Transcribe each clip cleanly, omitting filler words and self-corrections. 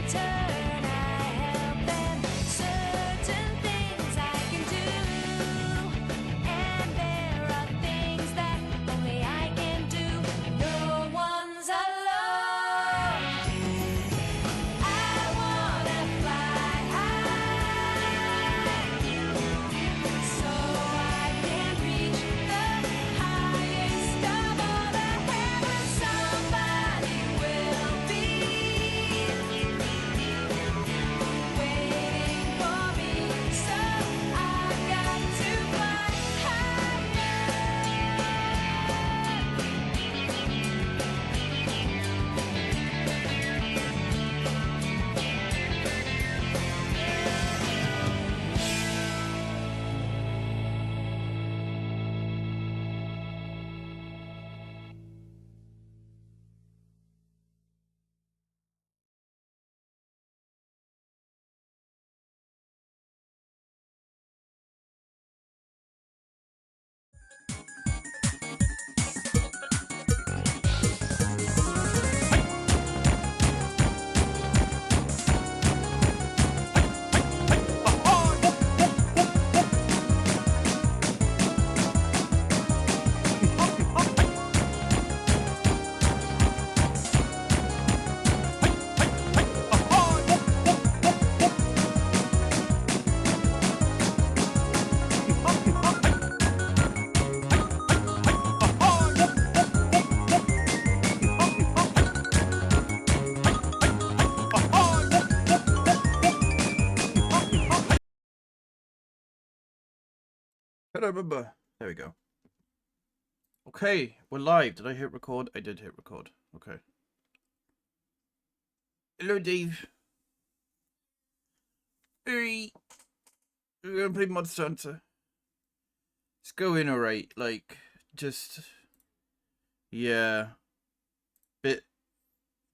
return, I help them. Certain things I can do, and there are things that only I can do. No one's alone. I wanna fly high, so I can reach the highest of all the heavens. Somebody will be waiting for me, so I've got to fly I don't remember. There we go. Okay, we're live. Did I hit record? I did hit record. Okay. Hello, Dave. Hey. We're gonna play Monster Hunter. It's going alright. Like, just... yeah. Bit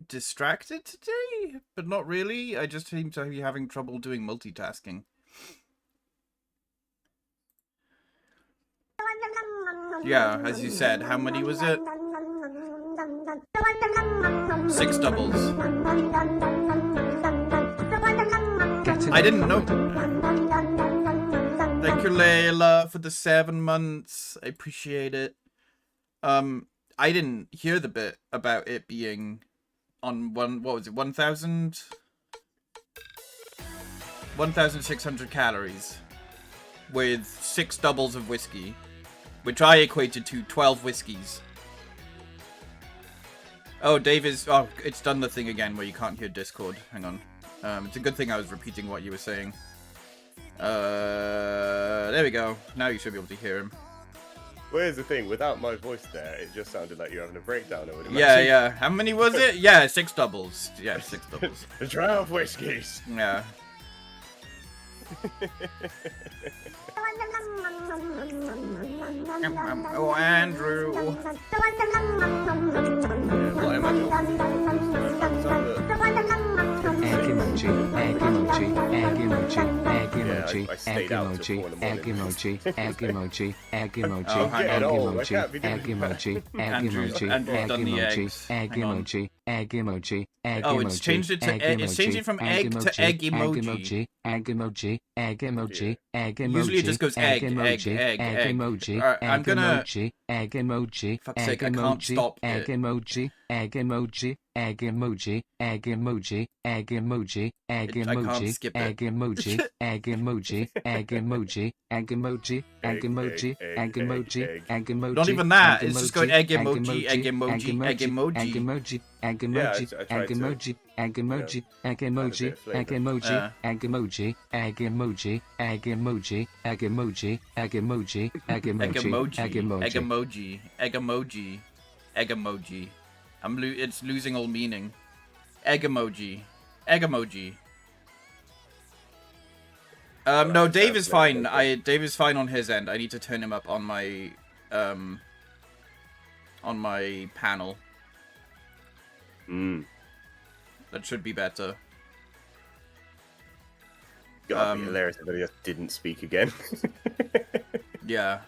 distracted today, but not really. I just seem to be having trouble doing multitasking. Yeah, as you said, how many was it? 6 doubles. I didn't know. Thank you, Layla, for the 7 months. I appreciate it. I didn't hear the bit about it being on what was it, 1,600 calories with 6 doubles of whiskey, which I equated to 12 whiskeys. Oh, Dave is... oh, it's done the thing again where you can't hear Discord. Hang on. It's a good thing I was repeating what you were saying. There we go. Now you should be able to hear him. Well, here's the thing. Without my voice there, it just sounded like you're having a breakdown. I would imagine. Yeah, yeah. How many was it? Yeah, 6 doubles. Yeah, 6 doubles. 12 whiskeys. Yeah. Oh, Andrew. Well, I imagine. Egg emoji, egg emoji, egg emoji, egg emoji, I stayed egg out emoji, till 4 in the egg morning. emoji, egg emoji, egg emoji, Oh, hang egg on. emoji, I can't be doing egg emoji, egg Andrew's emoji, done egg the emoji, eggs. egg Hang on. emoji, egg emoji, egg Oh, emoji. it's changed it to egg. It's changing from egg to egg emoji. Egg emoji, egg emoji, egg emoji. Usually it just goes egg, egg, emoji, egg, egg. emoji, Alright, I'm egg gonna- emoji, egg emoji, Fuck's egg sake, I can't emoji, stop egg it. emoji, egg emoji, egg emoji, egg emoji, egg emoji, egg I can't emoji, skip it. egg emoji, egg emoji, egg emoji, egg emoji, egg emoji, egg emoji, egg emoji. Not even that, egg it's just going egg emoji, egg emoji, egg emoji. egg emoji, egg Yeah, emoji, I tried egg to, emoji, egg emoji, egg emoji, bit of flavour. egg emoji, Yeah. egg emoji, egg emoji, egg emoji, egg emoji, egg emoji, egg Egg emoji, emoji, egg egg emoji. emoji, egg emoji, egg emoji. It's losing all meaning. Egg emoji, egg emoji. No, Dave is fine. Dave is fine on his end. I need to turn him up on my panel. That should be better. God, it'd be hilarious if I just didn't speak again. Yeah.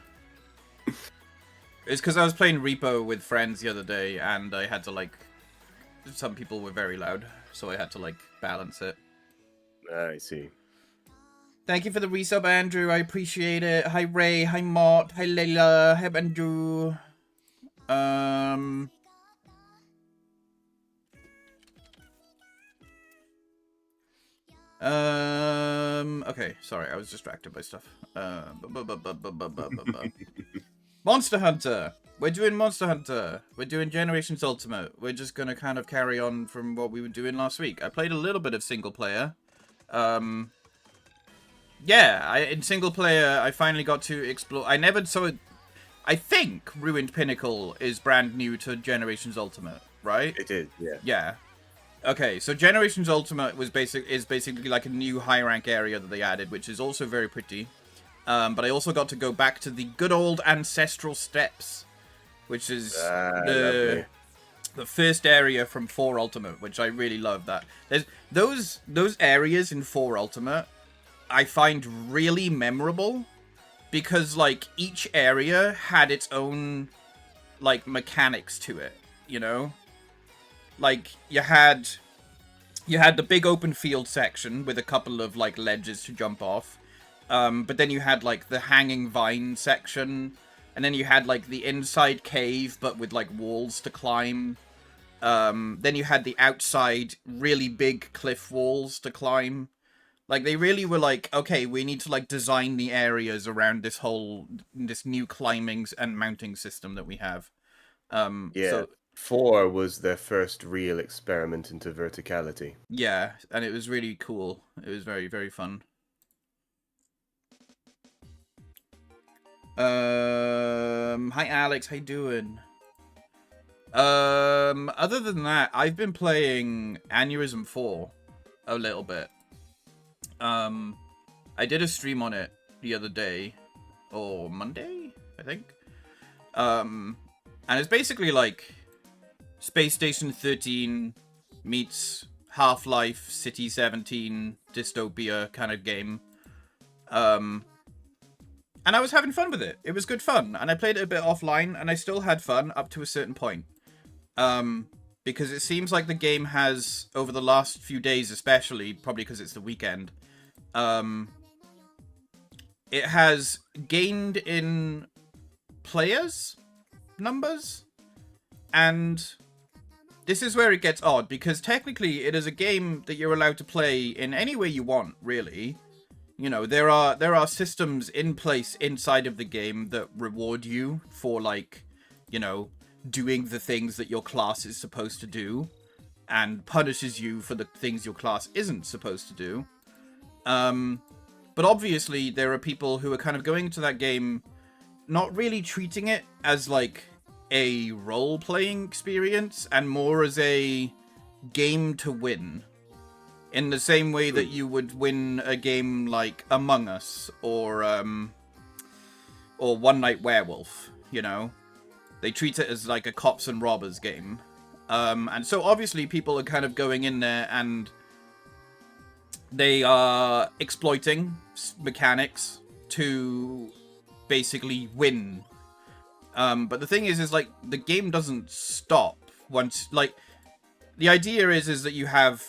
It's because I was playing Repo with friends the other day, and I had to, like, some people were very loud, so I had to like balance it. I see. Thank you for the resub, Andrew. I appreciate it. Hi Ray. Hi Mott. Hi Layla. Hi Andrew. Okay, sorry, I was distracted by stuff. Monster Hunter! We're doing Monster Hunter. We're doing Generations Ultimate. We're just gonna kind of carry on from what we were doing last week. I played a little bit of single player. Yeah, in single player, I finally got to explore. I think Ruined Pinnacle is brand new to Generations Ultimate, right? It is, yeah. Yeah. Okay, so Generations Ultimate is basically like a new high rank area that they added, which is also very pretty. But I also got to go back to the good old ancestral steppes, which is the first area from 4 Ultimate, which I really love. That there's those areas in 4 Ultimate I find really memorable because like each area had its own like mechanics to it, you know? Like you had the big open field section with a couple of like ledges to jump off. But then you had like the hanging vine section, and then you had like the inside cave but with like walls to climb. Then you had the outside really big cliff walls to climb. Like they really were like, okay, we need to like design the areas around this new climbing and mounting system that we have. Yeah. So, 4 was their first real experiment into verticality. yeah, and it was really cool. It was very, very fun. Hi Alex, how you doing? Other than that, I've been playing Aneurysm 4 a little bit. I did a stream on it the other day, or Monday, I think. And it's basically like Space Station 13 meets Half-Life City 17 dystopia kind of game. And I was having fun with it. It was good fun. And I played it a bit offline, and I still had fun up to a certain point. Because it seems like the game has, over the last few days especially, probably because it's the weekend, it has gained in players numbers, and this is where it gets odd, because technically it is a game that you're allowed to play in any way you want, really. You know, there are systems in place inside of the game that reward you for, like, you know, doing the things that your class is supposed to do, and punishes you for the things your class isn't supposed to do. But obviously there are people who are kind of going into that game not really treating it as like a role-playing experience, and more as a game to win. In the same way that you would win a game like Among Us or One Night Werewolf, you know? They treat it as like a cops and robbers game. And so obviously people are kind of going in there and they are exploiting mechanics to basically win. But the thing is like the game doesn't stop once, like, the idea is that you have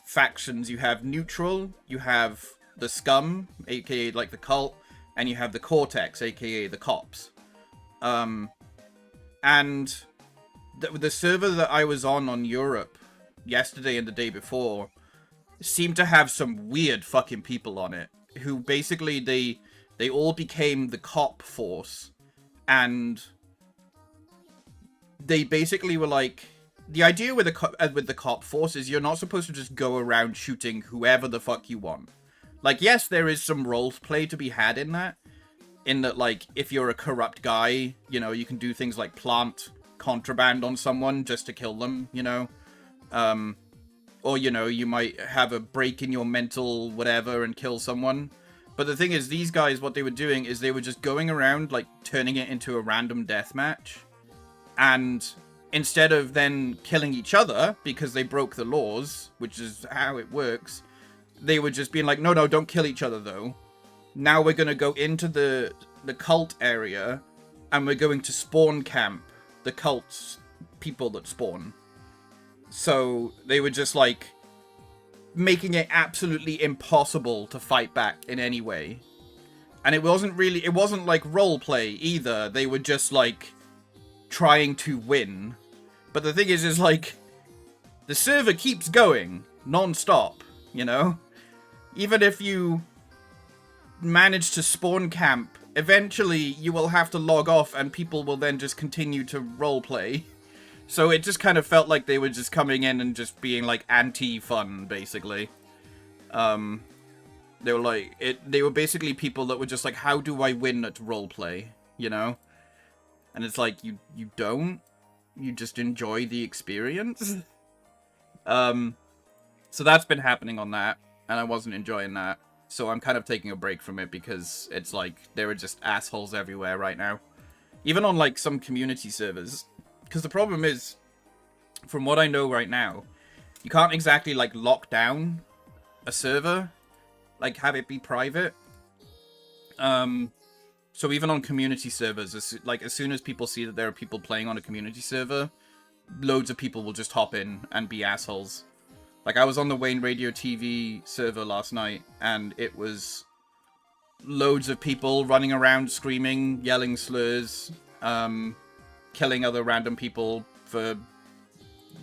factions. You have neutral, you have the scum, aka like the cult, and you have the cortex, aka the cops. And the server that I was on Europe yesterday and the day before seemed to have some weird fucking people on it who basically they all became the cop force, and they basically were like, the idea with the cop force is you're not supposed to just go around shooting whoever the fuck you want. Like, yes, there is some role play to be had in that, like, if you're a corrupt guy, you know, you can do things like plant contraband on someone just to kill them, you know? Or, you know, you might have a break in your mental whatever and kill someone. But the thing is, these guys, what they were doing is they were just going around, like, turning it into a random deathmatch. And instead of then killing each other because they broke the laws, which is how it works, they were just being like, no, don't kill each other, though. Now we're going to go into the cult area, and we're going to spawn camp the cult's people that spawn. So they were just like making it absolutely impossible to fight back in any way. And it wasn't like role play either. They were just like trying to win. But the thing is like the server keeps going non-stop, you know? Even if you manage to spawn camp, eventually you will have to log off and people will then just continue to roleplay. So it just kind of felt like they were just coming in and just being like anti-fun, basically. They were basically people that were just like, how do I win at roleplay, you know? And it's like, you don't? You just enjoy the experience? So that's been happening on that, and I wasn't enjoying that. So I'm kind of taking a break from it because it's like, there are just assholes everywhere right now. Even on like some community servers. Because the problem is, from what I know right now, you can't exactly like lock down a server, like have it be private. So even on community servers, as soon as people see that there are people playing on a community server, loads of people will just hop in and be assholes. Like, I was on the Wayne Radio TV server last night, and it was loads of people running around screaming, yelling slurs, killing other random people for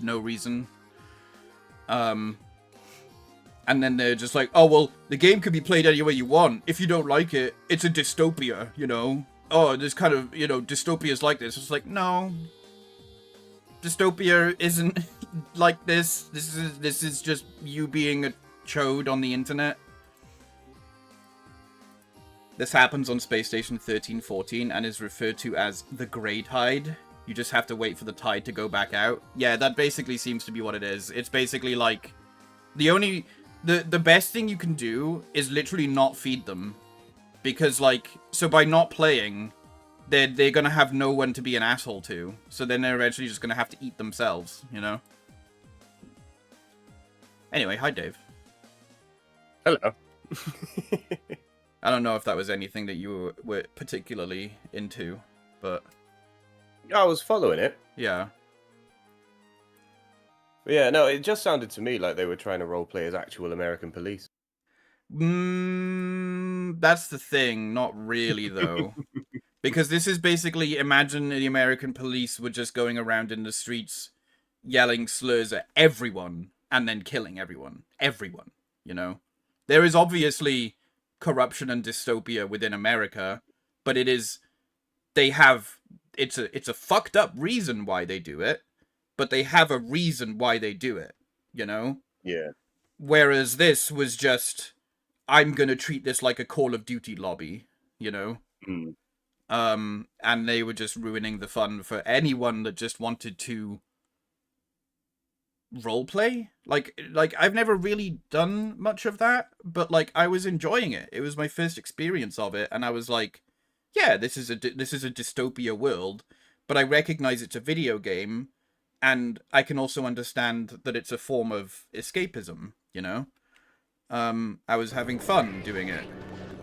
no reason. And then they're just like, oh, well, the game could be played any way you want. If you don't like it, it's a dystopia, you know? Oh, there's kind of, you know, dystopias like this. It's like, no. Dystopia isn't like this. This is just you being a chode on the internet. This happens on Space Station 1314 and is referred to as the Grey Tide. You just have to wait for the tide to go back out. Yeah, that basically seems to be what it is. It's basically like the best thing you can do is literally not feed them. Because like, so by not playing, they're gonna have no one to be an asshole to. So then they're eventually just gonna have to eat themselves, you know? Anyway, hi Dave. Hello. I don't know if that was anything that you were particularly into, but... I was following it. Yeah. But yeah, no, it just sounded to me like they were trying to roleplay as actual American police. That's the thing. Not really, though. Because this is basically, imagine the American police were just going around in the streets yelling slurs at everyone and then killing everyone. Everyone, you know? There is obviously corruption and dystopia within America, but it is... They have... It's a fucked up reason why they do it, but they have a reason why they do it, you know? Yeah. Whereas this was just, I'm gonna treat this like a Call of Duty lobby, you know? Mm. And they were just ruining the fun for anyone that just wanted to roleplay. Like I've never really done much of that, but like I was enjoying it. It was my first experience of it, and I was like, yeah, this is a dystopia world, but I recognize it's a video game, and I can also understand that it's a form of escapism, you know? I was having fun doing it,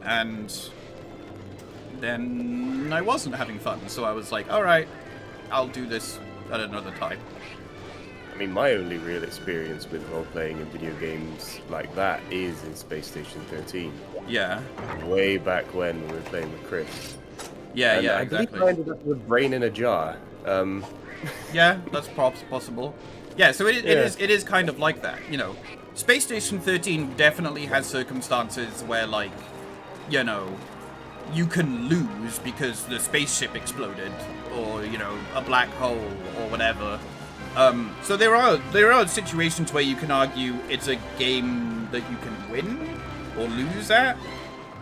and then I wasn't having fun, so I was like, alright, I'll do this at another time. I mean, my only real experience with role-playing in video games like that is in Space Station 13. Yeah. Way back when we were playing with Chris. Yeah, And yeah, I believe exactly. I ended up with Brain in a Jar. Yeah, that's possible. Yeah, so it is kind of like that, you know. Space Station 13 definitely has circumstances where, like, you know, you can lose because the spaceship exploded, or, you know, a black hole, or whatever. So there are situations where you can argue it's a game that you can win or lose at,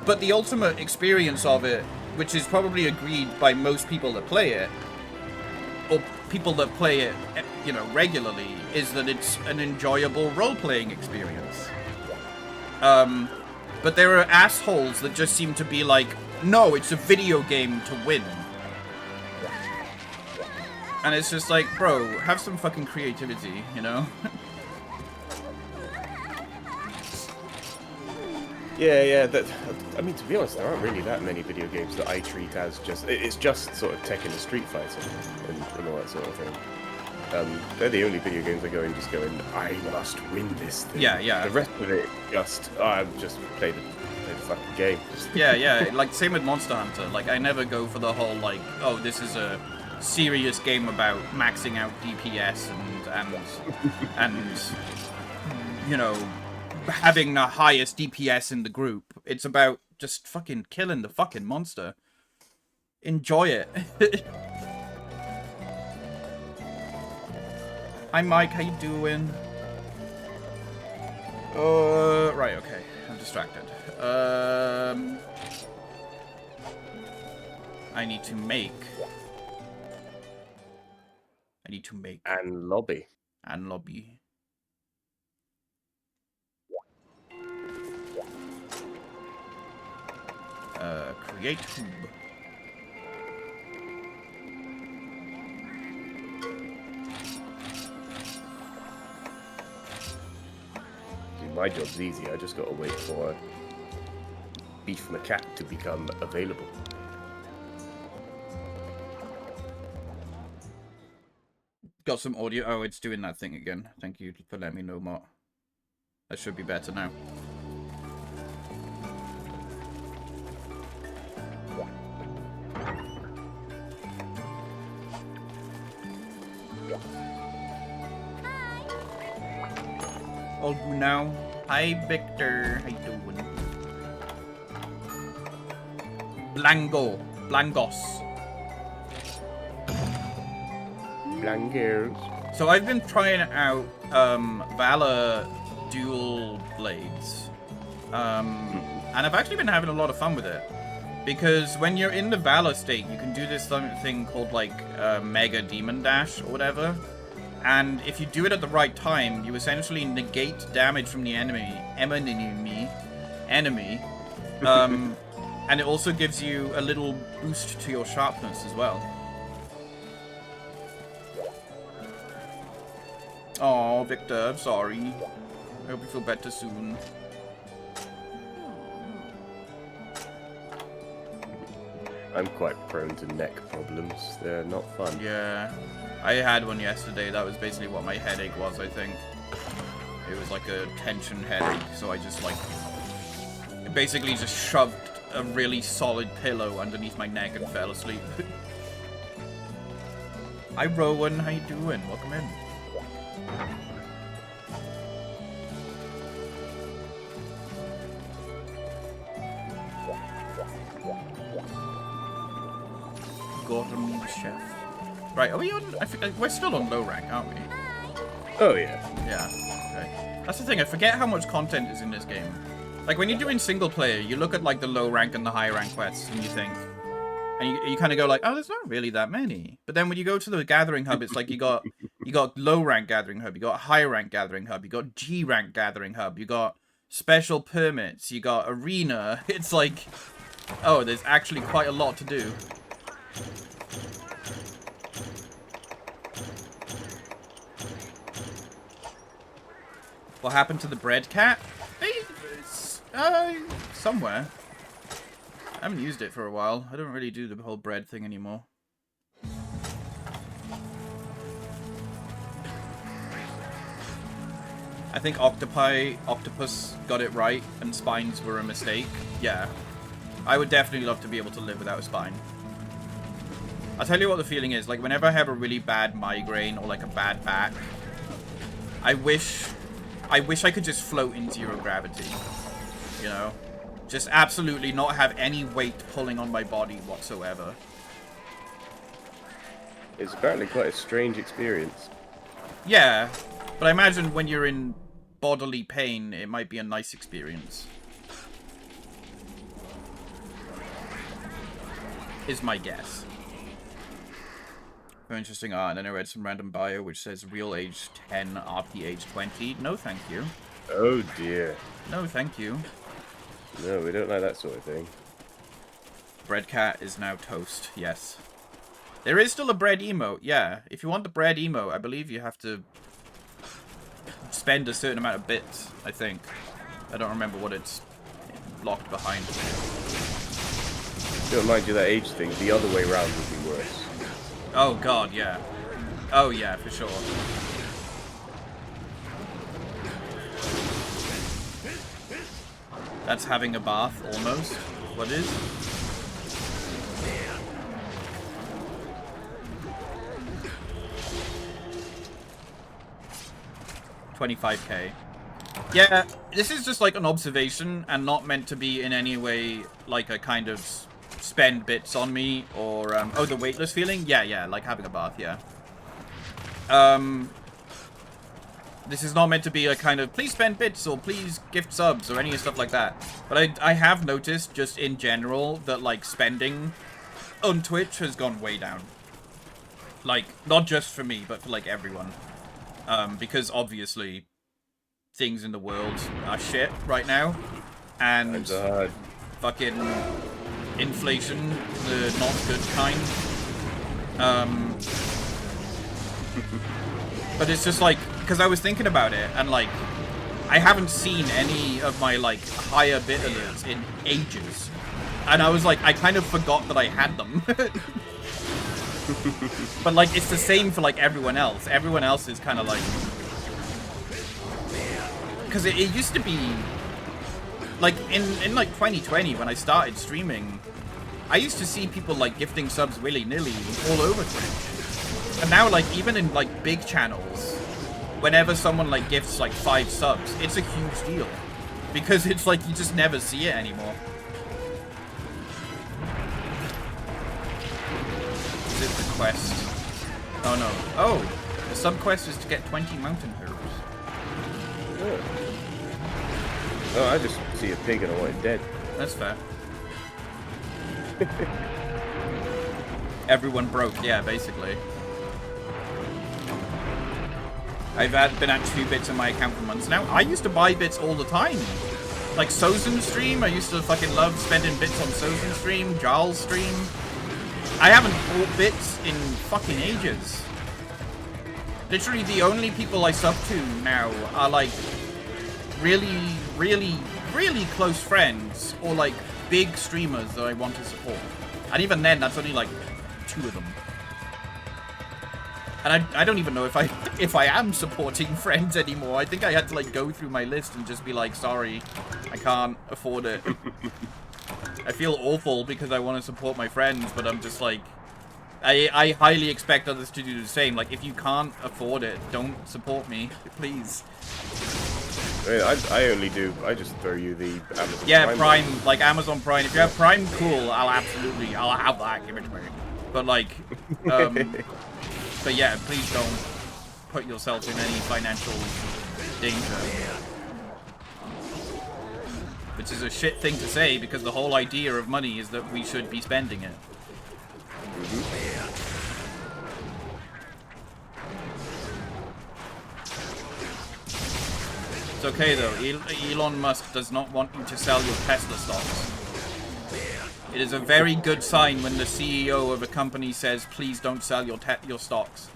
but the ultimate experience of it, which is probably agreed by most people that play it, or people that play it, you know, regularly, is that it's an enjoyable role-playing experience. But there are assholes that just seem to be like, no, it's a video game to win. And it's just like, bro, have some fucking creativity, you know? Yeah. I mean, to be honest, there aren't really that many video games that I treat as just... It's just sort of Tekken and Street Fighter and all that sort of thing. They're the only video games I go in just going, I must win this thing. Yeah, yeah. The rest of it, just, I've just played the fucking game. Just Yeah, like same with Monster Hunter. Like I never go for the whole like, oh, this is a serious game about maxing out DPS and you know, having the highest DPS in the group. It's about just fucking killing the fucking monster. Enjoy it. Hi Mike, how you doing? Right, okay. I'm distracted. I need to make and lobby. and lobby. Create hub. Dude, my job's easy. I just gotta wait for Beef Macat to become available. Got some audio. Oh, it's doing that thing again. Thank you for letting me know, Mark. That should be better now. All good now. Hi, Victor. How you doing? Blangos. Blangers. So I've been trying out Valor dual blades, and I've actually been having a lot of fun with it, because when you're in the Valor state, you can do this thing called like Mega Demon Dash or whatever, and if you do it at the right time, you essentially negate damage from the enemy, and it also gives you a little boost to your sharpness as well. Oh, Victor, I'm sorry. I hope you feel better soon. I'm quite prone to neck problems. They're not fun. Yeah, I had one yesterday. That was basically what my headache was, I think. It was like a tension headache, so I just like basically just shoved a really solid pillow underneath my neck and fell asleep. Hi Rowan, how you doing? Welcome in. Gordon Chef. Right, are we on? I think we're still on low rank, aren't we? Oh yeah. Yeah. Okay. That's the thing. I forget how much content is in this game. Like when you're doing single player, you look at like the low rank and the high rank quests, and you think, and you kind of go like, oh, there's not really that many. But then when you go to the gathering hub, it's like you got low rank gathering hub, you got high rank gathering hub, you got G rank gathering hub, you got special permits, you got arena. It's like, oh, there's actually quite a lot to do. What happened to the bread cat? It's, somewhere. I haven't used it for a while. I don't really do the whole bread thing anymore. I think Octopus got it right, and spines were a mistake. Yeah. I would definitely love to be able to live without a spine. I'll tell you what the feeling is. Like, whenever I have a really bad migraine or, like, a bad back, I wish I could just float in zero gravity. You know? Just absolutely not have any weight pulling on my body whatsoever. It's apparently quite a strange experience. Yeah, but I imagine when you're in bodily pain, it might be a nice experience. Is my guess. Very interesting. And then I read some random bio which says real age 10, RP age 20. No, thank you. Oh dear. No, thank you. No, we don't like that sort of thing. Bread cat is now toast. Yes. There is still a bread emote. Yeah. If you want the bread emote, I believe you have to spend a certain amount of bits, I think. I don't remember what it's locked behind. Don't mind you that age thing. The other way around would be worse. Oh god, yeah. Oh yeah, for sure. That's having a bath, almost. What is? $25K. Yeah, this is just like an observation and not meant to be in any way like a kind of spend bits on me or, oh, the weightless feeling? Yeah, like having a bath, yeah. This is not meant to be a kind of, please spend bits or please gift subs or any stuff like that. But I have noticed just in general that, like, spending on Twitch has gone way down. Like, not just for me, but for, like, everyone. Because obviously things in the world are shit right now. And fucking inflation, the not good kind. But it's just like, because I was thinking about it, and like, I haven't seen any of my like higher bit alerts in ages. And I was like, I kind of forgot that I had them. But like, it's the same for like everyone else. Everyone else is kind of like, because it used to be, like in like 2020 when I started streaming, I used to see people like gifting subs willy-nilly all over Twitch. And now like even in like big channels, whenever someone like gifts like 5 subs, it's a huge deal. Because it's like you just never see it anymore. Is it the quest? Oh no. Oh! The sub quest is to get 20 mountain herbs. Oh. Oh, I just see a pig and I want it dead. That's fair. Everyone broke, yeah, basically. I've been at 2 bits on my account for months now. I used to buy bits all the time. Like Sozin stream, I used to fucking love spending bits on Sozin stream, Jarl's stream. I haven't bought bits in fucking ages. Literally the only people I sub to now are like really, really, really close friends or like big streamers that I want to support. And even then, that's only like 2 of them. And I don't even know if I am supporting friends anymore. I think I had to like go through my list and just be like, sorry, I can't afford it. I feel awful because I want to support my friends, but I'm just like, I highly expect others to do the same. Like, if you can't afford it, don't support me, please. I mean, I only do, I just throw you the Amazon Yeah, Prime, one. like Amazon Prime. If you have Prime, cool, I'll have that, give it to me. But like, but yeah, please don't put yourself in any financial danger. Which is a shit thing to say, because the whole idea of money is that we should be spending it. It's okay though, Elon Musk does not want you to sell your Tesla stocks. It is a very good sign when the CEO of a company says, please don't sell your stocks.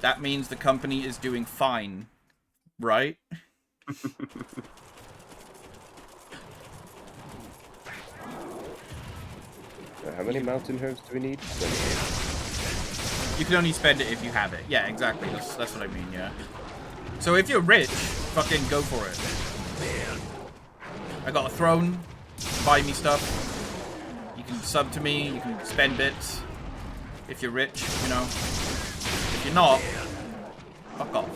That means the company is doing fine, right? How many mountain herbs do we need? You can only spend it if you have it. Yeah, exactly. That's what I mean, yeah. So if you're rich, fucking go for it. I got a throne. Buy me stuff. You can sub to me. You can spend bits. If you're rich, you know. If you're not, fuck off.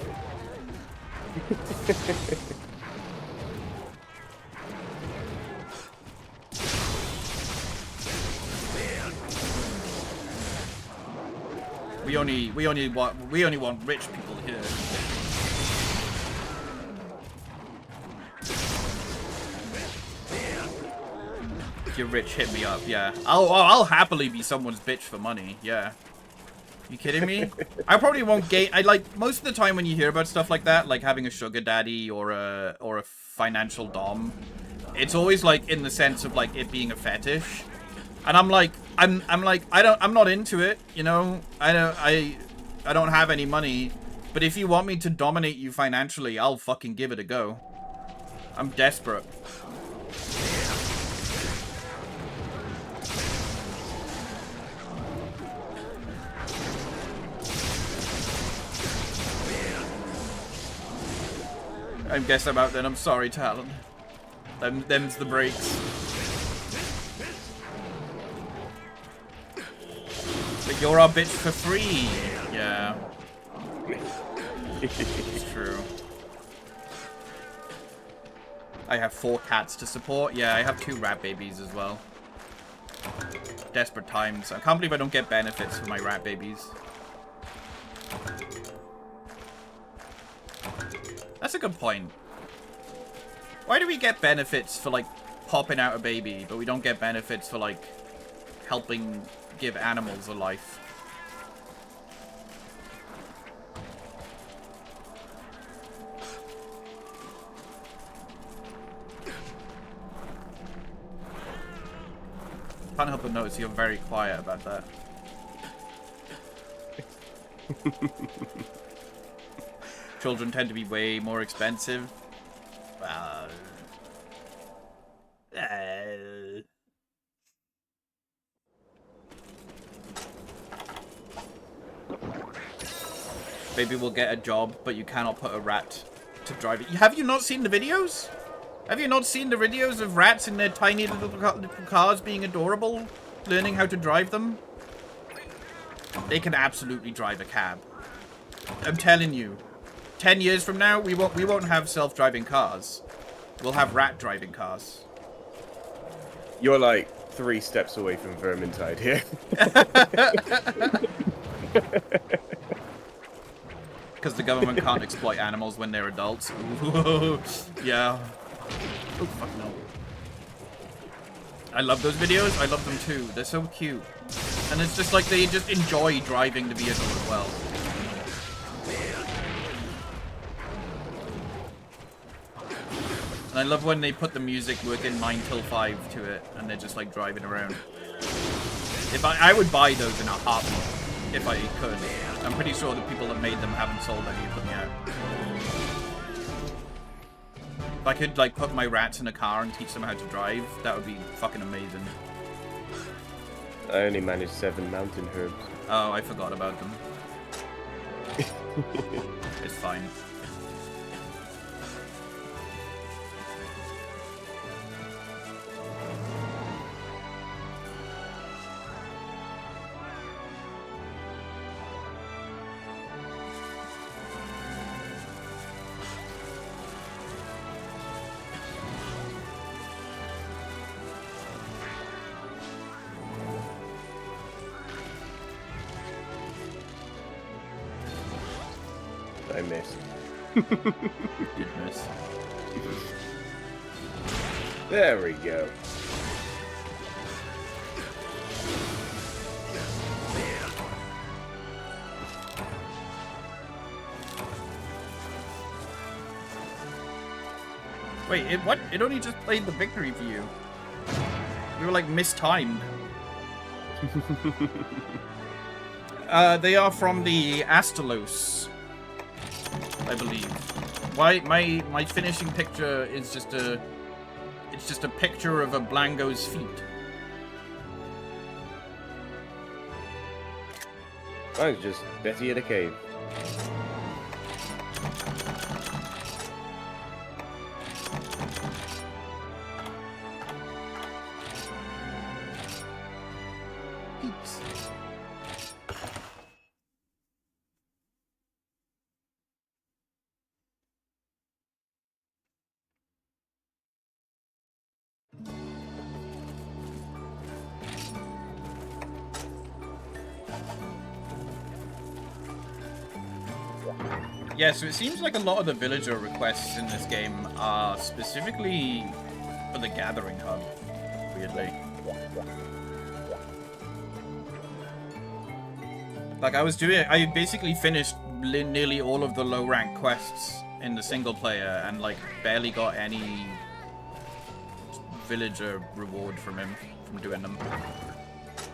We only want rich people here. If you're rich, hit me up. Yeah, I'll happily be someone's bitch for money. Yeah. You kidding me? I probably won't gain. I like most of the time when you hear about stuff like that, like having a sugar daddy or a financial dom. It's always like in the sense of like it being a fetish. And I'm like, I'm not into it, you know. I don't have any money, but if you want me to dominate you financially, I'll fucking give it a go. I'm desperate. I guess I'm out then. I'm sorry, Talon. Them's the breaks. But you're our bitch for free. Yeah. It's true. I have 4 cats to support. Yeah, I have 2 rat babies as well. Desperate times. I can't believe I don't get benefits for my rat babies. That's a good point. Why do we get benefits for, like, popping out a baby, but we don't get benefits for, like, helping give animals a life? Can't help but notice you're very quiet about that. Children tend to be way more expensive. Maybe we'll get a job, but you cannot put a rat to drive it. Have you not seen the videos? Have you not seen the videos of rats in their tiny little cars being adorable? Learning how to drive them? They can absolutely drive a cab. I'm telling you. 10 years from now, we won't have self-driving cars. We'll have rat driving cars. You're like 3 steps away from Vermintide here. Because the government can't exploit animals when they're adults. Yeah. Oh, fuck no. I love those videos. I love them too. They're so cute. And it's just like they just enjoy driving the vehicle as well. And I love when they put the music within 9 till 5 to it, and they're just like driving around. If I would buy those in a heartbeat, if I could. I'm pretty sure the people that made them haven't sold any of them yet. If I could like put my rats in a car and teach them how to drive, that would be fucking amazing. I only managed 7 mountain herbs. Oh, I forgot about them. It's fine. I missed. Did miss. There we go. Wait, what? It only just played the victory for you. You were like mistimed. They are from the Astalos, I believe. Why my finishing picture is just a picture of a Blango's feet. Mine's just Betty in a cave. Peeps. Yeah, so it seems like a lot of the villager requests in this game are specifically for the Gathering Hub, weirdly. Like, I basically finished nearly all of the low-rank quests in the single player and, like, barely got any villager reward from him, from doing them.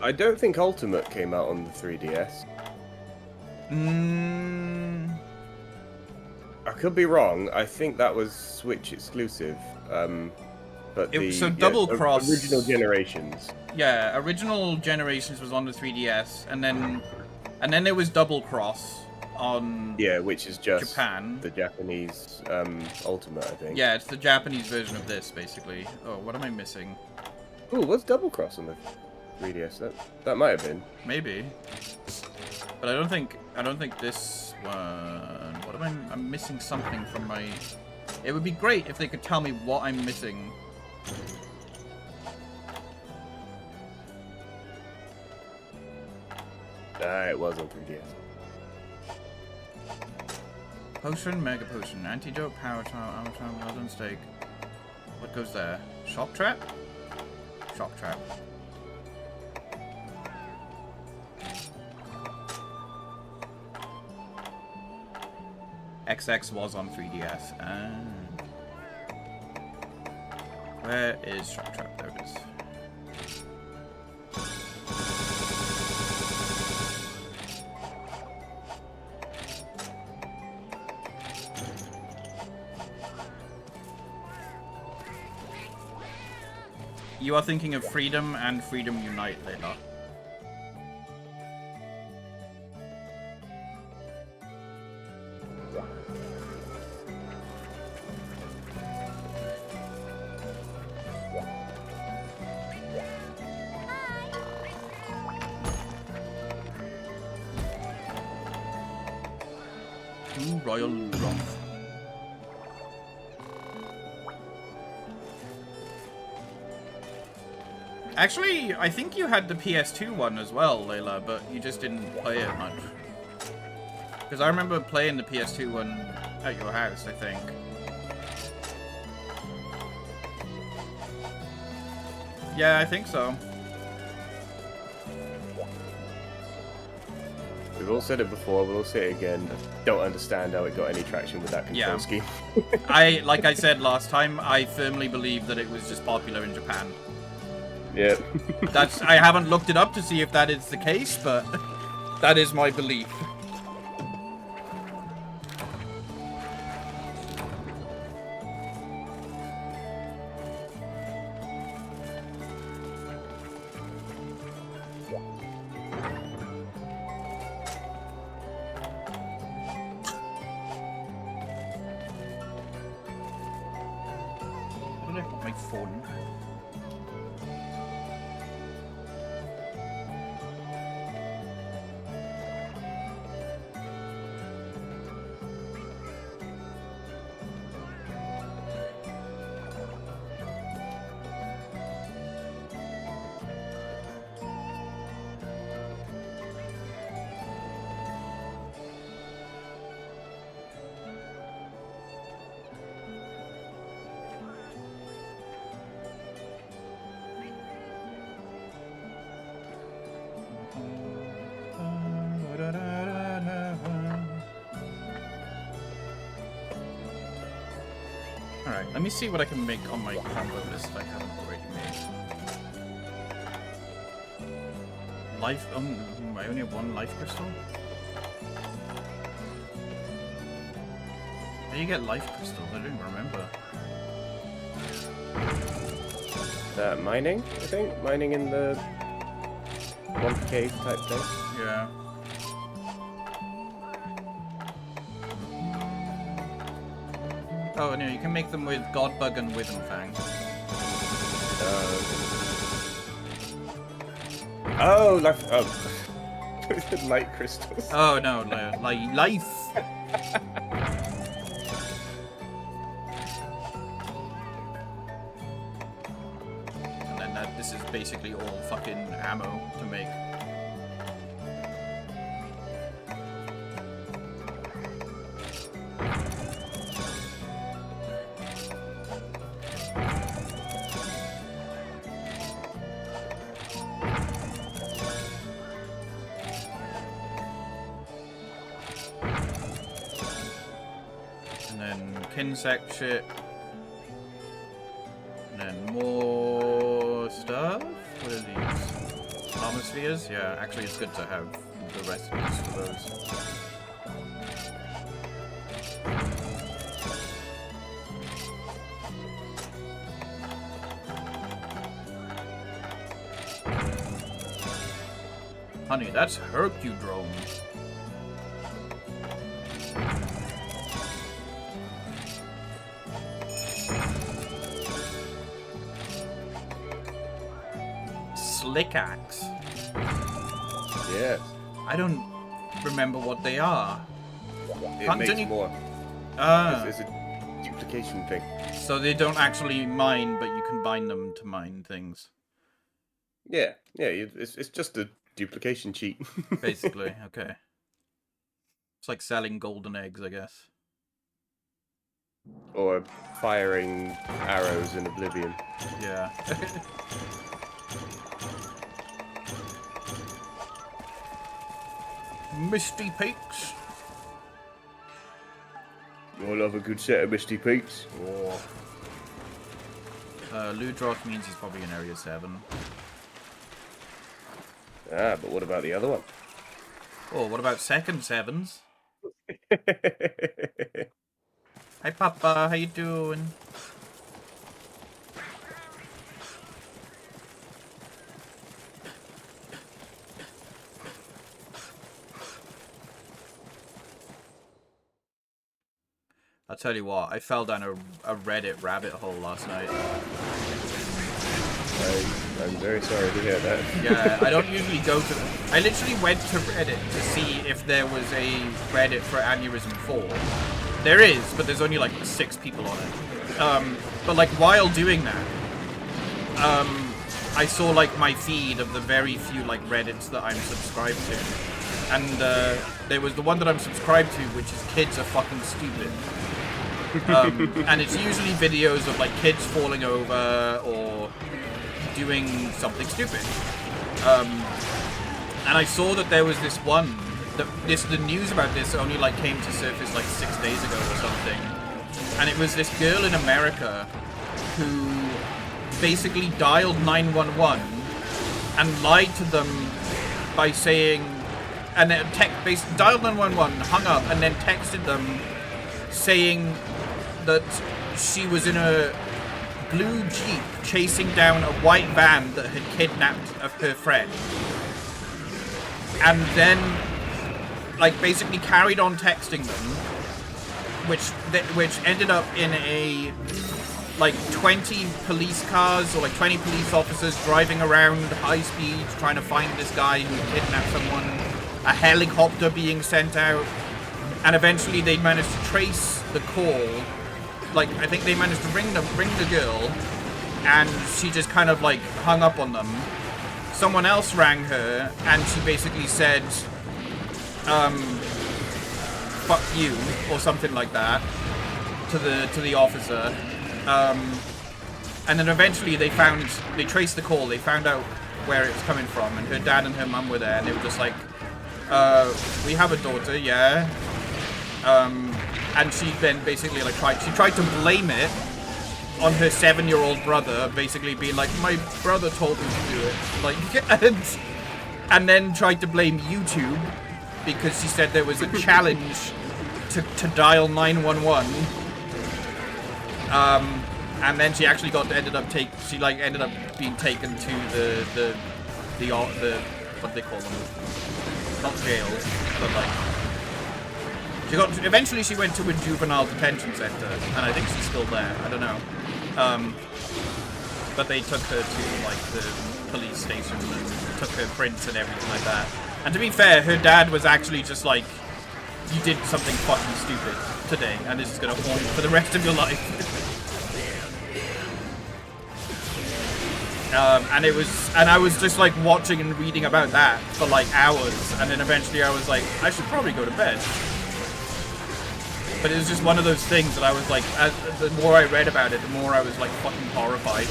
I don't think Ultimate came out on the 3DS. I could be wrong. I think that was Switch exclusive. But Double Cross original generations. Yeah, original generations was on the 3DS, and then there was Double Cross, on Yeah, which is just Japan. the Japanese Ultimate, I think. Yeah, it's the Japanese version of this, basically. Oh, what am I missing? Ooh, what's Double Cross on the 3DS? That might have been. Maybe. But I don't think this one. What am I'm missing something from my. It would be great if they could tell me what I'm missing. It was on 3DS. Potion, Mega Potion, Antidote, Power Tile, Armor Tile, Well Done Steak. What goes there? Shock Trap? Shock Trap. XX was on 3DS. Where is Shock Trap? There it is. You are thinking of Freedom and Freedom Unite, Layla. Ooh, Royal Wrath. Actually, I think you had the PS2 one as well, Layla, but you just didn't play it much. Because I remember playing the PS2 one at your house, I think. Yeah, I think so. We've all said it before, we'll say it again. I don't understand how it got any traction with that control Yeah. scheme. Like I said last time, I firmly believe that it was just popular in Japan. Yeah. I haven't looked it up to see if that is the case, but that is my belief. I don't know if my phone. Alright, let me see what I can make on my combo list I haven't already made. Life. I only have one life crystal? How do you get life crystals? I don't even remember. Mining, I think? Mining in the one cave type thing. Yeah. Oh, and you can make them with Godbug and Withenfang. Oh, life. Oh. Light crystals. Oh no, life! And then this is basically all fucking ammo to make. And then Kinsect shit. And then more stuff? What are these? Armor spheres? Yeah, actually it's good to have the recipes for those. Honey, that's Hercudrome. slick axe. Yes. I don't remember what they are. It Can't makes any- more. Ah, It's a duplication thing. so they don't actually mine, but you can bind them to mine things. Yeah, it's just a duplication cheat. Basically, okay. It's like selling golden eggs, I guess. Or firing arrows in Oblivion. Yeah. Misty Peaks. You'll love a good set of Misty Peaks. Oh. Ludroth means he's probably in Area 7. Ah, but what about the other one? Oh, what about second 7s? Hi, Papa. How you doing? I'll tell you what, I fell down a Reddit rabbit hole last night. I'm very sorry to hear that. Yeah, I don't usually go to... I literally went to Reddit to see if there was a Reddit for Aneurysm 4. There is, but there's only like 6 people on it. But like while doing that, I saw like my feed of the very few like Reddits that I'm subscribed to. And there was the one that I'm subscribed to, which is Kids Are Fucking Stupid. And it's usually videos of like kids falling over or doing something stupid. And I saw that there was this one. The news about this only like came to surface like 6 days ago or something. And it was this girl in America who basically dialed 911 and lied to them by saying, and then dialed 911, hung up, and then texted them saying that she was in a blue Jeep chasing down a white van that had kidnapped her friend. And then, like, basically carried on texting them, which ended up in a, like, 20 police cars, or like 20 police officers driving around high speed trying to find this guy who kidnapped someone, a helicopter being sent out, and eventually they managed to trace the call. Like, I think they managed to ring the girl, and she just kind of like hung up on them. Someone else rang her, and she basically said, fuck you, or something like that, to the officer. And then eventually they traced the call, they found out where it was coming from, and her dad and her mum were there, and they were just like, we have a daughter, yeah. And she then basically like tried to blame it on her 7-year-old brother, basically being like, my brother told me to do it, like, and then tried to blame YouTube because she said there was a challenge to dial 911. And then she actually ended up being taken to the what do they call them? Not jail, but like. Eventually she went to a juvenile detention center, and I think she's still there. I don't know. But they took her to like the police station and took her prints and everything like that. And to be fair, her dad was actually just like, you did something fucking stupid today, and this is gonna haunt you for the rest of your life. And I was just like watching and reading about that for like hours, and then eventually I was like, I should probably go to bed. But it was just one of those things that I was like, the more I read about it, the more I was like fucking horrified.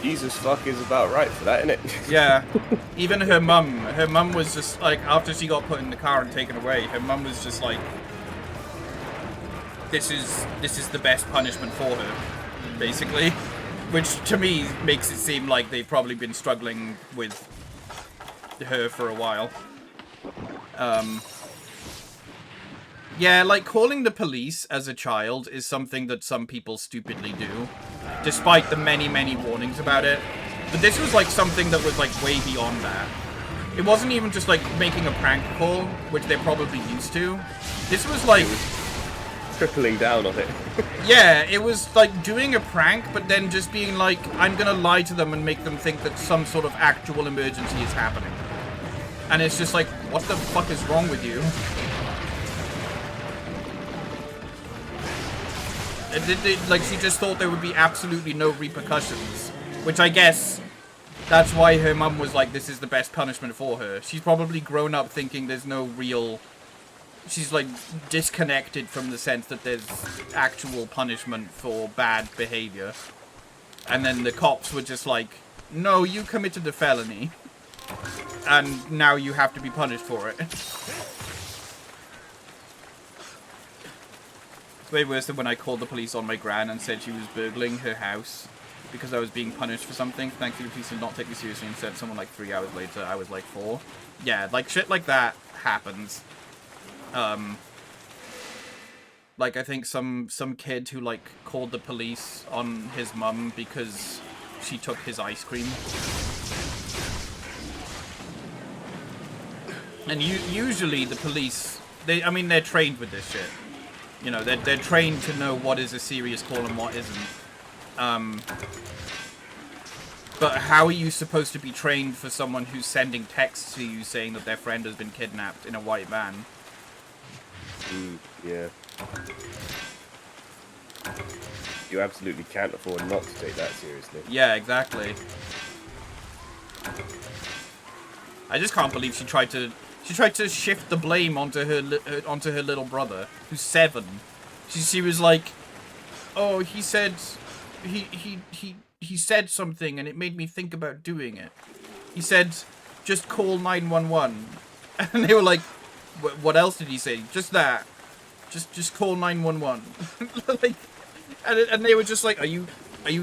Jesus fuck is about right for that, isn't it? Yeah. Even her mum was just like, after she got put in the car and taken away, her mum was just like, this is the best punishment for her, basically. Which to me makes it seem like they've probably been struggling with her for a while. Yeah, like calling the police as a child is something that some people stupidly do, despite the many, many warnings about it. But this was like something that was like way beyond that. It wasn't even just like making a prank call, which they're probably used to. This was like, trickling down on it. Yeah, it was like doing a prank, but then just being like, I'm gonna lie to them and make them think that some sort of actual emergency is happening. And it's just like, what the fuck is wrong with you? Like, she just thought there would be absolutely no repercussions. Which I guess, that's why her mum was like, this is the best punishment for her. She's probably grown up thinking there's no real... She's, like, disconnected from the sense that there's actual punishment for bad behavior. And then the cops were just like, no, you committed a felony. And now you have to be punished for it. It's way worse than when I called the police on my gran and said she was burgling her house because I was being punished for something. Thankfully, the police did not take me seriously and said someone like 3 hours later I was like 4. Yeah, like shit like that happens. Like I think some kid who like called the police on his mum because she took his ice cream. And usually the police, I mean, they're trained with this shit. You know, they're trained to know what is a serious call and what isn't. But how are you supposed to be trained for someone who's sending texts to you saying that their friend has been kidnapped in a white van? Yeah. You absolutely can't afford not to take that seriously. Yeah, exactly. I just can't believe she tried to shift the blame onto her little brother, who's 7. She was like, "Oh, he said he said something and it made me think about doing it. He said just call 911." And they were like, "What else did he say?" "Just that. Just call 911." Like, and they were just like, "Are you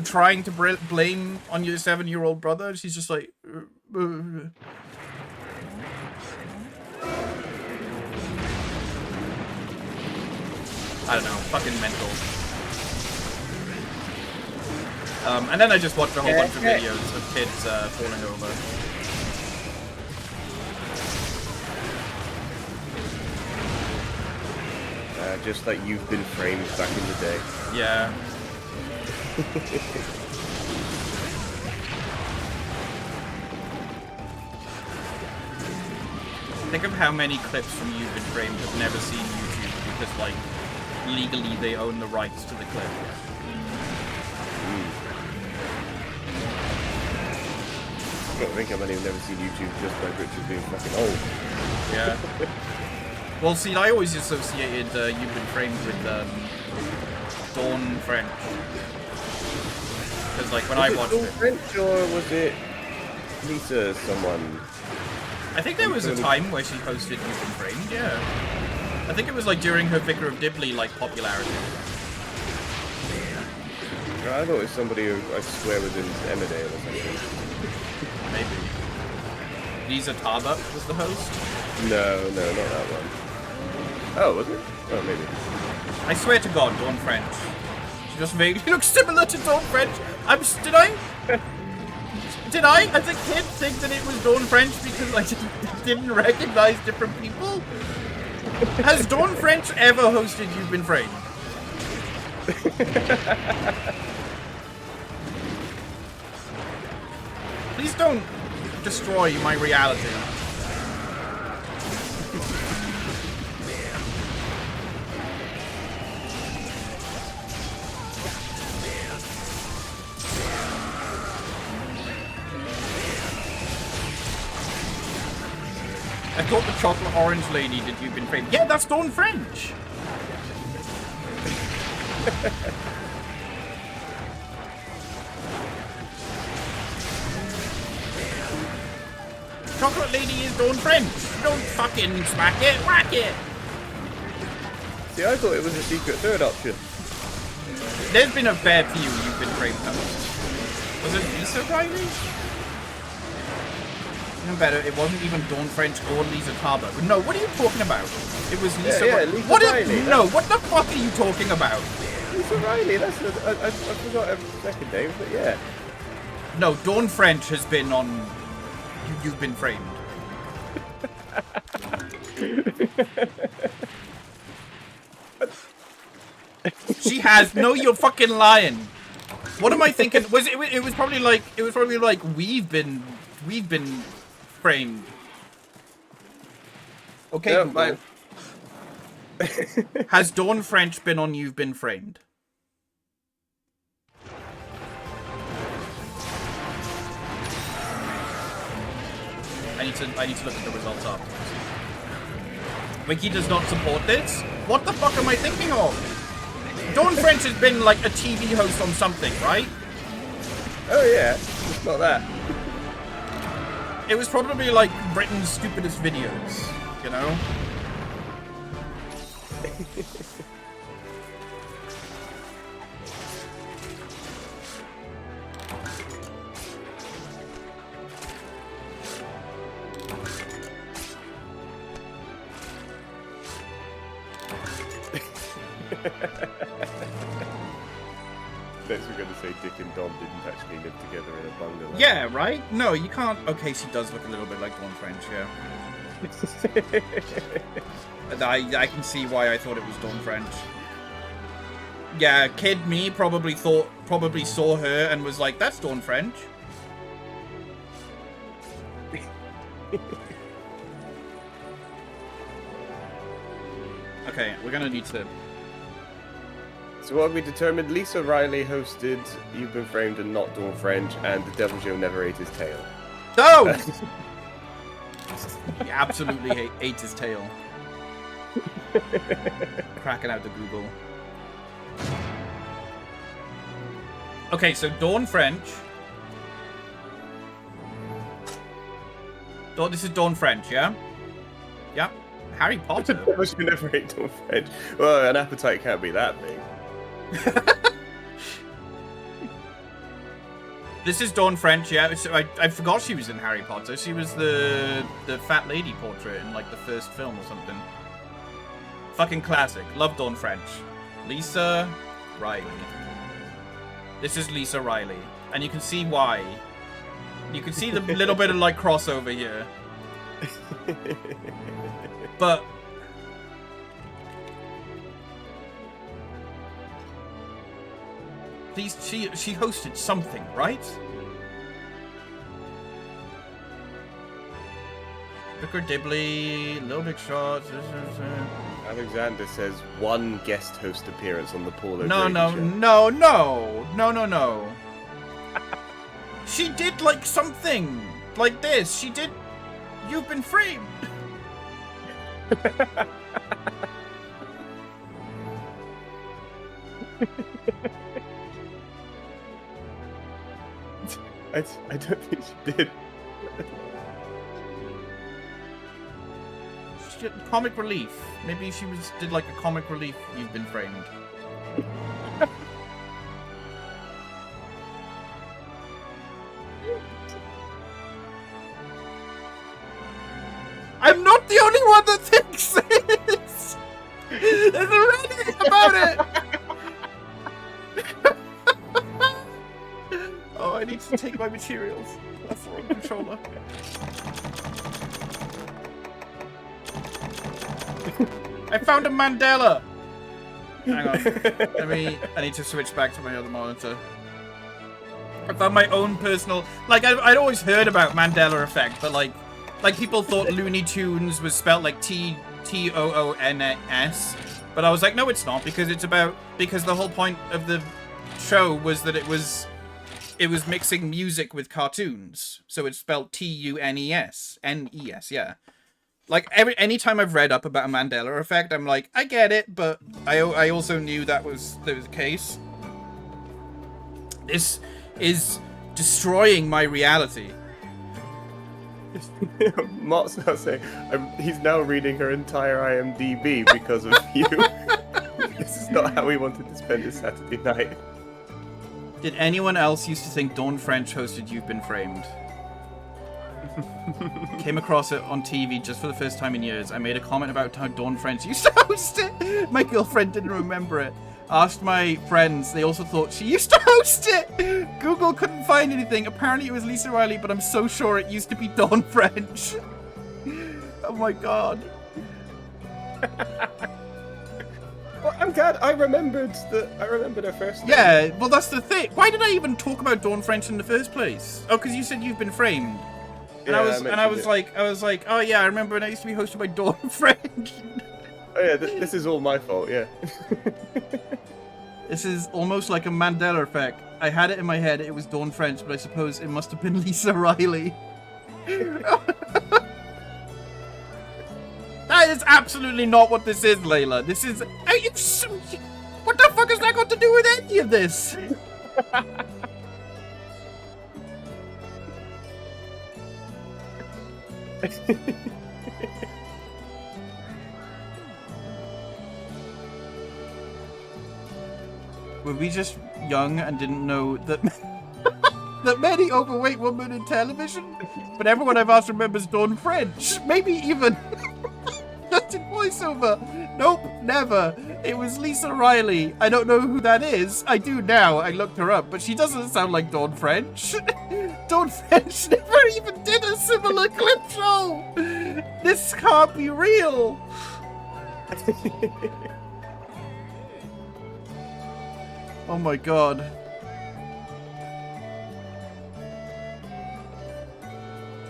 trying to blame on your 7-year-old brother?" And she's just like, I don't know, fucking mental. And then I just watched a whole bunch of videos of kids falling over. Just like You've Been Framed back in the day. Yeah. Think of how many clips from You've Been Framed have never seen YouTube because, like, legally they own the rights to the clip. I think how many have never seen YouTube just by Richard being fucking old. Yeah. Well, see, I always associated You've Been Framed with Dawn French. Because, like, when I watched Dawn it... French, or was it Lisa someone? I think there was a time where she hosted You've Been Framed, yeah. I think it was, like, during her Vicar of Dibley, like, popularity. I thought it was somebody who, I swear, was in Emmerdale or something. Maybe. Lisa Tarbuck was the host? No, not that one. Oh, was it? Oh, maybe. I swear to God, Dawn French. She just vaguely looks similar to Dawn French. Did I? Did I, as a kid, think that it was Dawn French because I didn't recognize different people? Has Dawn French ever hosted You've Been Framed? Please don't destroy my reality. I thought the chocolate orange lady did You've Been Framed. Yeah, that's Dawn French. Chocolate lady is Dawn French. Don't fucking smack it, whack it. See, I thought it was a secret third option. There's been a fair few You've Been Framed hosts. Was it Lisa Riley? Even better, it wasn't even Dawn French or Lisa Tarbuck. No, what are you talking about? It was Lisa Yeah, Riley. Lisa What Riley. No, what the fuck are you talking about? Lisa Riley, that's I forgot her second name, but yeah. No, Dawn French has been on You've Been Framed. She has. No, you're fucking lying. What am I thinking? Was it? It was probably like. It was probably like we've been framed. Okay, Yeah, Google. Has Dawn French been on You've Been Framed? I need to look at the results afterwards. Wiki does not support this? What the fuck am I thinking of? Dawn French has been like a TV host on something, right? Oh yeah, it's not that. It was probably like Britain's stupidest videos, you know? Next we're going to say Dick and Dom didn't actually live together in a bungalow. Yeah, right? No, you can't. Okay, she does look a little bit like Dawn French, yeah. I can see why I thought it was Dawn French. Yeah, kid me probably saw her and was like, that's Dawn French. Okay, we're gonna need to... So what have we determined? Lisa Riley hosted You've Been Framed and not Dawn French, and the Devil Joe never ate his tail. No! He absolutely ate his tail. Cracking out the Google. Okay, so Dawn French. This is Dawn French, yeah? Yep. Harry Potter. The Devil Joe never ate Dawn French. Well, an appetite can't be that big. This is Dawn French, yeah. I forgot she was in Harry Potter. She was the fat lady portrait in like the first film or something. Fucking classic. Love Dawn French. Lisa Riley. This is Lisa Riley, and you can see why. You can see the little bit of like crossover here, but. She hosted something, right? Booker Dibley, Little Big Shots. Alexander says one guest host appearance on the Paul O'Grady No. She did like something like this. She did. You've Been Framed. I don't think she did. She did comic relief. Maybe she did like a comic relief. You've Been Framed. I'm not the only one that thinks this. There's a Reddit about it. Oh, I need to take my materials. That's the wrong controller. I found a Mandela. Hang on. I need to switch back to my other monitor. I found my own personal. Like I'd always heard about Mandela effect, but like people thought Looney Tunes was spelled like Toons, but I was like, no, it's not, because the whole point of the show was that it was mixing music with cartoons, so it's spelled Tunes, Nes, yeah. Like anytime I've read up about a Mandela effect, I'm like, I get it, but I also knew that was the case. This is destroying my reality. Mark's now saying he's now reading her entire IMDb because of you. This is not how we wanted to spend his Saturday night. Did anyone else used to think Dawn French hosted You've Been Framed? Came across it on TV just for the first time in years. I made a comment about how Dawn French used to host it. My girlfriend didn't remember it. Asked my friends. They also thought she used to host it. Google couldn't find anything. Apparently it was Lisa Riley, but I'm so sure it used to be Dawn French. Oh my god. Well, I'm glad I remembered her first name. Yeah, well, that's the thing. Why did I even talk about Dawn French in the first place? Oh, because you said you've been framed. And Yeah, I was mentioned it. like, oh yeah, I remember when I used to be hosted by Dawn French. Oh yeah, this is all my fault. Yeah. This is almost like a Mandela effect. I had it in my head, it was Dawn French, but I suppose it must have been Lisa Riley. That is absolutely not what this is, Layla. This is... What the fuck has that got to do with any of this? Were we just young and didn't know that that many overweight women in television? But everyone I've asked remembers Dawn French. Maybe even just in voiceover. Nope, never. It was Lisa Riley. I don't know who that is. I do now. I looked her up, but she doesn't sound like Dawn French. Dawn French never even did a similar clip show. This can't be real. Oh my god.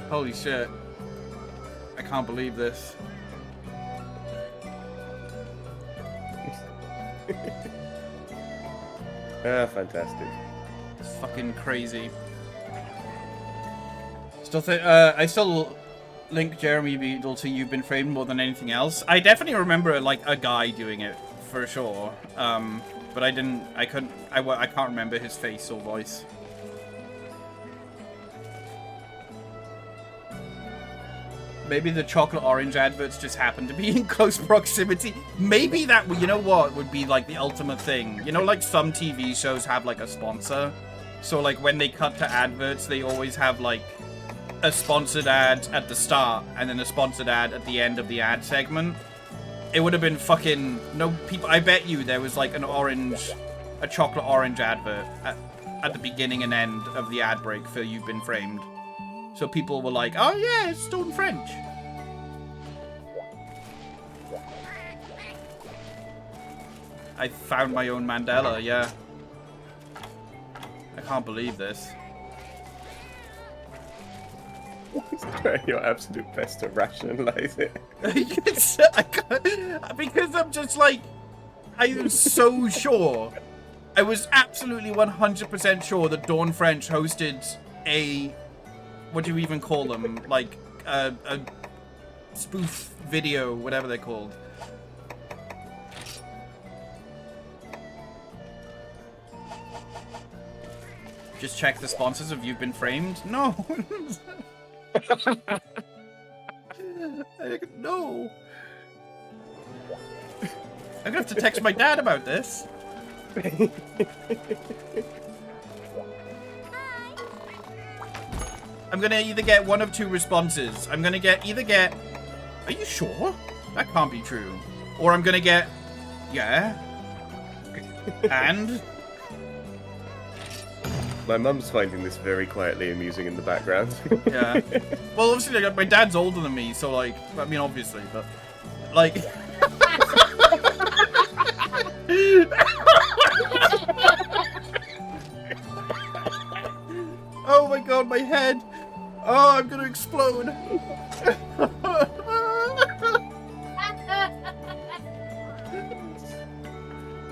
Holy shit. I can't believe this. Ah, fantastic. It's fucking crazy. Still I still link Jeremy Beadle to You've Been Framed more than anything else. I definitely remember like a guy doing it for sure. But I can't remember his face or voice. Maybe the chocolate orange adverts just happened to be in close proximity. Maybe that, you know what, would be like the ultimate thing. You know, like some TV shows have like a sponsor. So like when they cut to adverts, they always have like a sponsored ad at the start and then a sponsored ad at the end of the ad segment. It would have been fucking no people. I bet you there was like a chocolate orange advert at the beginning and end of the ad break for You've Been Framed. So people were like, oh yeah, it's Dawn French. I found my own Mandela, yeah. I can't believe this. Trying your absolute best to rationalize it. Because I'm just like, I am so sure. I was absolutely 100% sure that Dawn French hosted a, what do you even call them? Like a spoof video, whatever they're called. Just check the sponsors of You've Been Framed. No. No. I'm gonna have to text my dad about this. I'm gonna either get one of two responses. I'm gonna either get, are you sure? That can't be true. Or I'm gonna get, yeah. And? My mum's finding this very quietly amusing in the background. Yeah. Well, obviously, like, my dad's older than me, so, like, I mean, obviously, but, like... Oh my god, my head! Oh, I'm gonna explode!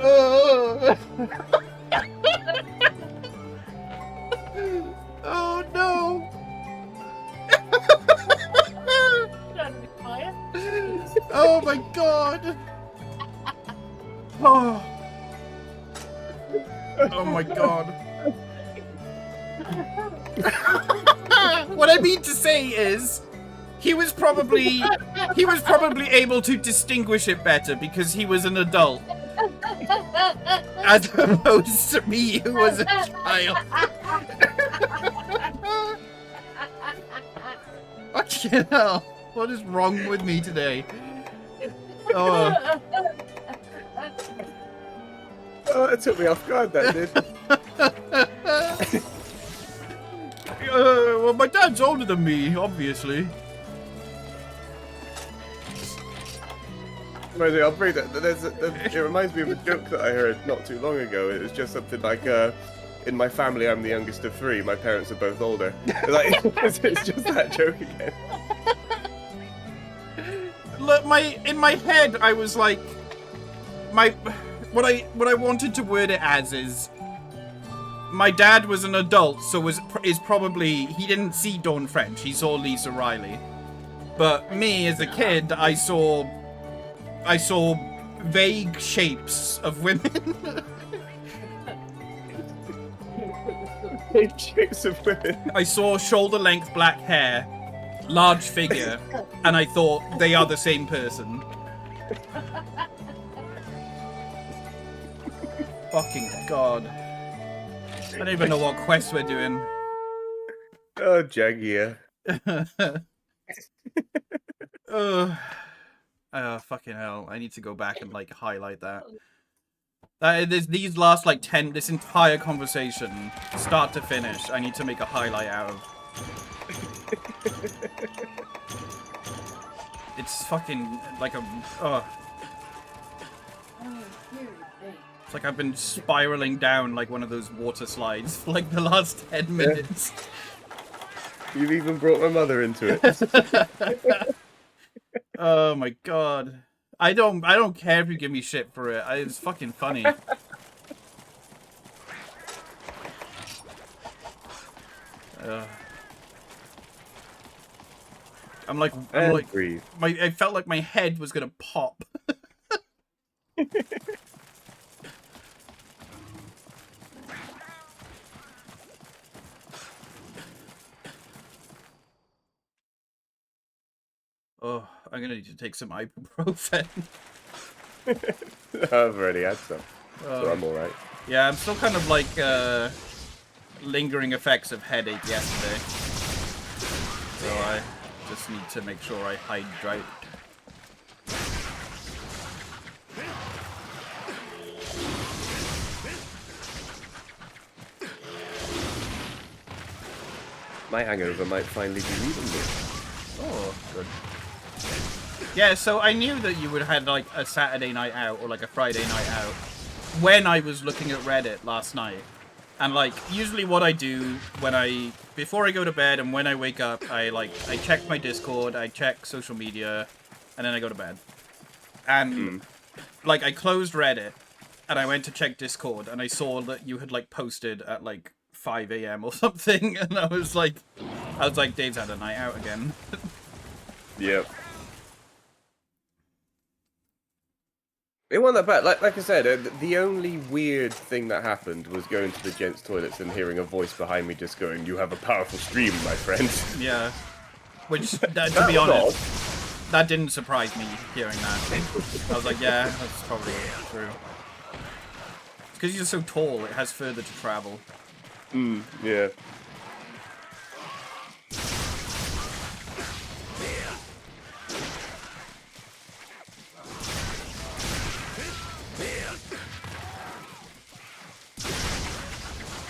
Oh. Oh no! Oh my god! Oh! Oh my god! What I mean to say is, he was probably able to distinguish it better because he was an adult, as opposed to me, who was a child. Fucking hell! What is wrong with me today? Oh. Oh, that took me off guard, that did. Well, my dad's older than me, obviously. Rosie, I'll bring that. It reminds me of a joke that I heard not too long ago. It was just something like, in my family, I'm the youngest of three. My parents are both older. Like, it's just that joke again. Look, in my head, I was like, what I wanted to word it as is, my dad was an adult, so is probably, he didn't see Dawn French. He saw Lisa Riley. But me as a kid, I saw vague shapes of women. Vague shapes of women. I saw shoulder-length black hair, large figure, and I thought they are the same person. Fucking God. I don't even know what quest we're doing. Oh, Jagia. Oh, fucking hell. I need to go back and, like, highlight that. These last, like, this entire conversation, start to finish, I need to make a highlight out of. It's fucking, like, it's like I've been spiraling down like one of those water slides for, like, the last 10 minutes. You've even brought my mother into it. Oh my God. I don't care if you give me shit for it. It's fucking funny. I'm like, Breathe. I felt like my head was gonna pop. Oh, I'm gonna need to take some ibuprofen. I've already had some, so I'm alright. Yeah, I'm still kind of like lingering effects of headache yesterday. So I just need to make sure I hydrate. My hangover might finally be leaving me. Oh, good. Yeah, so I knew that you would have had like a Saturday night out or like a Friday night out when I was looking at Reddit last night. And like usually what I do before I go to bed and when I wake up, I check my Discord, I check social media, and then I go to bed. And like I closed Reddit and I went to check Discord and I saw that you had like posted at like 5 AM or something, and I was like, Dave's had a night out again. Yep. It wasn't that bad. Like I said, the only weird thing that happened was going to the gents' toilets and hearing a voice behind me just going, "You have a powerful stream, my friend." Yeah. Which, to be honest, that didn't surprise me hearing that. I was like, yeah, that's probably true. It's because you're so tall, it has further to travel. Yeah.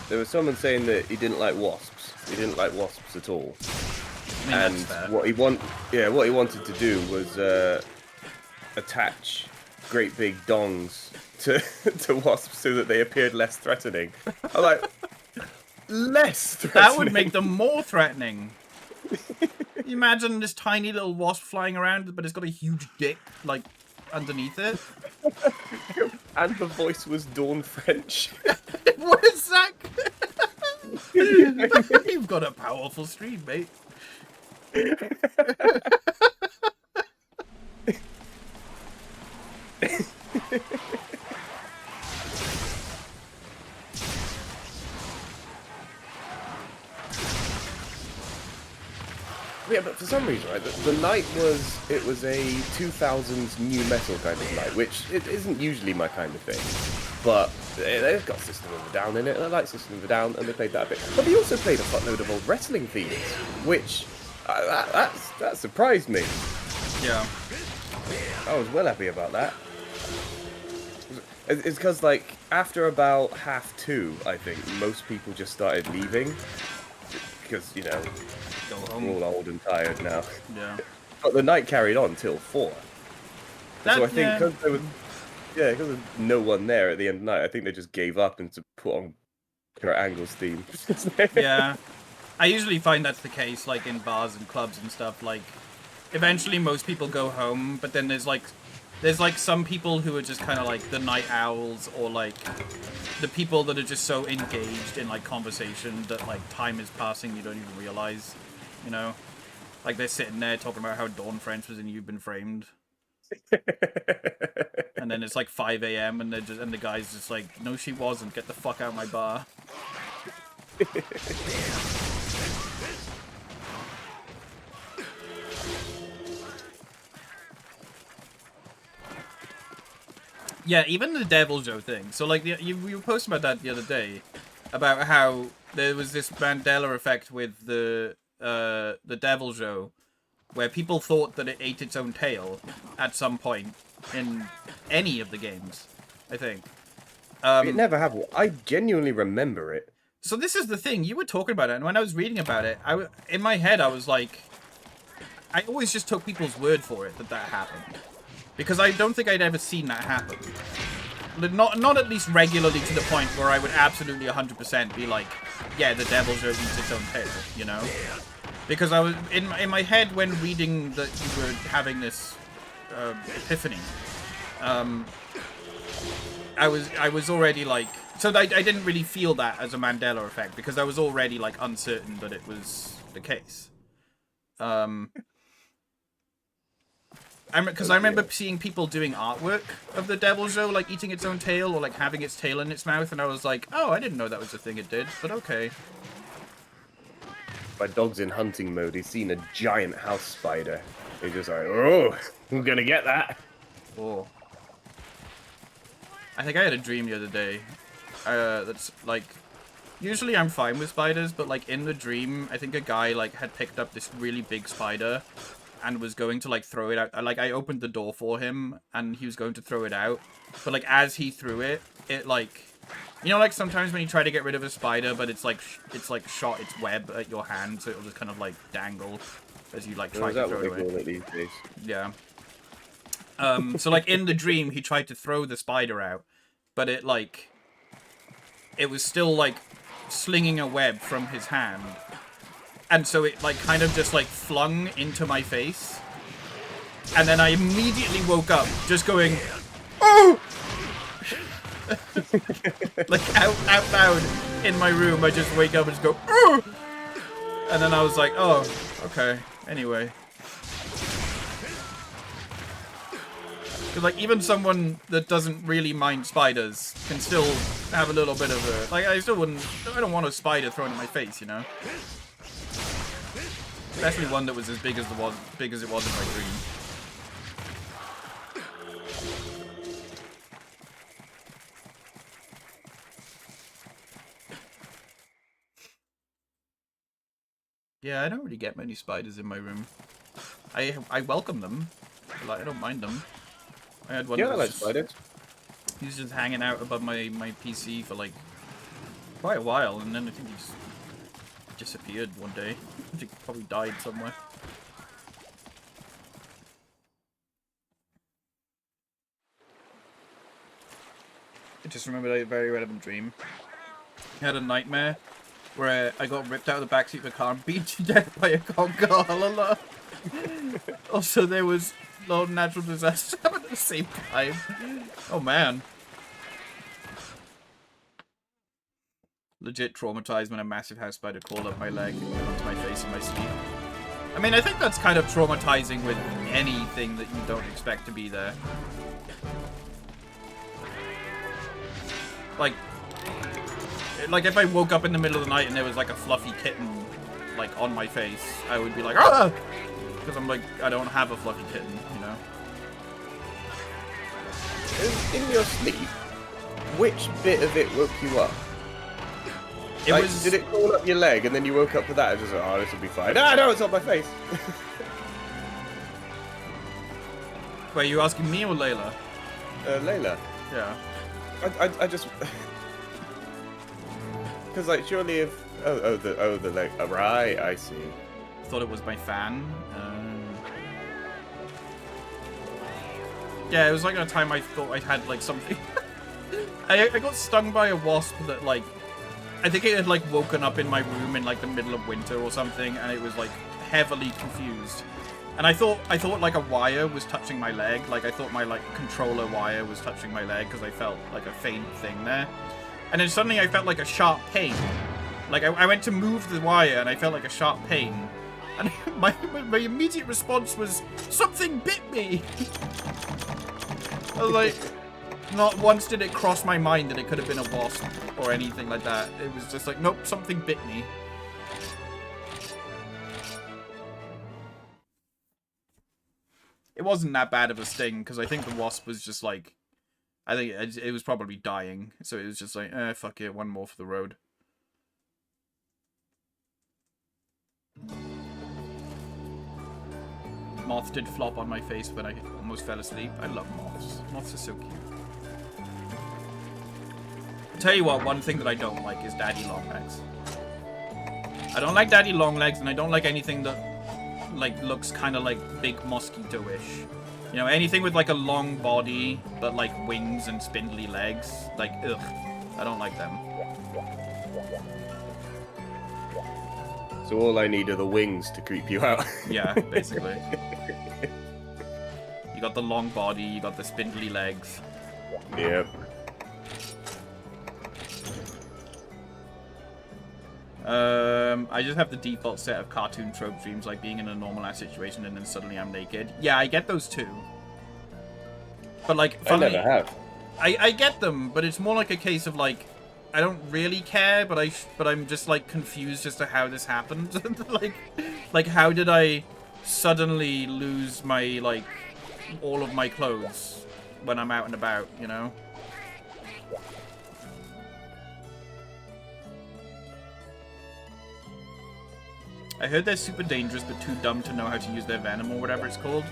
There was someone saying that he didn't like wasps. He didn't like wasps at all. I mean, And that's fair. what he wanted to do was attach great big dongs to wasps so that they appeared less threatening. I'm like, less threatening. That would make them more threatening. You imagine this tiny little wasp flying around, but it's got a huge dick, like, underneath it. And the voice was Dawn French. What is that? You've got a powerful stream, mate. Yeah, but for some reason, right, the night was a 2000s new metal kind of night, which it isn't usually my kind of thing. But they've got System of a Down in it, and I like System of a Down, and they played that a bit. But they also played a fuckload of old wrestling themes, which that surprised me. Yeah. I was well happy about that. It's because, like, after about 2:30, I think, most people just started leaving. Because, you know, Go we're home. all old and tired now. Yeah. But the night carried on till 4. So I That- think yeah. because there was, yeah, because there's no one there at the end of the night, I think they just gave up and to put on Kurt Angle's theme. Yeah. I usually find that's the case, like, in bars and clubs and stuff. Like, eventually most people go home, but then there's some people who are just kind of like the night owls, or like the people that are just so engaged in like conversation that like time is passing, you don't even realize, you know? Like they're sitting there talking about how Dawn French was in You've Been Framed. And then it's like 5 a.m. and the guy's just like, no, she wasn't. Get the fuck out of my bar. Yeah, even the Devil Joe thing. So like, you were posting about that the other day, about how there was this Mandela effect with the Devil Joe, where people thought that it ate its own tail at some point in any of the games, I think. It never happened. I genuinely remember it. So this is the thing, you were talking about it, and when I was reading about it, in my head I was like, I always just took people's word for it that happened. Because I don't think I'd ever seen that happen. Not at least regularly to the point where I would absolutely 100% be like, yeah, the Devil Joe eats its own tail, you know? Because I was, in my head when reading that you were having this epiphany, I was already like, so I didn't really feel that as a Mandela effect, because I was already like uncertain that it was the case. Because I remember seeing people doing artwork of the Devil Joe, like eating its own tail or like having its tail in its mouth, and I was like, oh, I didn't know that was a thing it did, but okay. My dog's in hunting mode. He's seen a giant house spider. He's just like, oh, I'm gonna get that. Oh. I think I had a dream the other day. That's like, usually I'm fine with spiders, but like in the dream, I think a guy like had picked up this really big spider and was going to like throw it out. Like I opened the door for him and he was going to throw it out, but like as he threw it, it like, you know, like sometimes when you try to get rid of a spider, but it's like shot its web at your hand, so it'll just kind of like dangle as you like try to throw it away. Call it these days? Yeah. So like in the dream, he tried to throw the spider out, but it like, it was still like slinging a web from his hand. And so it like kind of just like flung into my face. And then I immediately woke up just going, oh! Like out loud in my room, I just wake up and just go, oh! And then I was like, oh, okay, anyway. Because like even someone that doesn't really mind spiders can still have a little bit of a, like I don't want a spider thrown in my face, you know? Especially one that was as big as it was in my dream. Yeah, I don't really get many spiders in my room. I welcome them. Like I don't mind them. I had one. Yeah, that I was like just, spiders. he was just hanging out above my PC for like quite a while, and then I think he just disappeared one day. I think he probably died somewhere. I just remembered a very relevant dream. I had a nightmare where I got ripped out of the backseat of a car and beat to death by a conga. Also, there was a lot of natural disasters happening at the same time. Oh man. Legit traumatized when a massive house spider crawled up my leg and went onto my face in my sleep. I mean, I think that's kind of traumatizing with anything that you don't expect to be there. Like if I woke up in the middle of the night and there was like a fluffy kitten like on my face, I would be like, ah! Because I'm like, I don't have a fluffy kitten, you know? In your sleep, which bit of it woke you up? It Like, was... Did it crawl up your leg and then you woke up for that and just like, oh, this will be fine. Ah, no, it's on my face. Wait, you asking me or Layla? Layla. Yeah. I just... Because, like, surely if... the leg... right, I see. Thought it was my fan. Yeah, it was like a time I thought I had like something. I got stung by a wasp that like, I think it had like woken up in my room in like the middle of winter or something, and it was like heavily confused. And I thought like a wire was touching my leg. Like I thought my like controller wire was touching my leg because I felt like a faint thing there. And then suddenly I felt like a sharp pain. Like I went to move the wire and I felt like a sharp pain. And my immediate response was, something bit me! I was like, not once did it cross my mind that it could have been a wasp or anything like that. It was just like, nope, something bit me. It wasn't that bad of a sting, because I think the wasp was just like, I think it was probably dying. So it was just like, fuck it, one more for the road. Moth did flop on my face when I almost fell asleep. I love moths. Moths are so cute. Tell you what, one thing that I don't like is daddy long legs. I don't like daddy long legs, and I don't like anything that like looks kind of like big mosquito-ish. You know, anything with like a long body but like wings and spindly legs. Like, ugh. I don't like them. So all I need are the wings to creep you out. Yeah, basically. You got the long body, you got the spindly legs. Yep. I just have the default set of cartoon trope dreams, like being in a normal ass situation and then suddenly I'm naked. Yeah, I get those too. But like, I never have. I get them, but it's more like a case of like, I don't really care, but I'm just like confused as to how this happened. like how did I suddenly lose my like all of my clothes when I'm out and about, you know? I heard they're super dangerous but too dumb to know how to use their venom or whatever it's called.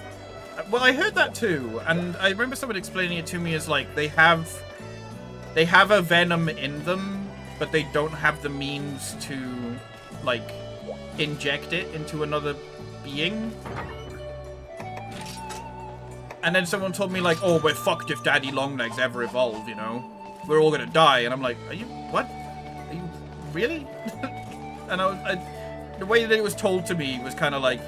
Well, I heard that too, and I remember someone explaining it to me as like they have a venom in them, but they don't have the means to like inject it into another being. And then someone told me like, oh, we're fucked if Daddy Longlegs ever evolve, you know? We're all gonna die. And I'm like, are you, what? Are you, really? And the way that it was told to me was kind of like,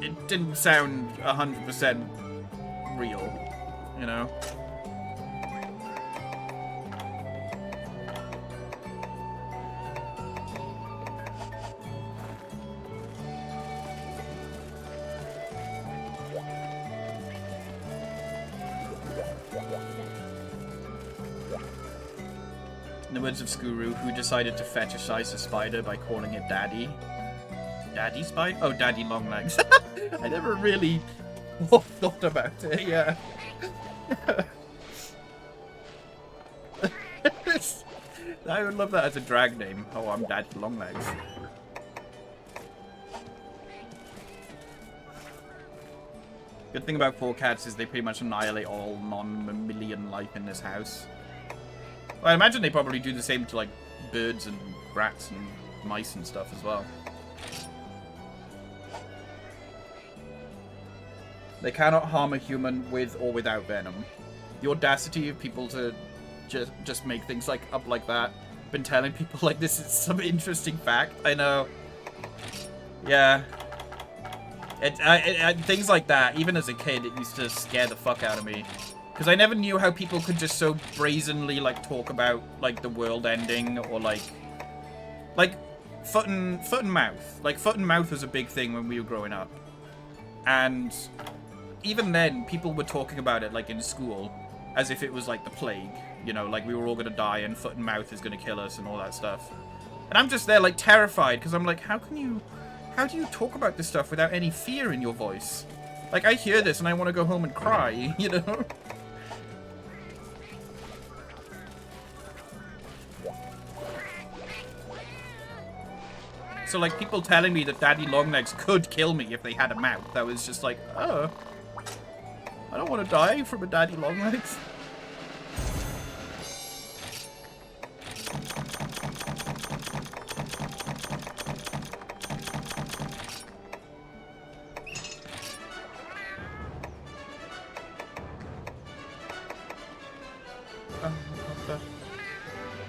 it didn't sound 100% real, you know? In the words of Skuru, who decided to fetishize a spider by calling it Daddy. Daddy Spider? Oh, Daddy Longlegs. I never really thought about it, yeah. I would love that as a drag name. Oh, I'm Daddy Longlegs. Good thing about 4Cats is they pretty much annihilate all non-mammalian life in this house. Well, I imagine they probably do the same to, like, birds and rats and mice and stuff as well. They cannot harm a human with or without venom. The audacity of people to just make things like up like that. Been telling people like this is some interesting fact. I know. Yeah. Things like that, even as a kid, it used to scare the fuck out of me. Because I never knew how people could just so brazenly, like, talk about, like, the world ending, or, like, foot and mouth. Like, foot and mouth was a big thing when we were growing up. And even then, people were talking about it, like, in school, as if it was, like, the plague. You know, like, we were all gonna die, and foot and mouth is gonna kill us, and all that stuff. And I'm just there, like, terrified, because I'm like, how do you talk about this stuff without any fear in your voice? Like, I hear this, and I want to go home and cry, you know? So, like, people telling me that Daddy Longlegs could kill me if they had a mouth, I was just like, oh. I don't want to die from a Daddy Longlegs.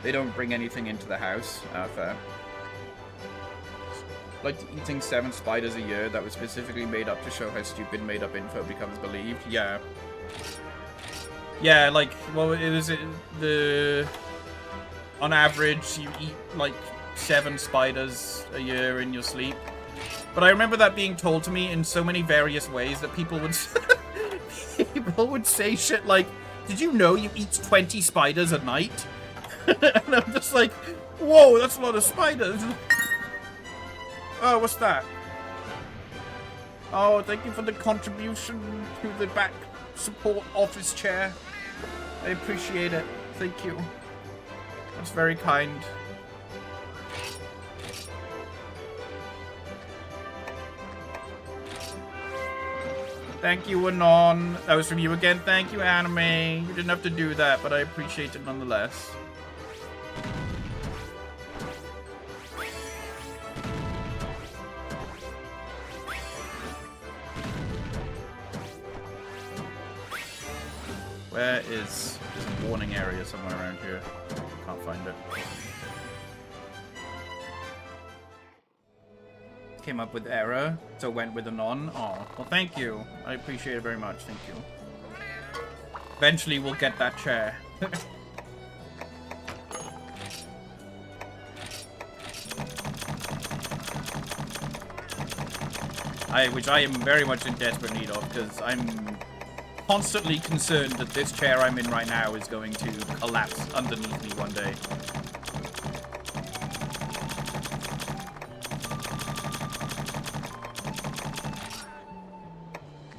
They don't bring anything into the house. Fair. Like eating 7 spiders a year that was specifically made up to show how stupid made-up info becomes believed. Yeah. Yeah, like, well, it was the... On average, you eat, like, 7 spiders a year in your sleep. But I remember that being told to me in so many various ways that people would... people would say shit like, did you know you eat 20 spiders a night? And I'm just like, whoa, that's a lot of spiders. Oh, what's that? Oh, thank you for the contribution to the back support office chair. I appreciate it. Thank you. That's very kind. Thank you, Anon. That was from you again. Thank you, Anime. You didn't have to do that, but I appreciate it nonetheless. Where is... There's a warning area somewhere around here. Can't find it. Came up with error, so went with a non. Oh, well, thank you. I appreciate it very much. Thank you. Eventually, we'll get that chair. Which I am very much in desperate need of, because I'm constantly concerned that this chair I'm in right now is going to collapse underneath me one day.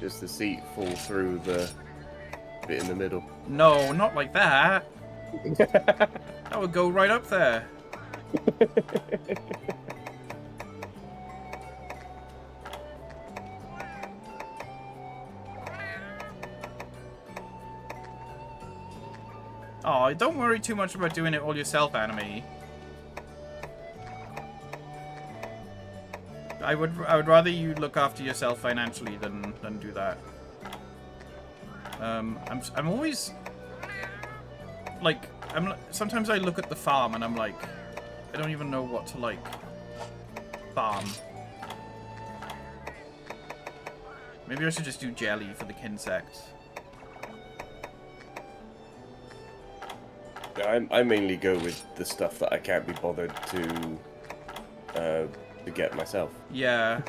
Just the seat fall through the bit in the middle. No, not like that. That would go right up there. Oh, don't worry too much about doing it all yourself, Anime. I would rather you look after yourself financially than do that. I'm always like sometimes I look at the farm and I'm like, I don't even know what to like farm. Maybe I should just do jelly for the insects. I mainly go with the stuff that I can't be bothered to get myself. Yeah.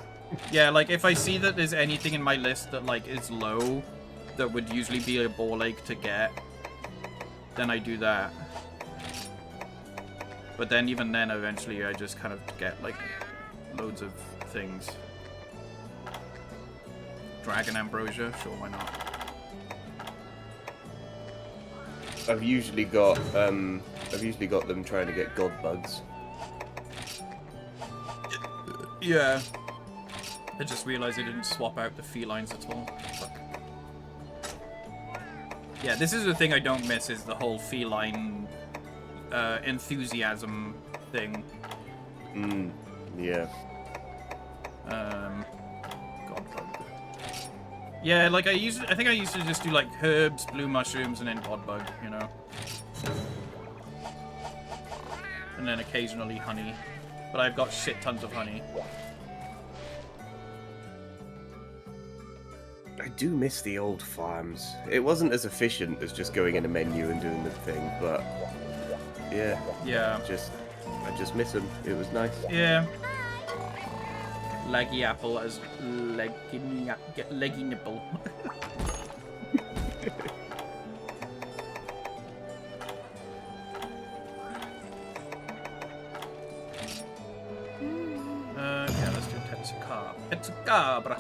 Yeah, like if I see that there's anything in my list that like is low that would usually be a ball ache to get, then I do that. But then even then eventually I just kind of get like loads of things. Dragon Ambrosia, sure, why not? I've usually got them trying to get god bugs. Yeah. I just realized I didn't swap out the felines at all. Fuck. Yeah, this is the thing I don't miss, is the whole feline enthusiasm thing. Yeah. Godbug. Yeah, like I think I used to just do like herbs, blue mushrooms, and then godbug, you know. And then occasionally honey. But I've got shit tons of honey. I do miss the old farms. It wasn't as efficient as just going in a menu and doing the thing, but yeah. Yeah. I just miss them. It was nice. Yeah. Leggy apple as leggy nipple. Yeah, let's do Tetsukabra.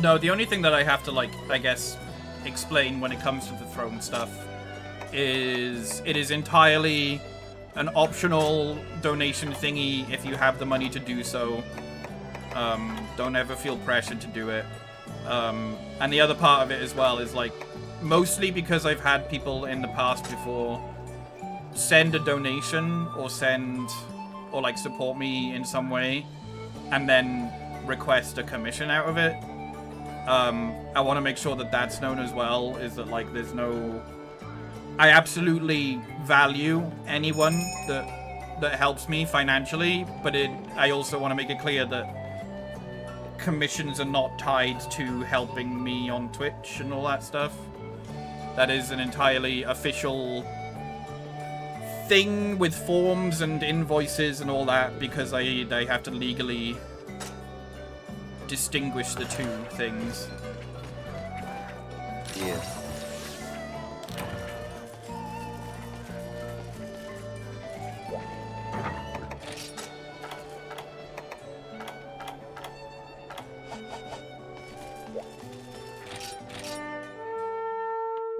No, the only thing that I have to, like, I guess, explain when it comes to the throne stuff is it is entirely an optional donation thingy if you have the money to do so. Don't ever feel pressured to do it. And the other part of it as well is, like, mostly because I've had people in the past before send a donation or like support me in some way and then request a commission out of it. I want to make sure that that's known as well, is that like there's no I absolutely value anyone that helps me financially, but I also want to make it clear that commissions are not tied to helping me on Twitch and all that stuff. That is an entirely official thing with forms and invoices and all that, because they have to legally distinguish the two things. Yes.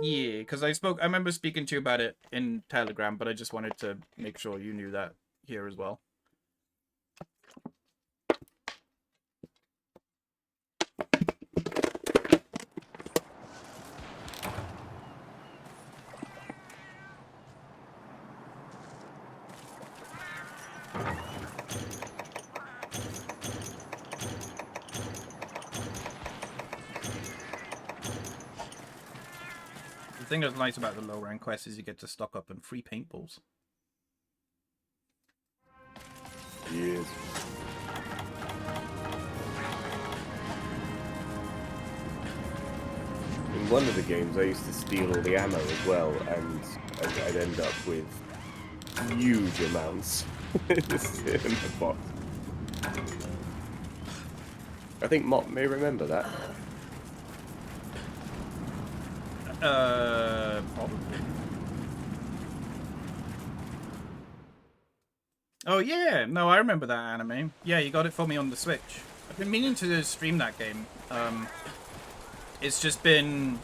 Yeah, because I remember speaking to you about it in Telegram, but I just wanted to make sure you knew that here as well. The thing that's nice about the low rank quest is you get to stock up on free paintballs. Yes. In one of the games, I used to steal all the ammo as well, and I'd end up with huge amounts in the box. I think Mott may remember that. Probably. Oh yeah, no, I remember that anime. Yeah, you got it for me on the Switch. I've been meaning to stream that game. It's just been...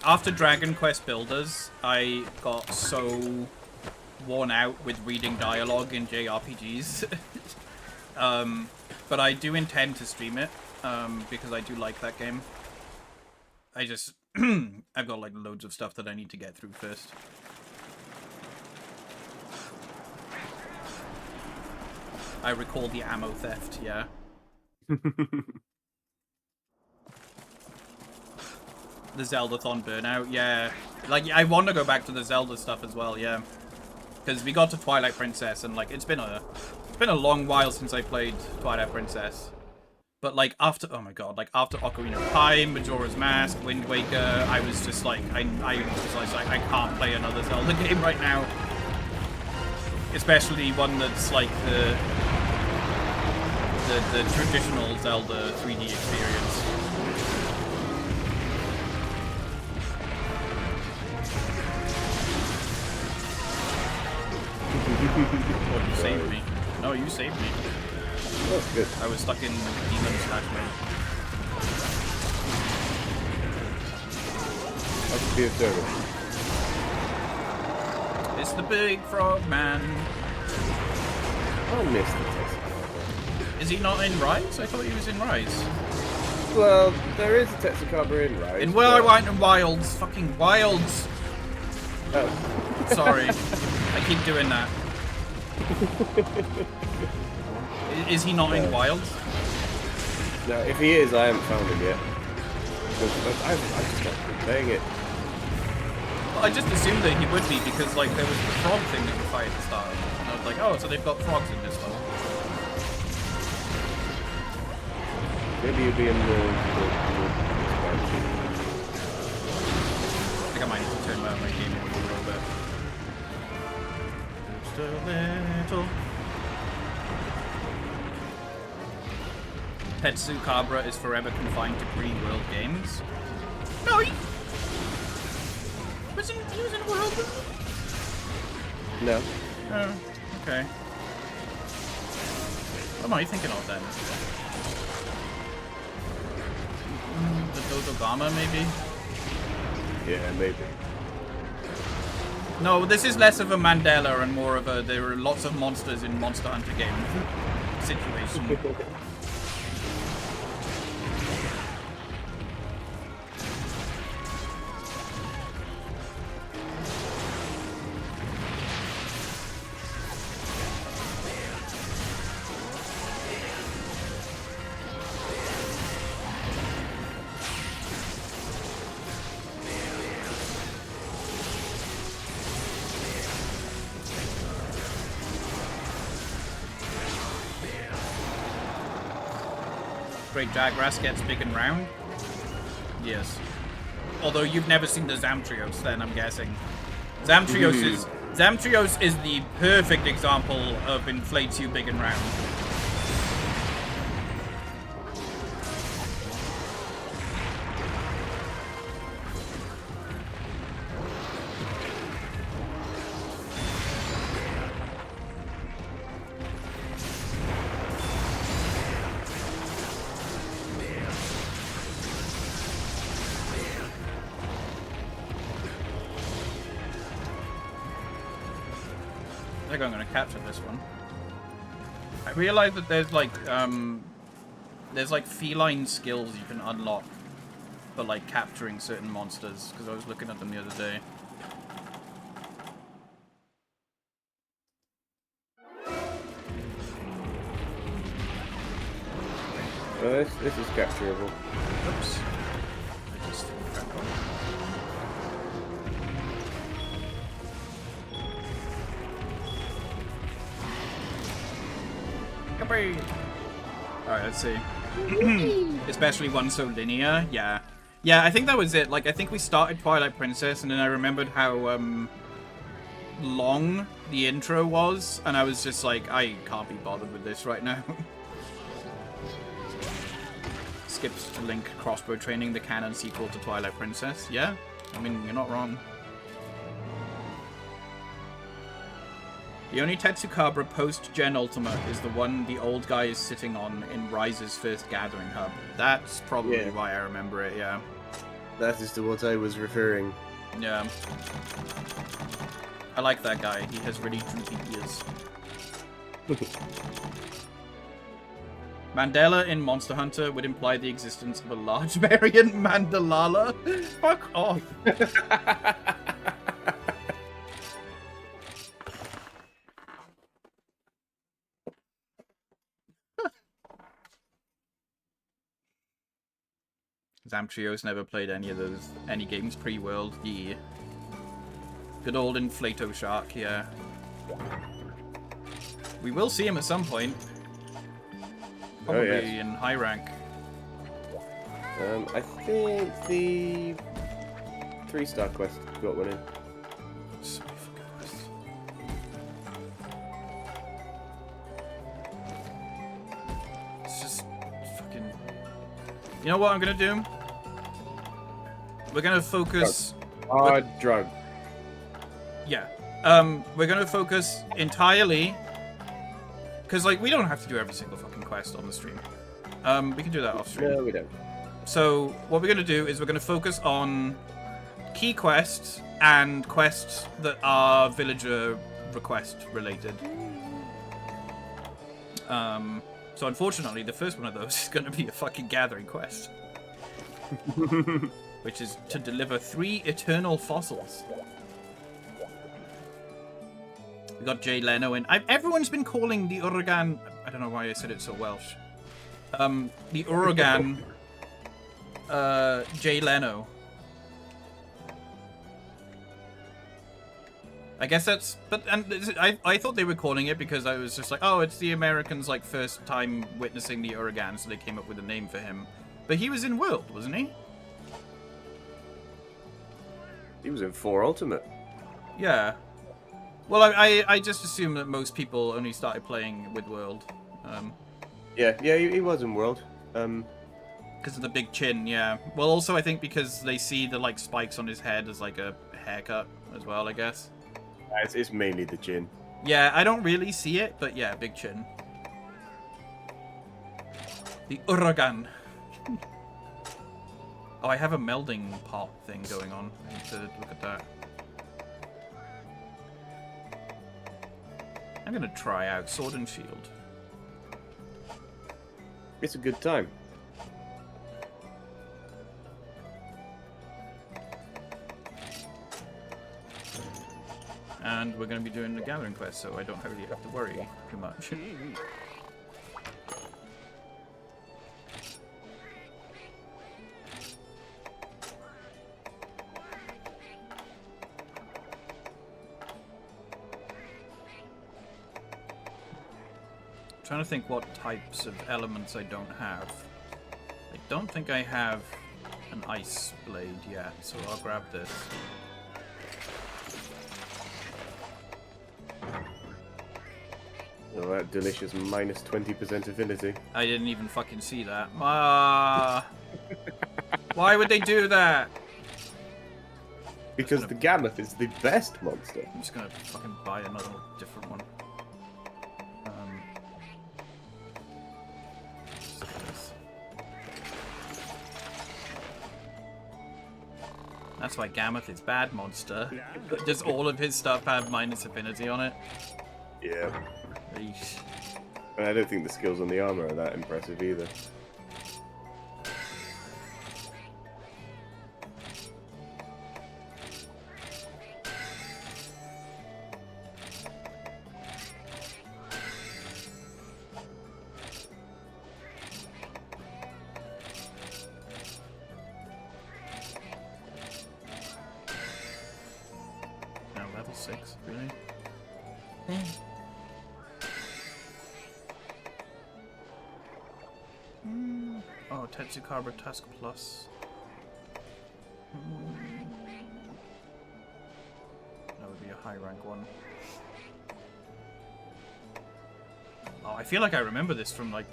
after Dragon Quest Builders, I got so worn out with reading dialogue in JRPGs. But I do intend to stream it, because I do like that game. I just... I've got like loads of stuff that I need to get through first. I recall the ammo theft, yeah. The Zeldathon burnout, yeah. Like, I want to go back to the Zelda stuff as well, yeah. Because we got to Twilight Princess, and like, it's been a long while since I played Twilight Princess. But like, after, oh my god, like after Ocarina of Time, Majora's Mask, Wind Waker, I was just like, I was like, I can't play another Zelda game right now. Especially one that's like the traditional Zelda 3D experience. Oh, you saved me. No, you saved me. That's good. I was stuck in Demon Slash mode. I could be a service. It's the big frog man. I miss the Texacabra. Is he not in Rise? I thought he was in Rise. Well, there is a Texacabra in Rise. In Wilds. Fucking Wilds. Oh. Sorry. I keep doing that. Is he not in Wilds? No, if he is, I haven't found him yet. Because I've just not been playing it. Well, I just assumed that he would be because, like, there was the frog thing that we fight at the start. And I was like, oh, so they've got frogs in this level. Maybe he'll be in the I think I might need to turn my game in a little bit. Just a little. Tetsukabra is forever confined to Green World games. No, he was in World. No. Oh, okay. What am I thinking of then? The Dodogama, maybe? Yeah, maybe. No, this is less of a Mandela and more of a there are lots of monsters in Monster Hunter game situation. Great Jagras gets big and round? Yes. Although you've never seen the Zamtrios, then I'm guessing. Zamtrios is the perfect example of inflates you big and round. I think I'm gonna capture this one. I realize that there's like feline skills you can unlock for like capturing certain monsters, because I was looking at them the other day. This is capturable. Oops. I just cracked on. Alright, let's see. Especially one so linear, yeah. Yeah, I think that was it. Like, I think we started Twilight Princess, and then I remembered how, long the intro was, and I was just like, I can't be bothered with this right now. Skipped Link crossbow training, the canon sequel to Twilight Princess. Yeah, I mean, you're not wrong. The only Tetsukabra post-Gen Ultimate is the one the old guy is sitting on in Rise's first Gathering Hub. That's probably why I remember it, yeah. That is to what I was referring. Yeah. I like that guy. He has really droopy ears. Mandela in Monster Hunter would imply the existence of a large variant Mandalala. Fuck off. Zamtrios never played any games pre-World. Yeah. Good old Inflato Shark, yeah. We will see him at some point. Probably in high rank. I think the 3-star quest got one in. So many fucking quests. It's just fucking... You know what I'm gonna do? We're gonna focus... Drug. Yeah. We're gonna focus entirely... Because, like, we don't have to do every single fucking quest on the stream. We can do that off stream. No, we don't. So, what we're gonna do is we're gonna focus on key quests and quests that are villager request related. So unfortunately, the first one of those is gonna be a fucking gathering quest. Which is to deliver 3 eternal fossils. We got Jay Leno in. Everyone's been calling the Uragan... I don't know why I said it so Welsh. The Uragan... Jay Leno. I guess that's... But I thought they were calling it because I was just like, oh, it's the Americans' like first time witnessing the Uragan, so they came up with a name for him. But he was in World, wasn't he? He was in 4 Ultimate. Yeah. Well, I just assume that most people only started playing with World. Yeah, he was in World. Because of the big chin, yeah. Well, also I think because they see the like spikes on his head as like a haircut as well, I guess. It's mainly the chin. Yeah, I don't really see it, but yeah, big chin. The Uragan. Oh, I have a melding pot thing going on. I need to look at that. I'm gonna try out Sword and Shield. It's a good time. And we're going to be doing the gathering quest, so I don't really have to worry too much. Trying to think what types of elements I don't have. don't think I have an ice blade yet, so I'll grab this. Oh, that delicious minus 20% affinity. I didn't even fucking see that. Why would they do that? Because the Gammoth is the best monster. I'm just gonna fucking buy another different one. Let's do this. That's why Gammoth is bad monster. Does all of his stuff have minus affinity on it? Yeah. Eesh. And I don't think the skills on the armor are that impressive either. No, level 6, really? Oh, Tetsukaba Tusk Plus. That would be a high rank one. Oh, I feel like I remember this from like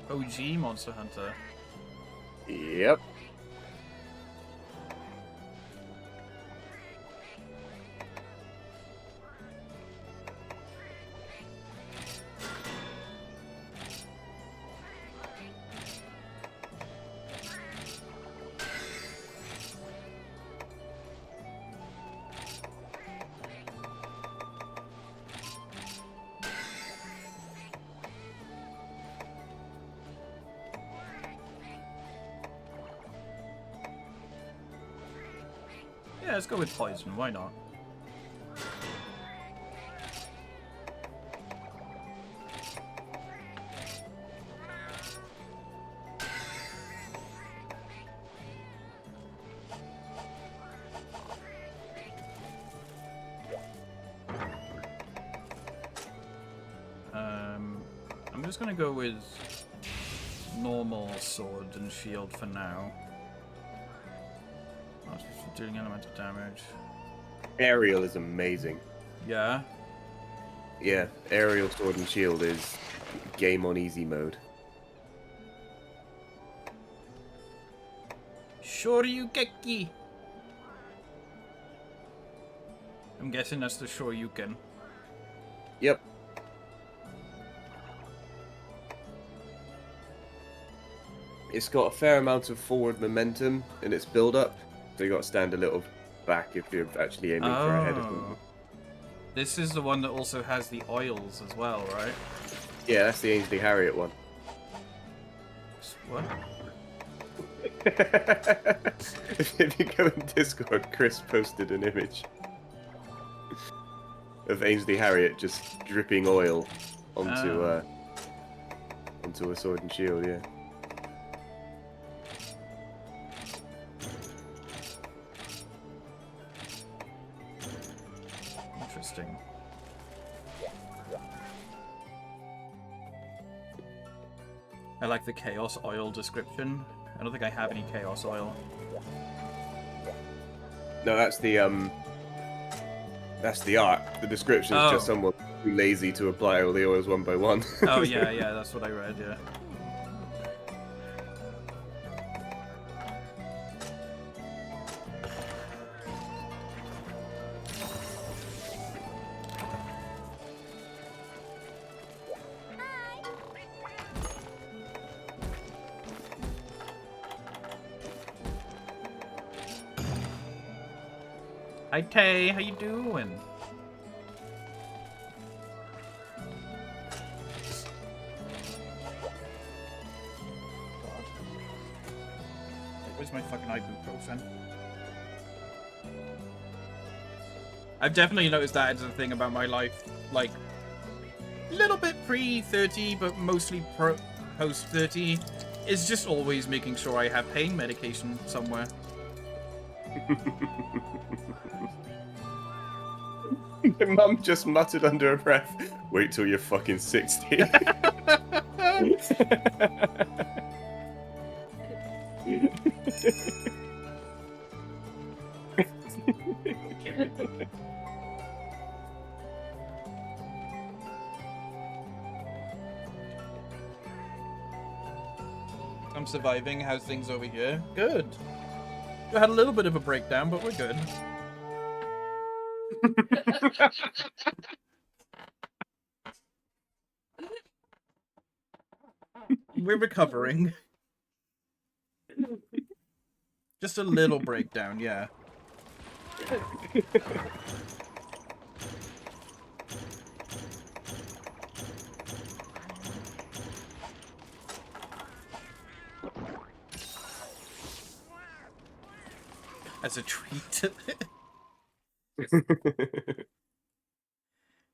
OG Monster Hunter. Yep. Yeah, let's go with poison, why not? I'm just gonna go with normal sword and shield for now. Not doing elemental damage. Aerial is amazing. Yeah. Yeah, aerial sword and shield is game on easy mode. Shoryukeki. I'm guessing that's the Shoryuken. Yep. It's got a fair amount of forward momentum in its build-up, so you got to stand a little back if you're actually aiming for a head of them. This is the one that also has the oils as well, right? Yeah, that's the Ainsley Harriet one. What? If you go in Discord, Chris posted an image of Ainsley Harriet just dripping oil onto onto a sword and shield. Yeah. Interesting. I like the Chaos Oil description. I don't think I have any Chaos Oil. No, that's the art. The description is just Oh. someone too lazy to apply all the oils one by one. Oh yeah, yeah, that's what I read, yeah. Hi Tay, how you doing? Where's my fucking ibuprofen? I've definitely noticed that as a thing about my life. Like, a little bit pre-30, but mostly post-30. Is just always making sure I have pain medication somewhere. My mum just muttered under her breath, "Wait till you're fucking 60." I'm surviving. How's things over here? Good. We had a little bit of a breakdown, but we're good. We're recovering. Just a little breakdown, yeah. As a treat.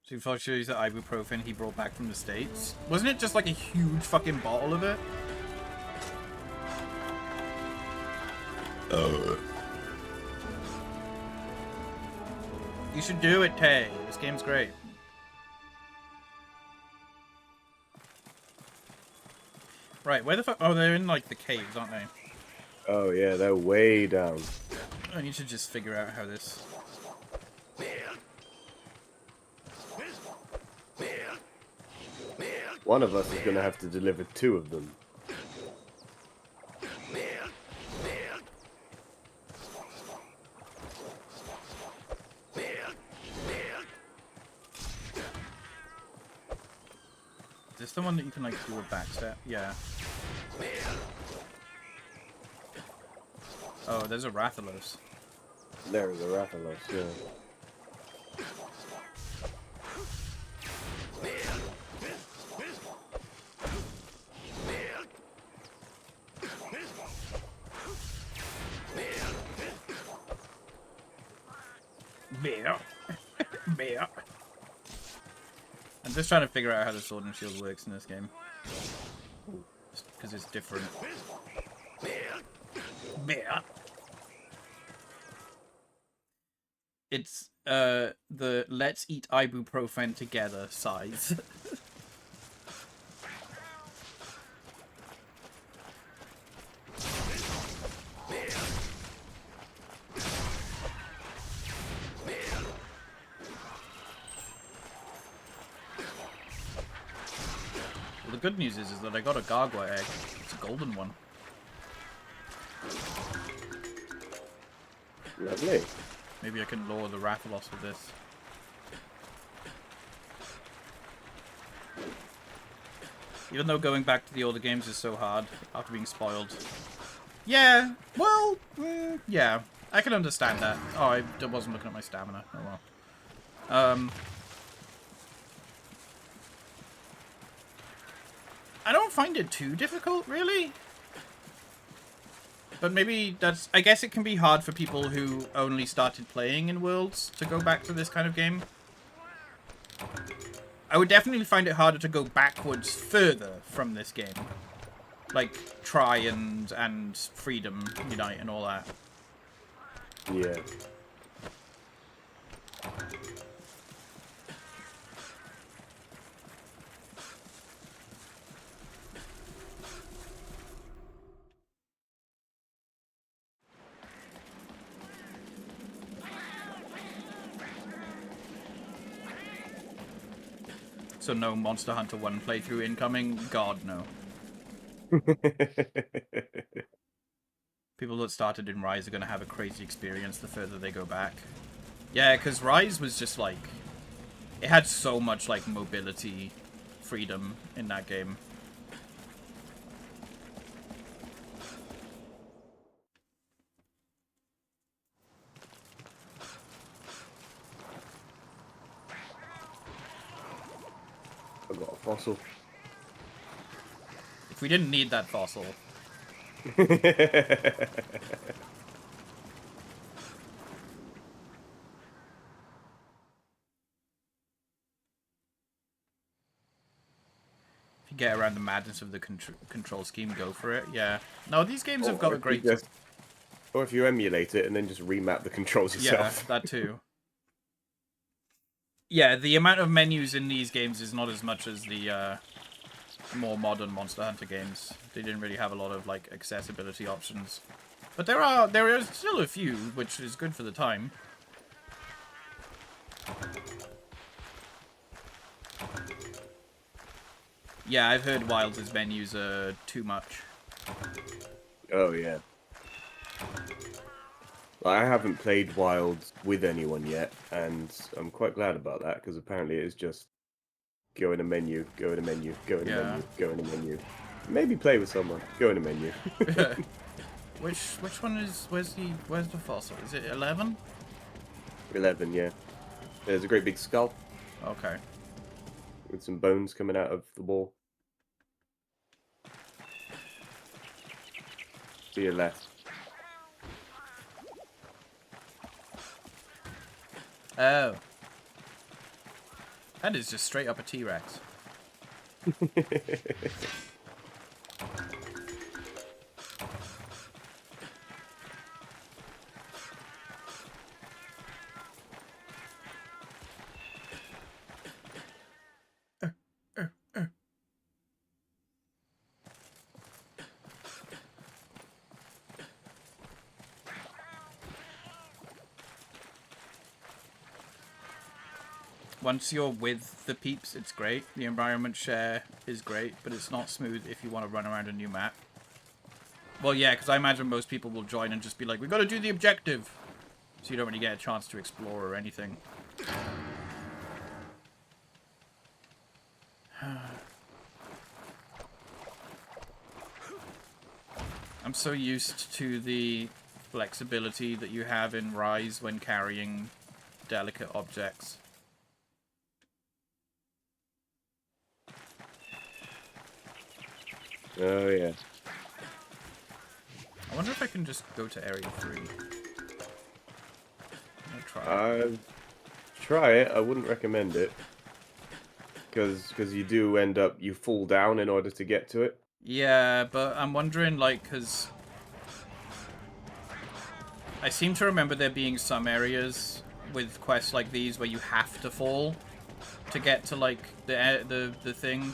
So if I show you the ibuprofen he brought back from the States. Wasn't it just like a huge fucking bottle of it? You should do it, Tay. This game's great. Right, where the fuck? Oh, they're in like the caves, aren't they? Oh yeah, they're way down. I need to just figure out how this. One of us is going to have to deliver 2 of them. Is this the one that you can like do a backstep? Yeah. Oh, there's a Rathalos. There is a Rathalos, yeah. Bear. Bear. I'm just trying to figure out how the sword and shield works in this game. Because it's different. Bear. It's the let's eat ibuprofen together size. The good news is that I got a Gargoyle egg. It's a golden one. Lovely. Maybe I can lower the Rathalos with this. Even though going back to the older games is so hard after being spoiled. Yeah, well, yeah. I can understand that. Oh, I wasn't looking at my stamina. Oh well. I don't find it too difficult, really. But maybe that's... I guess it can be hard for people who only started playing in Worlds to go back to this kind of game. I would definitely find it harder to go backwards further from this game. Like, Try and Freedom Unite and all that. Yeah. So no Monster Hunter 1 playthrough incoming? God, no. People that started in Rise are going to have a crazy experience the further they go back. Yeah, because Rise was just like... It had so much like mobility freedom in that game. I've got a fossil. If we didn't need that fossil... If you get around the madness of the control scheme, go for it. Yeah. No, these games have got a great... Or if you emulate it and then just remap the controls yourself. Yeah, that too. Yeah, the amount of menus in these games is not as much as the more modern Monster Hunter games. They didn't really have a lot of like accessibility options. But there is still a few, which is good for the time. Yeah, I've heard Wilds' menus are too much. Oh yeah. I haven't played Wilds with anyone yet, and I'm quite glad about that because apparently it's just go in a menu, go in a menu, go in a Yeah. menu, go in a menu. Maybe play with someone, go in a menu. Which one is where's the fossil? Is it 11? 11, yeah. There's a great big skull Okay. with some bones coming out of the wall. To your left. Oh. That is just straight up a T-Rex. Once you're with the peeps, it's great. The environment share is great, but it's not smooth if you want to run around a new map. Well, yeah, because I imagine most people will join and just be like, we got to do the objective. So you don't really get a chance to explore or anything. I'm so used to the flexibility that you have in Rise when carrying delicate objects. Oh yeah. I wonder if I can just go to Area 3. I'll try. Try it. I wouldn't recommend it. Because you do end up, you fall down in order to get to it. Yeah, but I'm wondering, like, because I seem to remember there being some areas with quests like these where you have to fall to get to, like, the thing.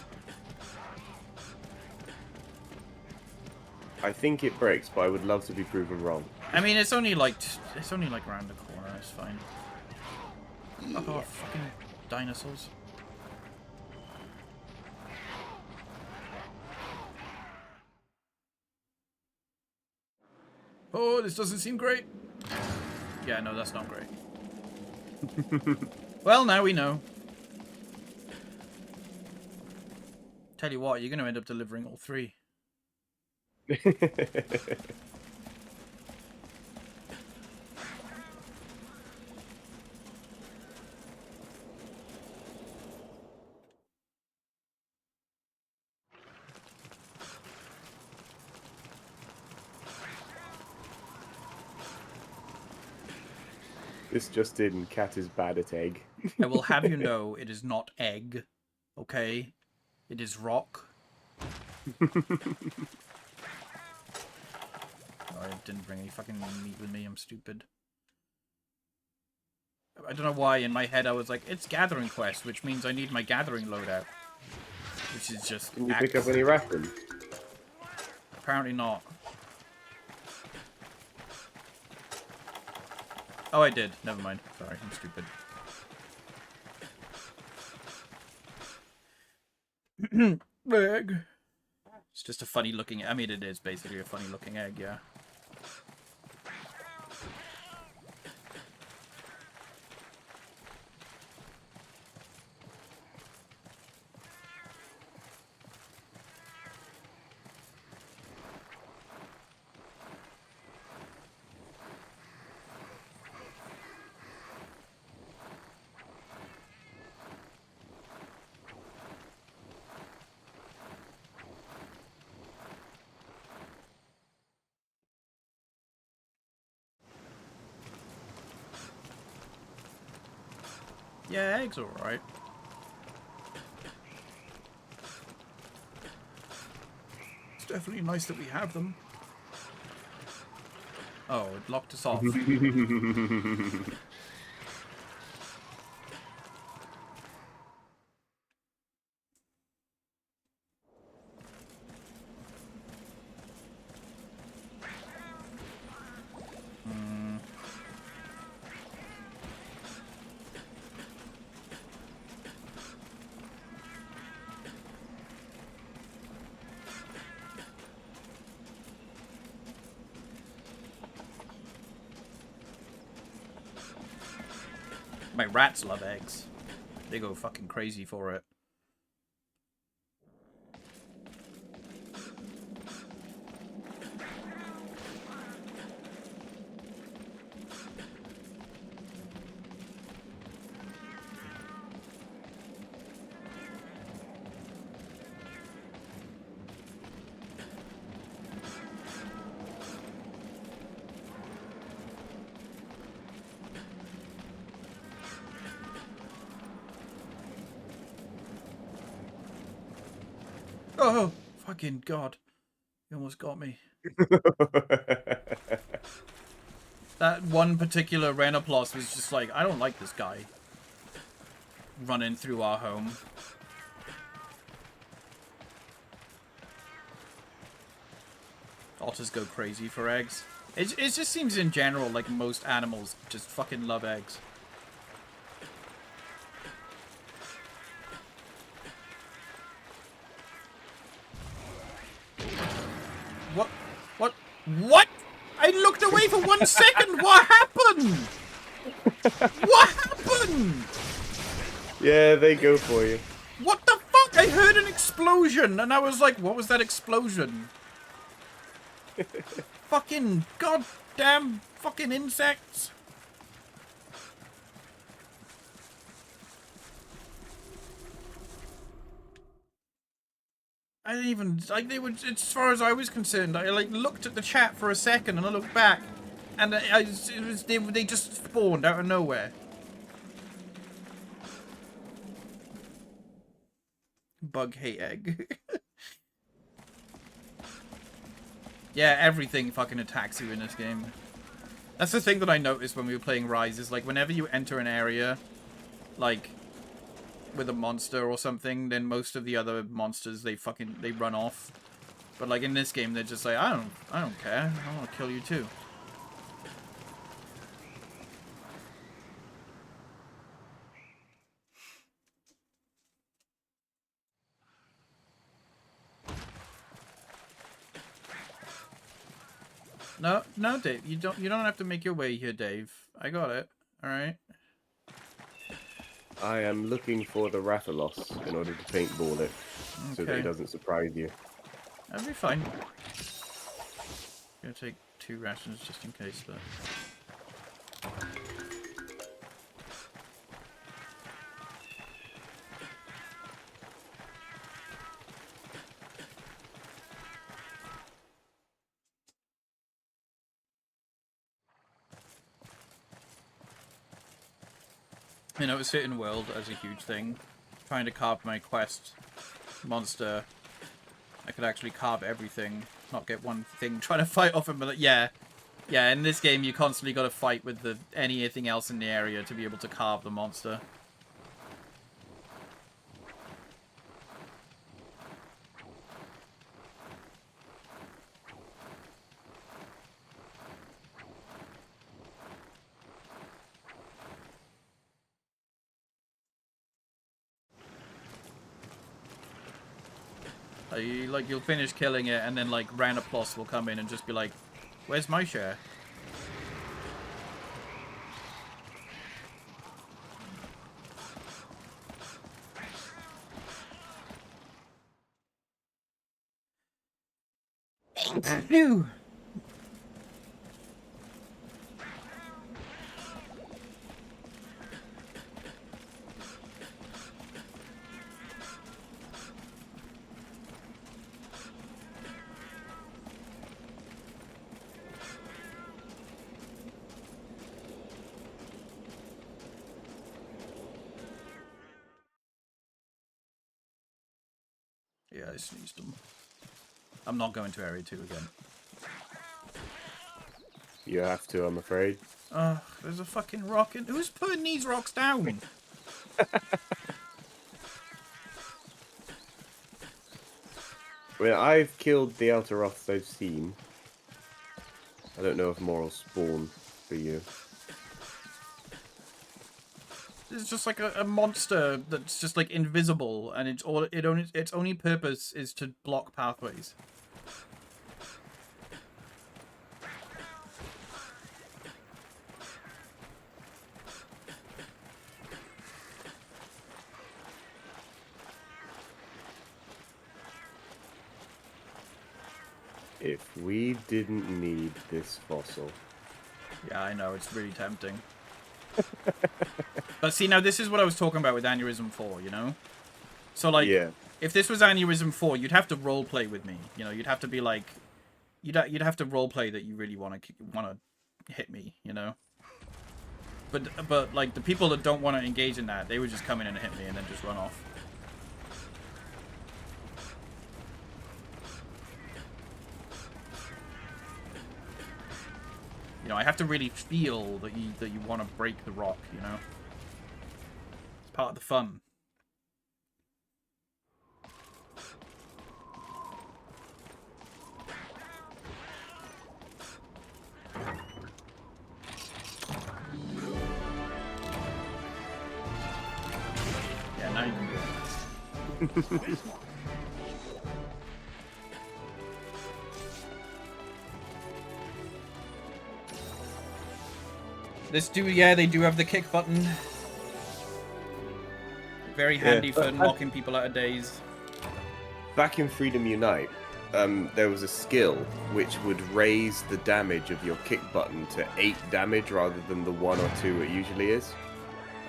I think it breaks, but I would love to be proven wrong. I mean, it's only like around the corner. It's fine. Yeah. Oh, fucking dinosaurs. Oh, this doesn't seem great. Yeah, no, that's not great. Well, now we know. Tell you what, you're going to end up delivering all three. This just in, cat is bad at egg. I will have you know it is not egg, okay? It is rock. Oh, I didn't bring any fucking meat with me, I'm stupid. I don't know why in my head I was like, it's gathering quest, which means I need my gathering loadout. Which is just Can you pick up any raffles? Apparently not. Oh, I did. Never mind. Sorry, I'm stupid. Egg. It's just a funny looking... I mean, it is basically a funny looking egg, yeah. Yeah, eggs alright. It's definitely nice that we have them. Oh, it locked us off. My rats love eggs. They go fucking crazy for it. Oh, fucking God. You almost got me. That one particular Renoplos was just like, I don't like this guy running through our home. Otters go crazy for eggs. It just seems in general like most animals just fucking love eggs. What? What? What? I looked away for 1 second. What happened? What happened? Yeah, they go for you. What the fuck? I heard an explosion, and I was like, what was that explosion? Fucking goddamn fucking insects. I didn't even, like, they were, as far as I was concerned, I, like, looked at the chat for a second, and I looked back, and they just spawned out of nowhere. Bug hate egg. Yeah, everything fucking attacks you in this game. That's the thing that I noticed when we were playing Rise, is, like, whenever you enter an area, like, with a monster or something, then most of the other monsters, they run off. But, like, in this game, they're just like, I don't care. I want to kill you too. No, no, Dave. You don't have to make your way here, Dave. I got it. All right. I am looking for the Rathalos in order to paintball it, so that Okay. it doesn't surprise you. That'll be fine. Gonna take 2 rations just in case, but. You know, it's Hidden World as a huge thing. Trying to carve my quest monster. I could actually carve everything, not get one thing trying to fight off him. But yeah, yeah. In this game, you constantly got to fight with anything else in the area to be able to carve the monster. You'll finish killing it, and then like Ranoplos will come in and just be like, "Where's my share?" Phew. Yeah, I sneezed them. I'm not going to Area 2 again. You have to, I'm afraid. Ugh, there's a fucking rock in... Who's putting these rocks down? I mean, I've killed the Eltaroths I've seen. I don't know if more will spawn for you. It's just like a monster that's just like invisible, and its only purpose is to block pathways. If we didn't need this fossil. Yeah, I know, it's really tempting. But see, now this is what I was talking about with Aneurysm 4, you know? So, like, Yeah. if this was Aneurysm 4, you'd have to roleplay with me. You know, you'd have to be like... You'd have to roleplay that you really want to hit me, you know? But like, the people that don't want to engage in that, they would just come in and hit me and then just run off. You know, I have to really feel that you want to break the rock, you know? It's part of the fun. Yeah, now you can do it. Yeah, they do have the kick button. Very handy for knocking people out of daze. Back in Freedom Unite, there was a skill which would raise the damage of your kick button to 8 damage rather than the 1 or 2 it usually is.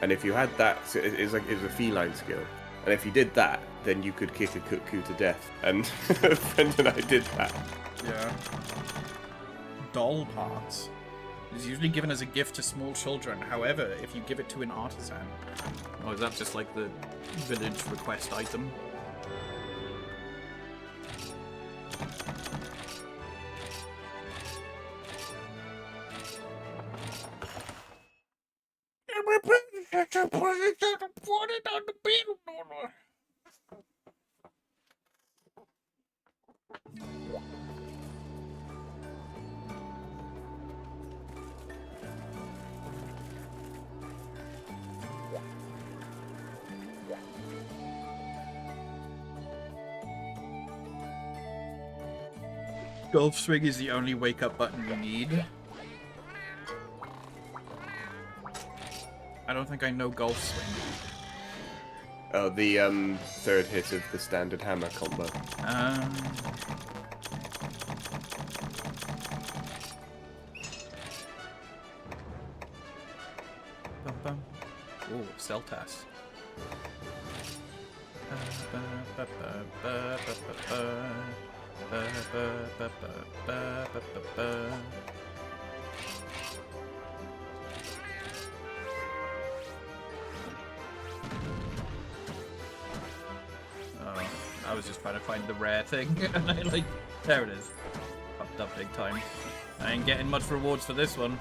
And if you had that, so it was a feline skill. And if you did that, then you could kick a cuckoo to death. And a friend and I did that. Yeah. Doll parts is usually given as a gift to small children. However, if you give it to an artisan, or is that just like the village request item? Golf swing is the only wake-up button you need. I don't think I know golf swing. Oh, the third hit of the standard hammer combo. Oh, Celtas. Oh, I was just trying to find the rare thing, and I like, there it is. Popped up big time. I ain't getting much rewards for this one.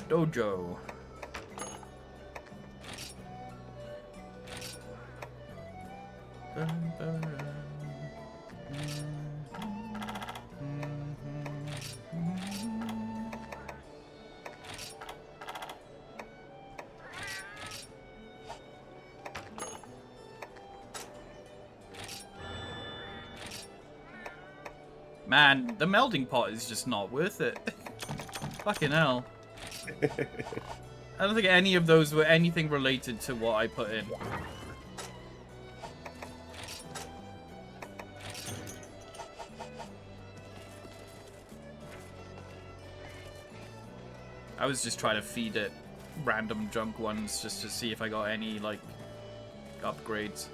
Dojo. Man, the melding pot is just not worth it. Fucking hell. I don't think any of those were anything related to what I put in. I was just trying to feed it random junk ones just to see if I got any, like, upgrades.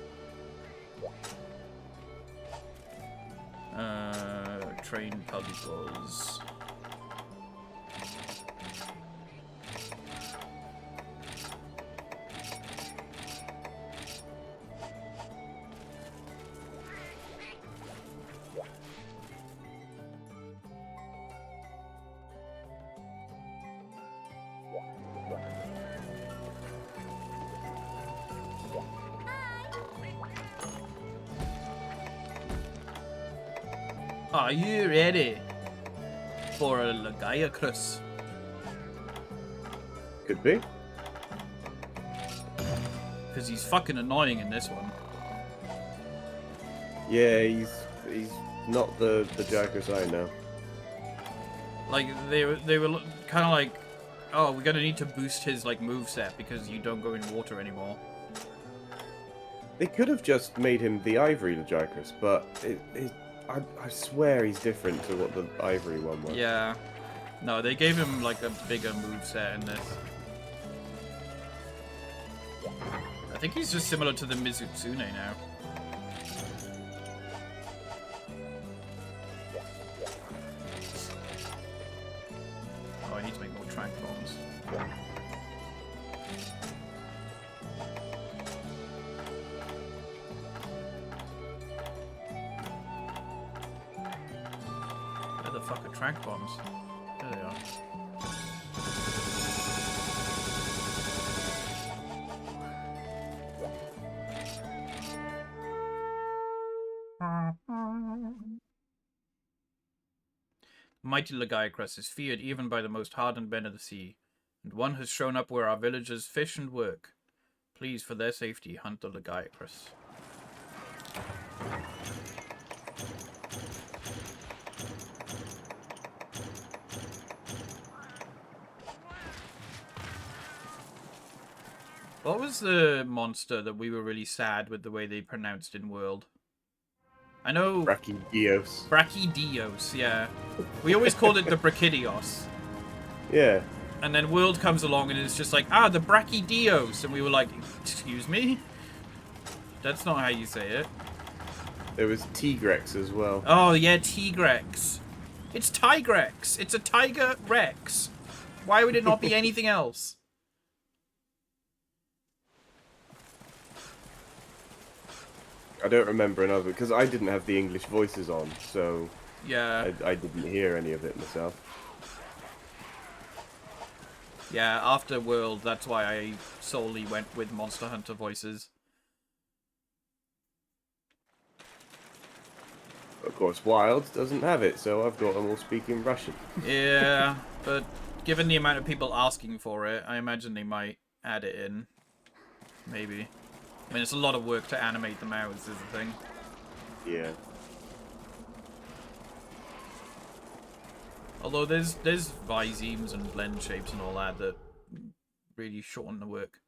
Train puzzles. Are you ready for a Lagiacrus? Could be. Because he's fucking annoying in this one. Yeah, he's not the Jagras I know. Like they were kind of like, oh, we're gonna need to boost his like move set because you don't go in water anymore. They could have just made him the Ivory Lagiacrus, but I swear he's different to what the Ivory one was. Yeah. No, they gave him like a bigger move set in this. I think he's just similar to the Mizutsune now. Oh, I need to make more trank bombs. Where the fuck are trank bombs? There they are. Mighty Lagiacrus is feared even by the most hardened men of the sea, and one has shown up where our villagers fish and work. Please, for their safety, hunt the Lagiacrus. What was the monster that we were really sad with the way they pronounced in World? I know... Brachydios. Brachydios, yeah. We always called it the Brachydios. Yeah. And then World comes along and it's just like, ah, the Brachydios. And we were like, excuse me? That's not how you say it. There was Tigrex as well. Oh, yeah, Tigrex. It's Tigrex. It's a Tiger Rex. Why would it not be anything else? I don't remember another, because I didn't have the English voices on, so Yeah. I didn't hear any of it myself. Yeah, after World, that's why I solely went with Monster Hunter voices. Of course, Wild doesn't have it, so I've got them all speaking Russian. Yeah, but given the amount of people asking for it, I imagine they might add it in. Maybe. I mean, it's a lot of work to animate the mouths, is the thing. Yeah. Although there's Visemes and blend shapes and all that that really shorten the work.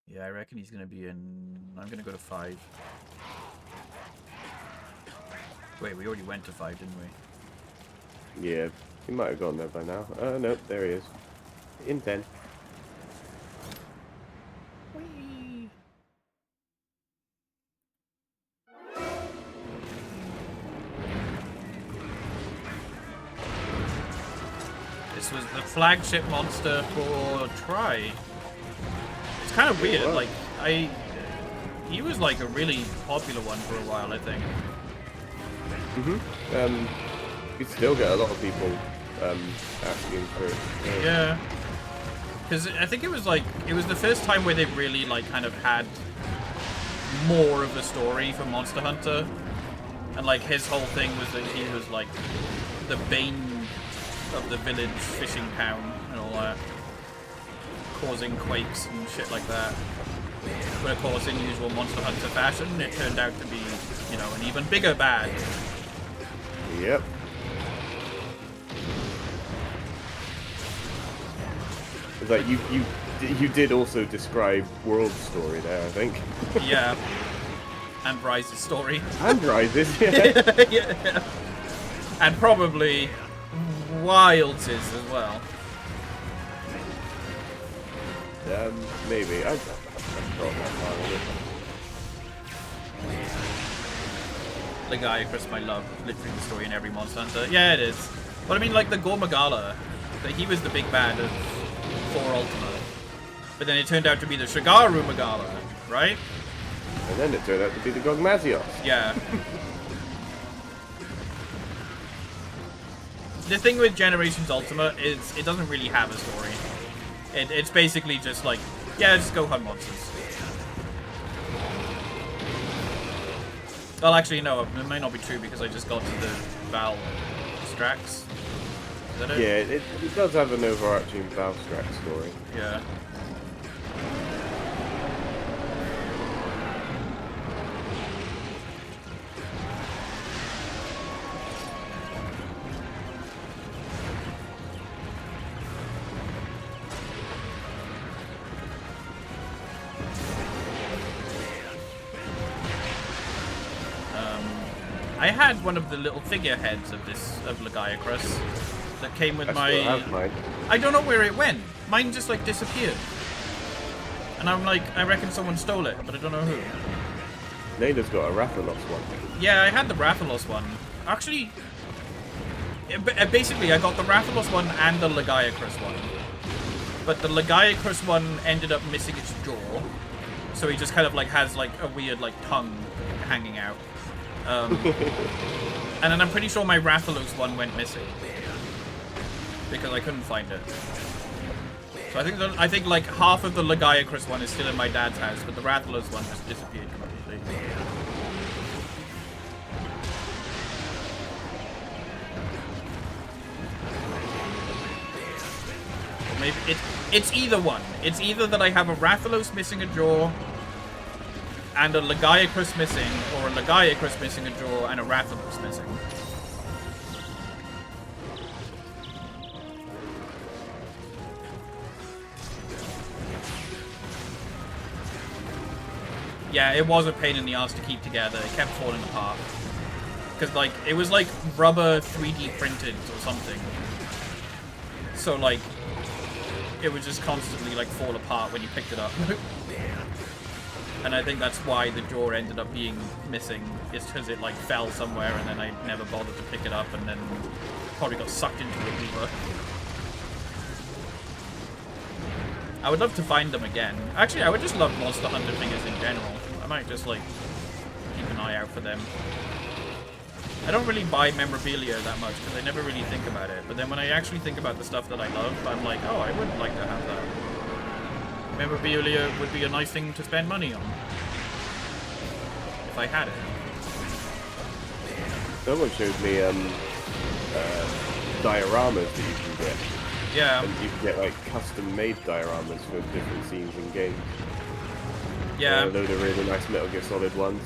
Yeah, I reckon he's gonna be in... I'm gonna go to 5. Wait, we already went to 5, didn't we? Yeah, he might have gone there by now. Nope, there he is. In 10. Whee! This was the flagship monster for Tri. It's kind of weird, wow. like, he was like a really popular one for a while, I think. You still get a lot of people asking for it. Yeah. Because I think it was the first time where they really like kind of had more of a story for Monster Hunter. And like his whole thing was that he was like the bane of the village fishing town and all that. Causing quakes and shit like that. But of course, in usual Monster Hunter fashion, it turned out to be, you know, an even bigger bad. Yep. It's like you did also describe World Story there, I think. Yeah. And Rise's story. And Rises, yeah. Yeah. And probably Wild's as well. Maybe. I've got that far on it. The guy, Chris, my love, literally the story in every Monster Hunter. Yeah, it is. But I mean, like the Gormagala, he was the big bad of 4 Ultima. But then it turned out to be the Shigaru Magala, right? And then it turned out to be the Gogmazios. Yeah. The thing with Generations Ultima is it doesn't really have a story. It's basically just like, yeah, just go hunt monsters. Well, actually, no, it may not be true because I just got to the Val Strax. that it? Yeah, it does have an overarching Valstrax story. Yeah. I had one of the little figureheads of Lagiacrus that came with I still have my. mine. I don't know where it went. Mine just like disappeared. And I'm like, I reckon someone stole it, but I don't know who. Nada's got a Rathalos one. Yeah, I had the Rathalos one. Actually, basically I got the Rathalos one and the Lagiacrus one. But the Lagiacrus one ended up missing its jaw. So he just kind of like has like a weird like tongue hanging out. And then I'm pretty sure my Rathalos one went missing because I couldn't find it. So I think like half of the Lagiacrus one is still in my dad's house, but the Rathalos one just disappeared completely. Or maybe it's either one. It's either that I have a Rathalos missing a jaw and a Lagiacrus missing, or a Lagiacrus missing a jaw and a Rathalos missing. Yeah, it was a pain in the ass to keep together. It kept falling apart. Because, like, it was like rubber 3D printed or something. So, like, it would just constantly, like, fall apart when you picked it up. And I think that's why the jaw ended up being missing, is because it like fell somewhere and then I never bothered to pick it up and then probably got sucked into a river. I would love to find them again. Actually, I would just love Monster Hunter figures in general. I might just like keep an eye out for them. I don't really buy memorabilia that much because I never really think about it. But then when I actually think about the stuff that I love, I'm like, oh, I would like to have that. Memorabilia would be a nice thing to spend money on. If I had it. Someone showed me dioramas that you can get. Yeah. And you can get like custom-made dioramas for different scenes in games. Yeah. A load of really nice Metal Gear Solid ones.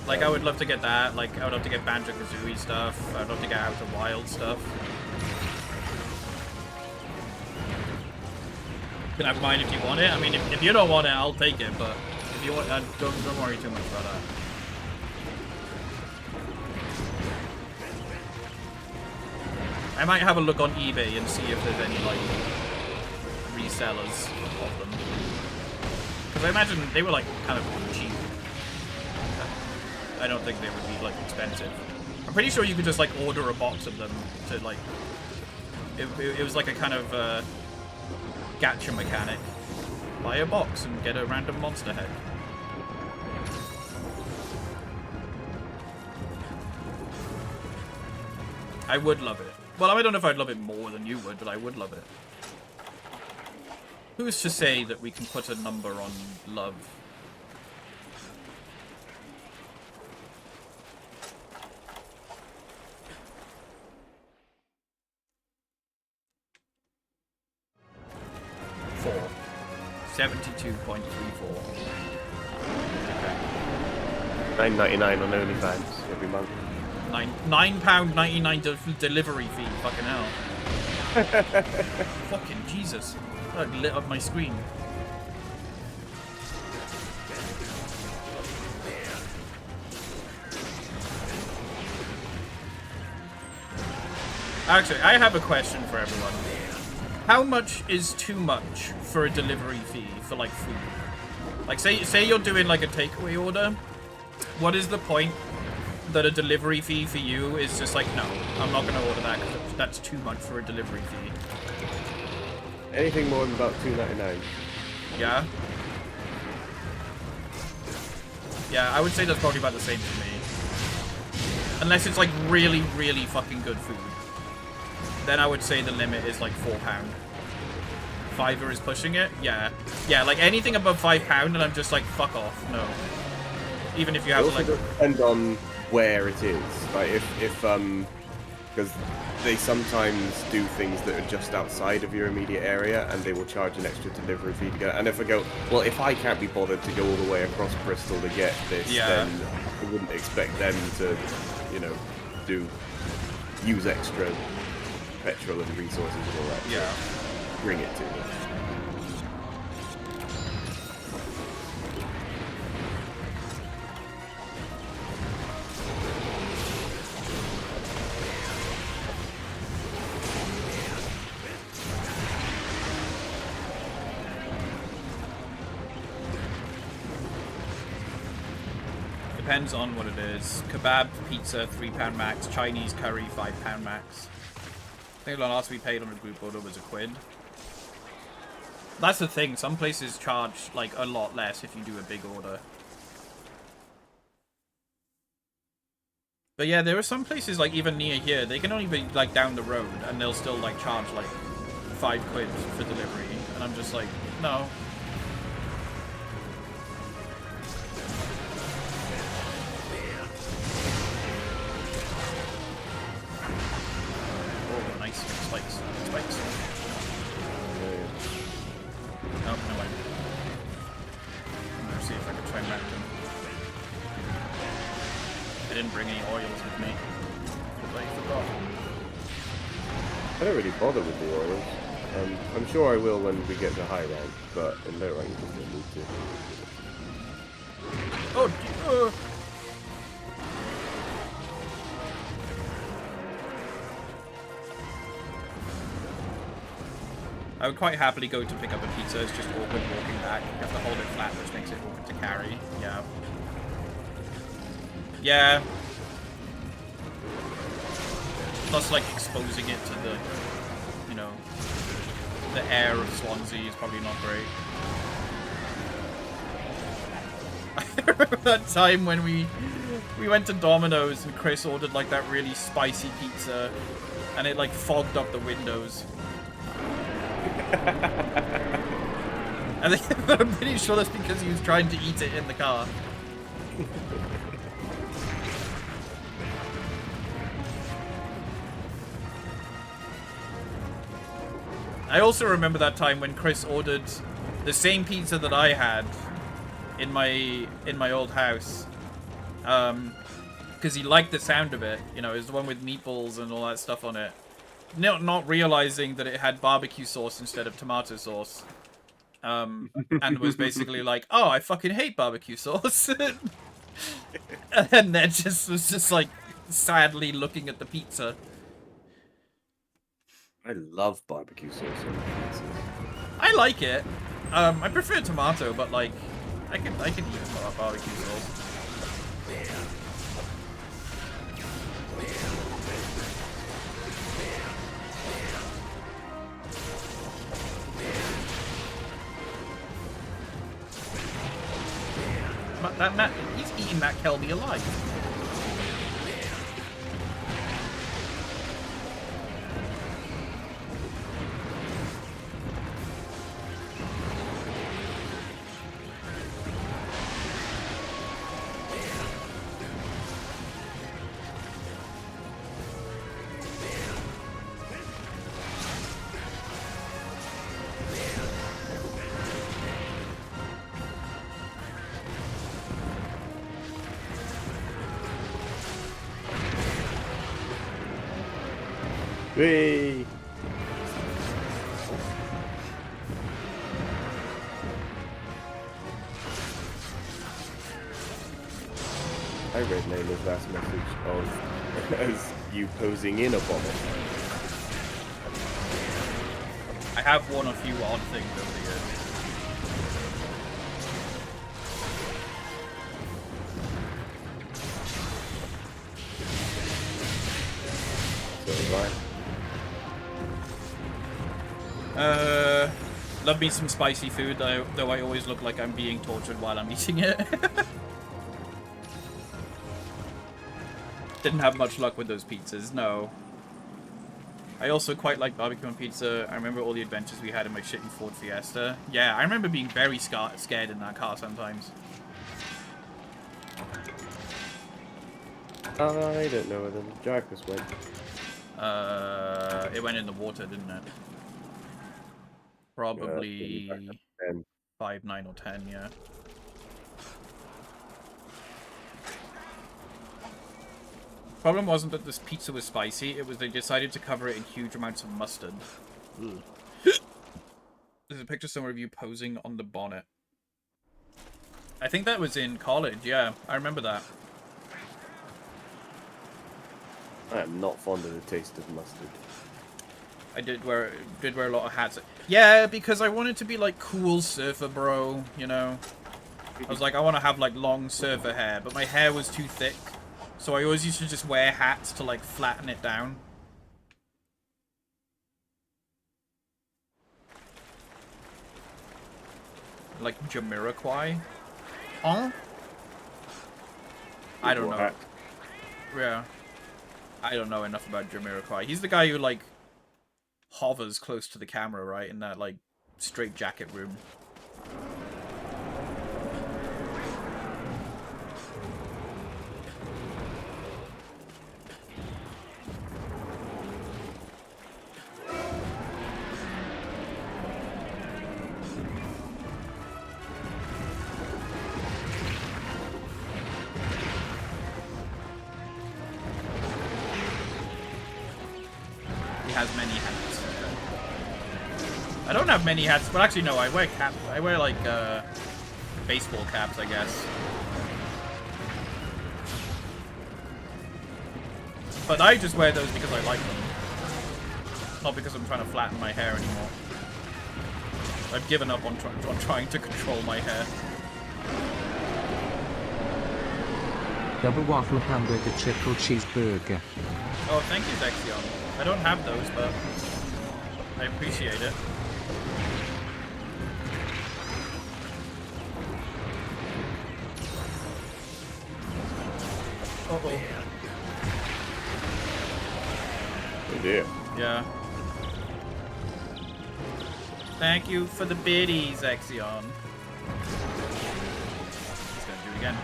Like, I would love to get that. Like, I would love to get Banjo-Kazooie stuff. I'd love to get Outer Wild stuff. You can have mine if you want it. I mean, if you don't want it, I'll take it. But if you want, don't worry too much about that. I might have a look on eBay and see if there's any like resellers of them. Because I imagine they were like kind of cheap. I don't think they would be like expensive. I'm pretty sure you could just like order a box of them to like. It was like a kind of gacha mechanic. Buy a box and get a random monster head. I would love it. Well, I don't know if I'd love it more than you would, but I would love it. Who's to say that we can put a number on love? Four. 72.34. Okay. $9.99 on OnlyFans every month. £9.99 delivery fee. Fucking hell. Fucking Jesus. That lit up my screen. Actually, I have a question for everyone. How much is too much for a delivery fee for like food? Like say you're doing like a takeaway order. What is the point that a delivery fee for you is just like, no, I'm not going to order that because that's too much for a delivery fee? Anything more than about $2.99. Yeah? Yeah, I would say that's probably about the same for me. Unless it's like really, really fucking good food. Then I would say the limit is like £4. Fiver is pushing it? Yeah. Yeah, like anything above £5 and I'm just like, fuck off, no. Even if you It have also like... does depend on where it is. Like if because they sometimes do things that are just outside of your immediate area, and they will charge an extra delivery fee to get it. And if I go, well, if I can't be bothered to go all the way across Bristol to get this, Yeah. then I wouldn't expect them to, you know, use extra petrol and resources and all that. to Yeah. Bring it to me. Depends on what it is. Kebab, pizza, £3 max. Chinese curry, £5 max. I think the last we paid on a group order was £1. That's the thing. Some places charge like a lot less if you do a big order. But yeah, there are some places like even near here, they can only be like down the road and they'll still like charge like £5 for delivery. And I'm just like, no. Oh, nice. Spikes. Spikes. Oh, no way. I'm gonna see if I can try and map them. I didn't bring any oils with me. Because I forgot. I don't really bother with the oils. I'm sure I will when we get to high rank, but in low rank, I don't need to. Oh, I would quite happily go to pick up a pizza. It's just awkward walking back. You have to hold it flat, which makes it awkward to carry. Yeah. Yeah. Plus, like, exposing it to the, you know, the air of Swansea is probably not great. I remember that time when we went to Domino's and Chris ordered, like, that really spicy pizza, and it, like, fogged up the windows. I think, I'm pretty sure that's because he was trying to eat it in the car. I also remember that time when Chris ordered the same pizza that I had in my old house, because he liked the sound of it. You know, it was the one with meatballs and all that stuff on it. Not realizing that it had barbecue sauce instead of tomato sauce, and was basically like, "Oh, I fucking hate barbecue sauce," and then was just like sadly looking at the pizza. I love barbecue sauce on pizzas. I like it. I prefer tomato, but like, I can eat barbecue sauce. That Matt, he's eating that Kelby alive. Whee! I read Layla's last message of as you posing in a bomber. I have worn a few odd things over the years. So have Love me some spicy food, though I always look like I'm being tortured while I'm eating it. Didn't have much luck with those pizzas, no. I also quite like barbecue on pizza. I remember all the adventures we had in my shitty Ford Fiesta. Yeah, I remember being very scared in that car sometimes. I don't know where the Jarkus went. It went in the water, didn't it? Probably And 5, 9, or 10, yeah. Problem wasn't that this pizza was spicy, it was they decided to cover it in huge amounts of mustard. Ugh. There's a picture somewhere of you posing on the bonnet. I think that was in college, yeah. I remember that. I am not fond of the taste of mustard. I did wear a lot of hats. Yeah, because I wanted to be like cool surfer bro, you know. I was like, I want to have like long surfer hair, but my hair was too thick. So I always used to just wear hats to like flatten it down. Like Jamiroquai. Huh? I don't know. Hat. Yeah. I don't know enough about Jamiroquai. He's the guy who like hovers close to the camera, right? In that like straight jacket room. He has many hats. I don't have many hats, but actually no, I wear caps. I wear like baseball caps, I guess. But I just wear those because I like them. Not because I'm trying to flatten my hair anymore. I've given up on trying to control my hair. Double waffle hamburger triple cheeseburger. Oh, thank you, Dexion. I don't have those, but I appreciate it. Uh-oh. Oh dear. Yeah. Thank you for the biddies, Exion. He's gonna do it again.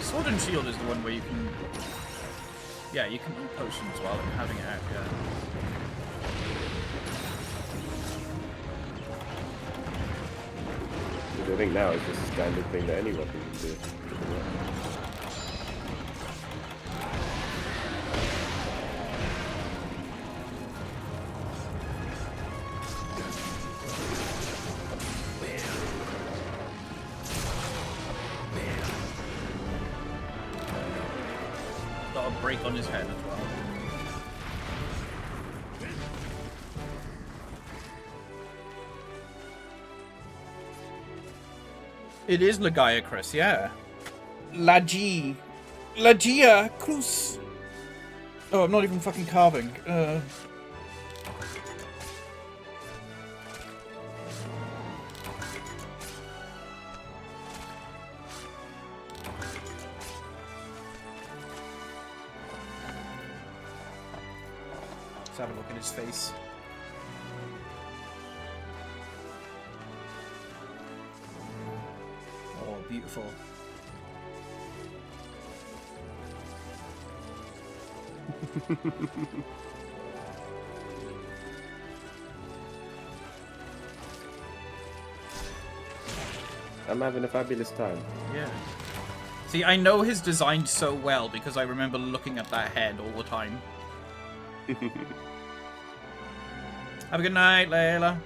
Sword and Shield is the one where you can... Yeah, you can eat potions while having it out, yeah. Which I think now is just a standard thing that anyone can do. Got a break on his head as well. It is Lagaia Chris, yeah. Lagia Cruz. Oh, I'm not even fucking carving. Let's have a look at his face. Oh, beautiful. I'm having a fabulous time. Yeah. See, I know his design so well because I remember looking at that head all the time. Have a good night, Layla.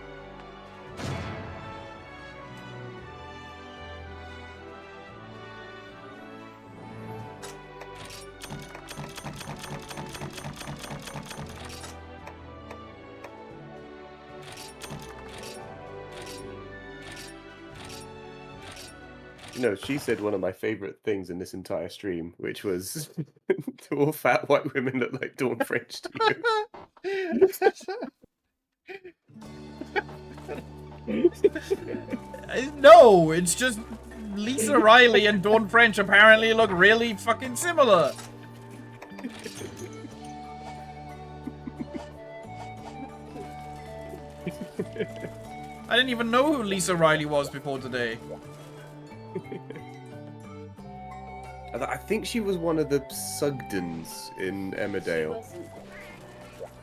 you know, she said one of my favorite things in this entire stream, which was, "Do all fat white women look like Dawn French to you?" No, it's just Lisa Riley and Dawn French apparently look really fucking similar. I didn't even know who Lisa Riley was before today. I think she was one of the Sugdens in Emmerdale.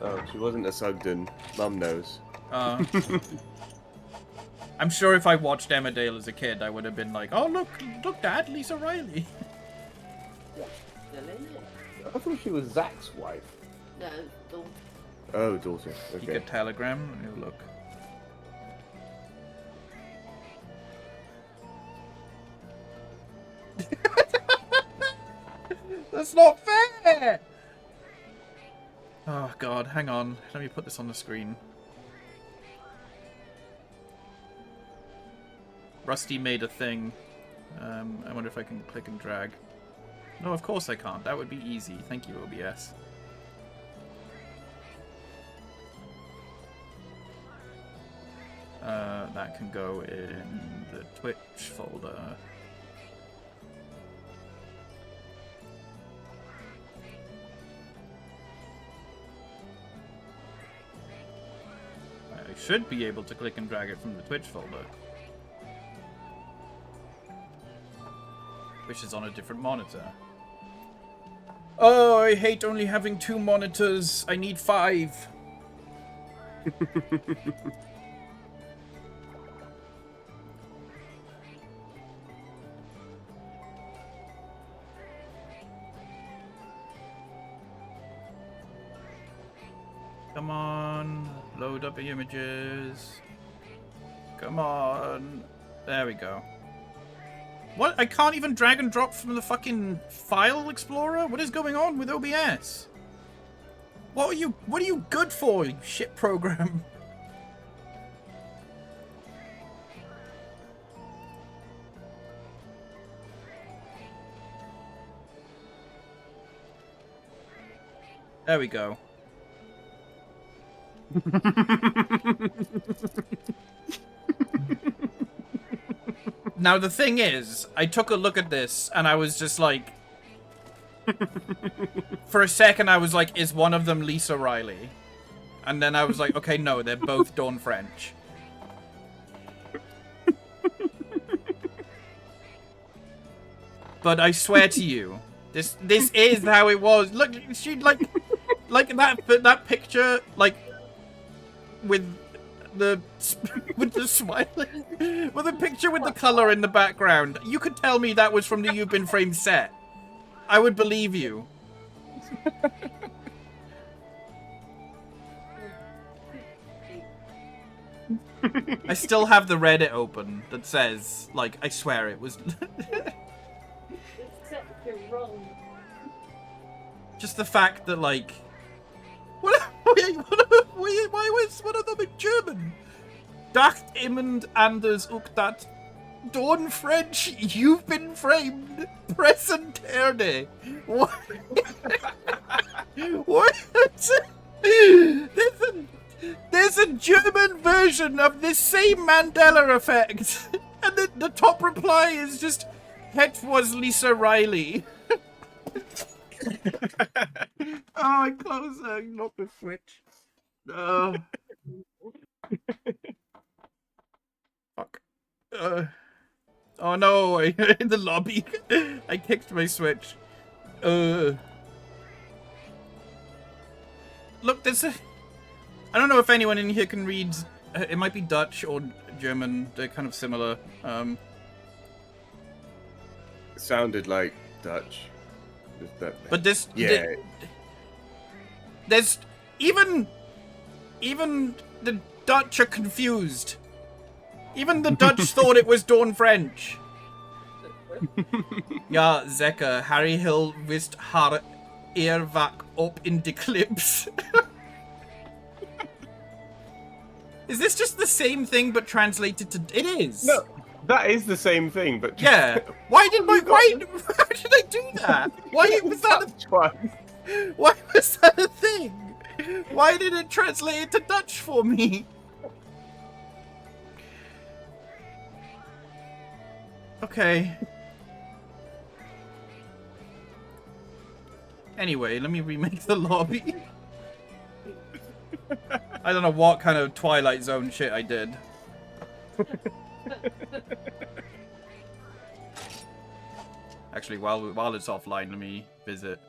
Oh, she wasn't a Sugden. Mum knows. I'm sure if I watched Emmerdale as a kid, I would have been like, "Oh look, Dad, Lisa Riley." I thought she was Zach's wife. No, daughter. Oh, daughter. You Okay. get Telegram. Let me have a look. That's not fair! Oh god, hang on. Let me put this on the screen. Rusty made a thing. I wonder if I can click and drag. No, of course I can't. That would be easy. Thank you, OBS. That can go in the Twitch folder. I should be able to click and drag it from the Twitch folder. Which is on a different monitor. Oh, I hate only having 2 monitors. I need 5. Come on, load up the images. Come on. There we go. What? I can't even drag and drop from the fucking file explorer? What is going on with OBS? What are you good for, you shit program? There we go. Now the thing is, I took a look at this and I was just like, for a second I was like, is one of them Lisa Riley? And then I was like, okay, no, they're both Dawn French. But I swear to you, this is how it was. Look, she like that picture, like with the smiling, with the picture with the color in the background. You could tell me that was from the You've Been Framed set. I would believe you. I still have the Reddit open that says, like, I swear it was. Except you're wrong. Just the fact that, like, why was one of them in German? Dacht jemand anders auch dat Dawn French, you've been framed, present Erde. What? What? There's a German version of this same Mandela effect, and the top reply is just, "Het was Lisa Riley." Oh, I closed not the switch. Fuck. Oh no, in the lobby. I kicked my switch. Look, there's a... I don't know if anyone in here can read... It might be Dutch or German. They're kind of similar. It sounded like Dutch. But this... Yeah. There's... Even the Dutch are confused. Even the Dutch thought it was Dawn French. Ja, zeker. Harry Hill wist haar eervak op in de clips. Is this just the same thing but translated to... It is. No, That is the same thing, but Yeah. Why did my why did I do that? Why was that why was that a thing? Why did it translate into Dutch for me? Okay. Anyway, let me remake the lobby. I don't know what kind of Twilight Zone shit I did. Actually, while it's offline, let me visit.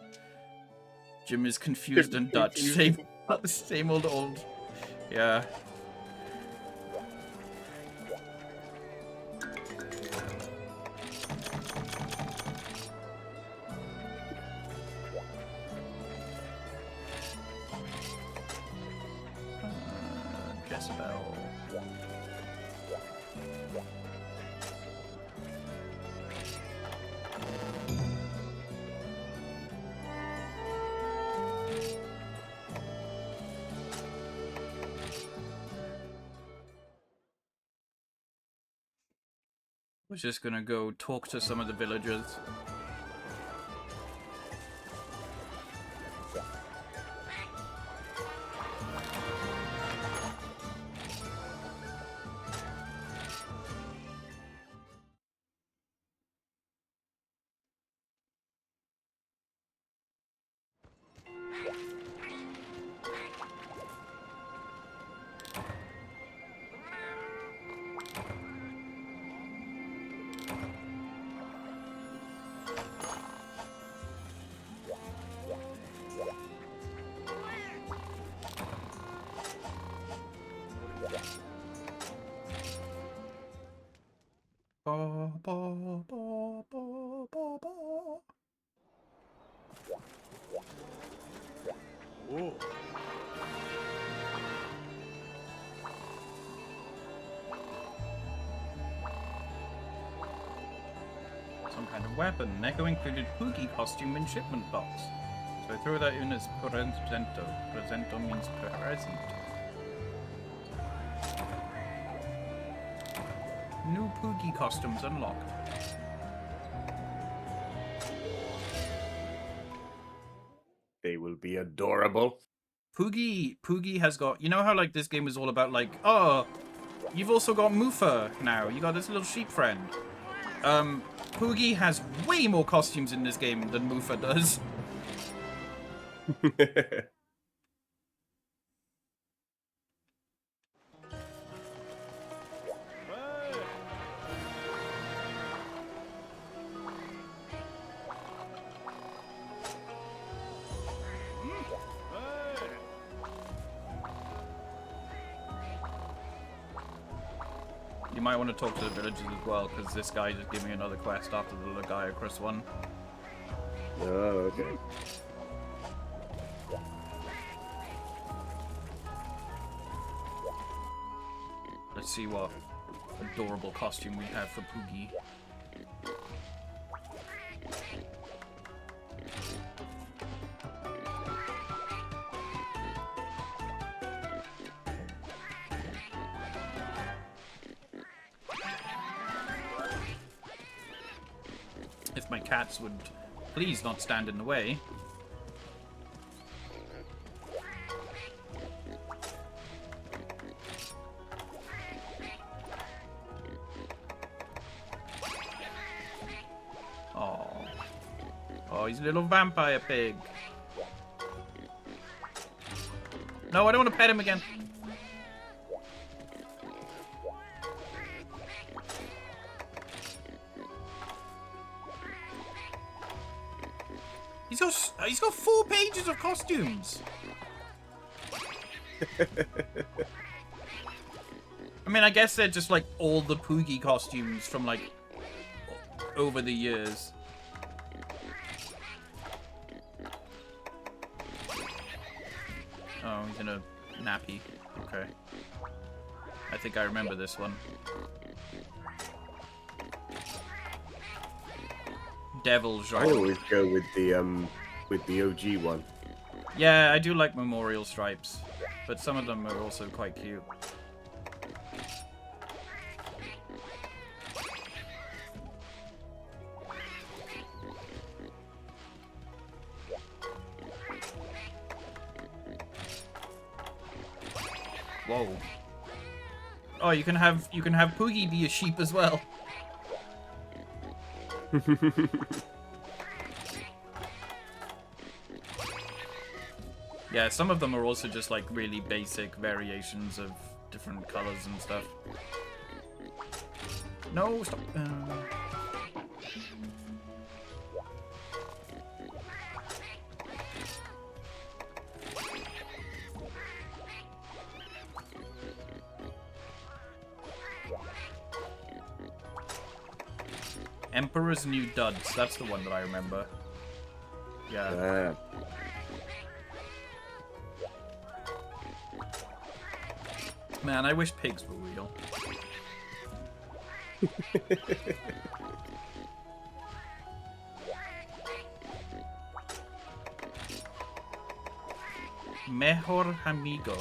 Jim is confused and Dutch. Same old. Yeah. Jezebel. Was just gonna go talk to some of the villagers. Ba, ba, ba, ba, ba, ba. Some kind of weapon. Neko included Poogie costume in shipment box. So I throw that in as presento. Presento means present. New Poogie costumes unlocked. They will be adorable. Poogie has got, you know how like this game is all about like, oh, you've also got Mufa now. You got this little sheep friend. Poogie has way more costumes in this game than Mufa does. You might want to talk to the villagers as well, because this guy just gave me another quest after the Lagiacrus one. Oh, okay. Let's see what adorable costume we have for Poogie. If my cats would please not stand in the way. Oh, he's a little vampire pig. No, I don't want to pet him again. He's got 4 pages of costumes. I mean, I guess they're just like all the Poogie costumes from like over the years. Oh, he's in a nappy. Okay. I think I remember this one. Devil's I right. always go with the OG one. Yeah, I do like memorial stripes, but some of them are also quite cute. Whoa. Oh, you can have Poogie be a sheep as well. Yeah, some of them are also just like really basic variations of different colors and stuff. No, stop. Emperor's New Duds. That's the one that I remember. Yeah. Man, I wish pigs were real. Mejor amigo.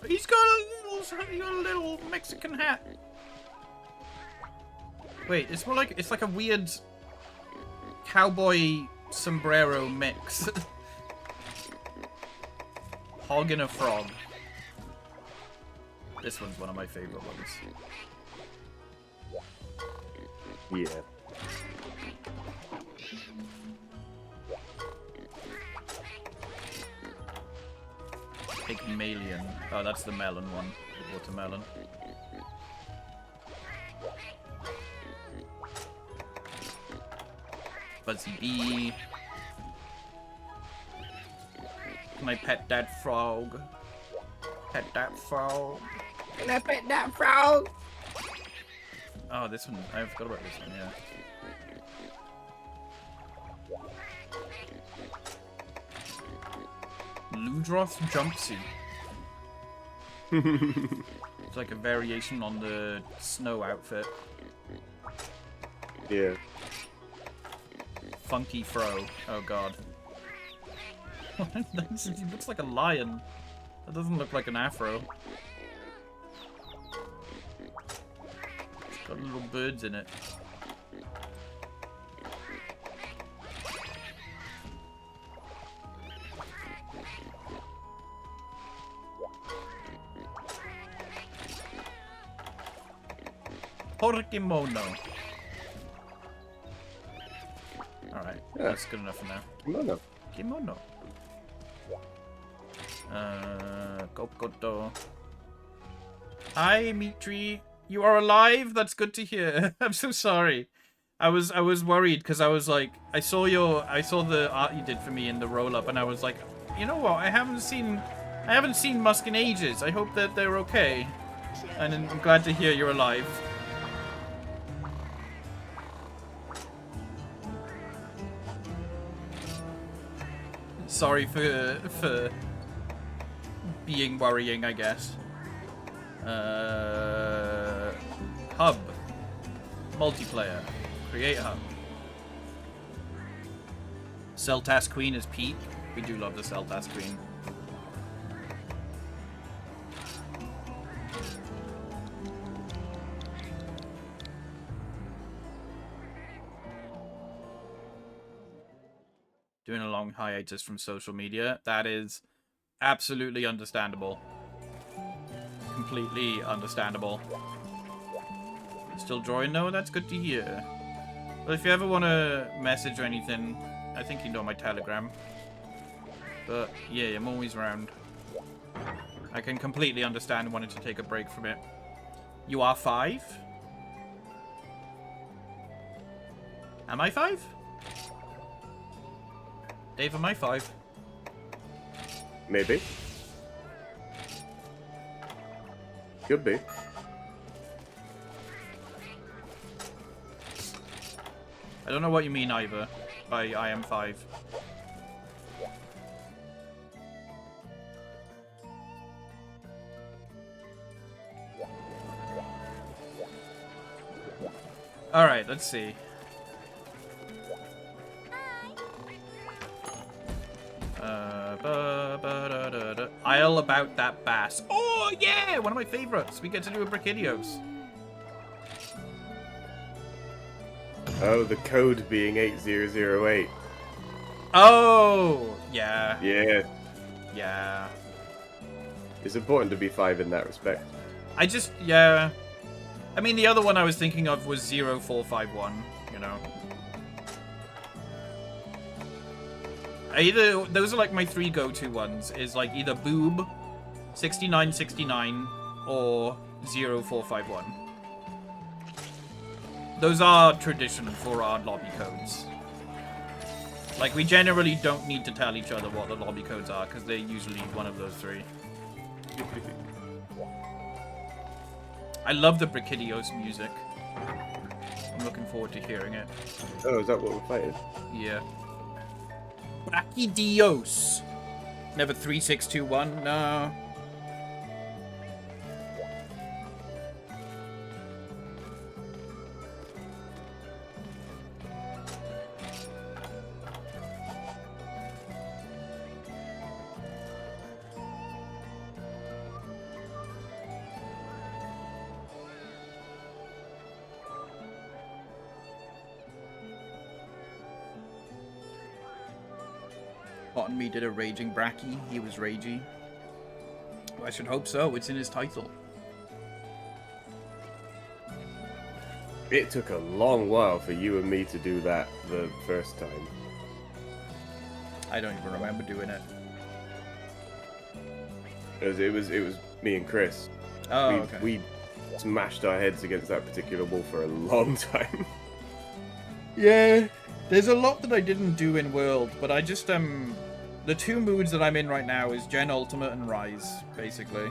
He's got a little Mexican hat. Wait, it's more like it's like a weird cowboy sombrero mix. Hog and a frog. This one's one of my favorite ones. Yeah. Pygmalion. Oh, that's the melon one. The watermelon. Buzzy Bee. Can I pet that frog? Pet that frog. Can I pet that frog? Oh, this one. I forgot about this one, yeah. Ludroth's jumpsuit. It's like a variation on the snow outfit. Yeah. Funky Fro. Oh god. He looks like a lion. That doesn't look like an afro. It's got little birds in it. Porkimono. Alright, that's good enough for now. Kimono. Kimono. Kokoto. Hi, Mitri. You are alive? That's good to hear. I'm so sorry. I was worried because I was like, I saw the art you did for me in the roll up, and I was like, you know what? I haven't seen Musk in ages. I hope that they're okay. And I'm glad to hear you're alive. Sorry for being worrying, I guess. Hub. Multiplayer. Create hub. Celtas Queen is Pete. We do love the Celtas Queen. Doing a long hiatus from social media. That is absolutely understandable. Completely understandable. Still drawing? No, that's good to hear. But if you ever want to message or anything, I think you know my Telegram. But yeah, I'm always around. I can completely understand wanting to take a break from it. You are 5? Am I 5? Dave, am I 5? Maybe. Could be. I don't know what you mean either by I am 5. Alright, let's see. Isle about that bass. Oh yeah, one of my favorites. We get to do a Brachydios. Oh, the code being 8008. Oh yeah, Yeah. yeah. It's important to be 5 in that respect. Yeah. I mean, the other one I was thinking of was 0451, you know. Those are like my 3 go-to ones, is like either Boob, 6969, or 0451. Those are tradition for our lobby codes. Like, we generally don't need to tell each other what the lobby codes are, because they're usually one of those 3. I love the Brachydios music. I'm looking forward to hearing it. Oh, is that what we're fighting? Yeah. Brachydios. Never 3621, no. Cotton Me did a raging Bracky. He was ragey. Well, I should hope so. It's in his title. It took a long while for you and me to do that the first time. I don't even remember doing it. It was me and Chris. Oh, okay. We smashed our heads against that particular wall for a long time. Yeah, there's a lot that I didn't do in World, but I just, the 2 moods that I'm in right now is Gen Ultimate and Rise, basically.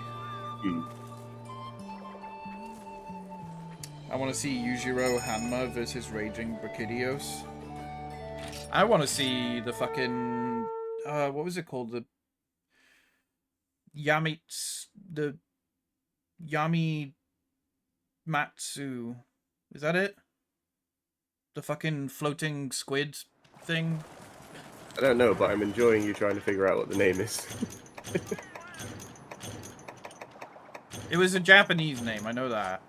I want to see Yujiro Hanma versus Raging Brachydios. I want to see the fucking, what was it called? The Yami Matsu. Is that it? The fucking floating squid thing? I don't know, but I'm enjoying you trying to figure out what the name is. It was a Japanese name, I know that.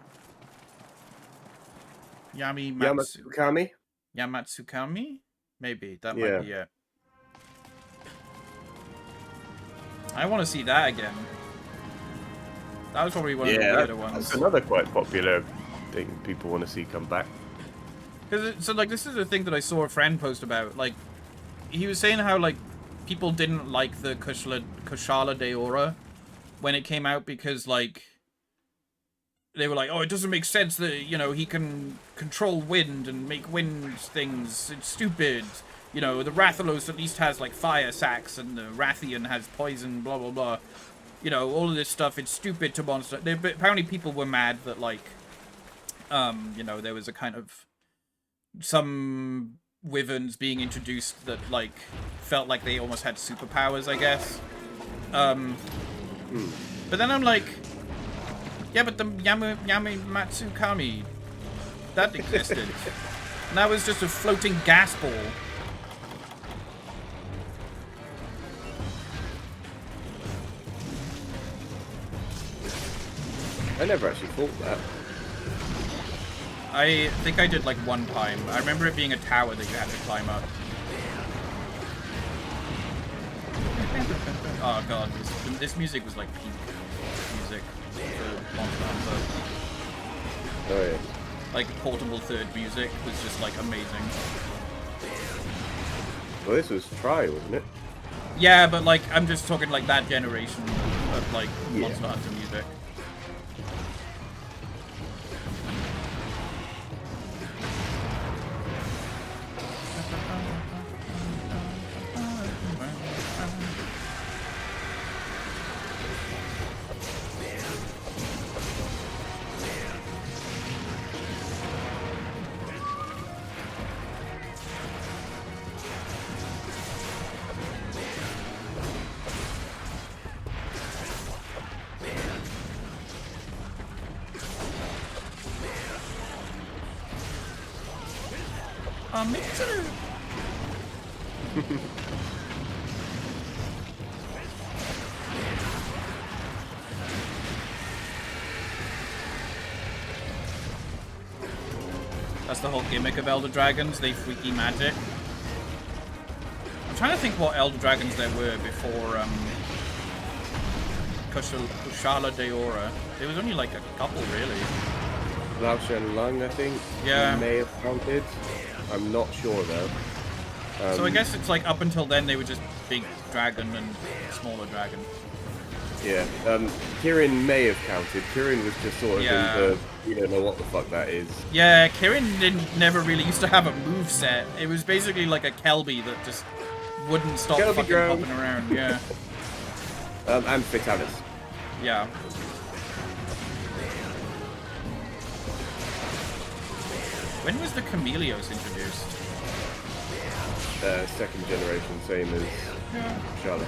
Yamatsukami? Yamatsukami? Maybe, that Yeah. might be it. I want to see that again. That was probably one of the weirder ones. That's another quite popular thing people want to see come back. So, like, this is the thing that I saw a friend post about. Like, he was saying how, like, people didn't like the Kushala Daora when it came out because, like, they were like, oh, it doesn't make sense that, you know, he can control wind and make wind things. It's stupid. You know, the Rathalos at least has, like, fire sacks and the Rathian has poison, blah, blah, blah. You know, all of this stuff, it's stupid to monster. Apparently people were mad that, like, you know, there was a kind of some wyverns being introduced that, like, felt like they almost had superpowers, I guess. But then I'm like, yeah, but the Yamatsukami, that existed. And that was just a floating gas ball. I never actually thought that. I think I did like one time. I remember it being a tower that you had to climb up. Oh god, this music was like peak music for Monster Hunter. Oh yeah. Like portable third music was just like amazing. Well, this was Try, wasn't it? Yeah, but like I'm just talking like that generation of like Yeah. Monster Hunter music. Mixer. That's the whole gimmick of Elder Dragons, they freaky magic. I'm trying to think what Elder Dragons there were before Kushala Daora. There was only like a couple, really. Lao Shen Lung, I think. Yeah. May have counted. I'm not sure though. So I guess it's like up until then they were just big dragon and smaller dragon. Yeah. Kirin may have counted. Kirin was just sort of Yeah. in the, you don't know what the fuck that is. Yeah, Kirin never really used to have a move set. It was basically like a Kelby that just wouldn't stop Kelby fucking drone. hopping around. Yeah, And Fitalis. yeah. When was the Chameleos introduced? Second generation, same as Charlotte.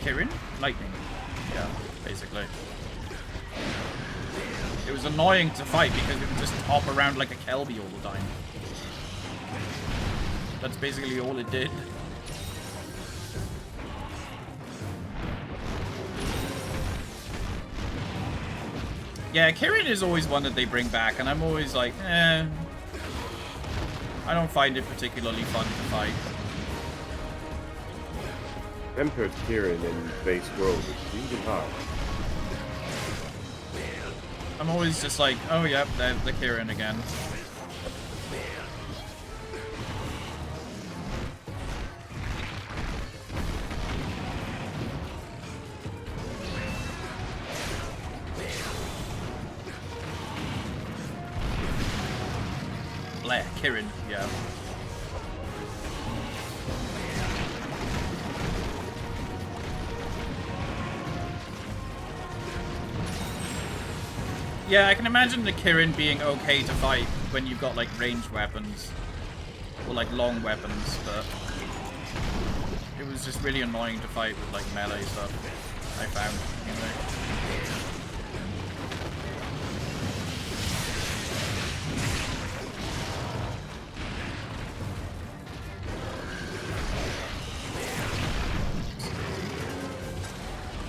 Kirin? Lightning. Yeah, basically. It was annoying to fight because it would just hop around like a Kelby all the time. That's basically all it did. Yeah, Kirin is always one that they bring back, and I'm always like, I don't find it particularly fun to fight. Emperor Kirin in base world is really hard. I'm always just like, oh yep, the Kirin again. Bleh, Kirin, yeah. Yeah, I can imagine the Kirin being okay to fight when you've got like ranged weapons or like long weapons, but it was just really annoying to fight with like melee stuff, I found anyway.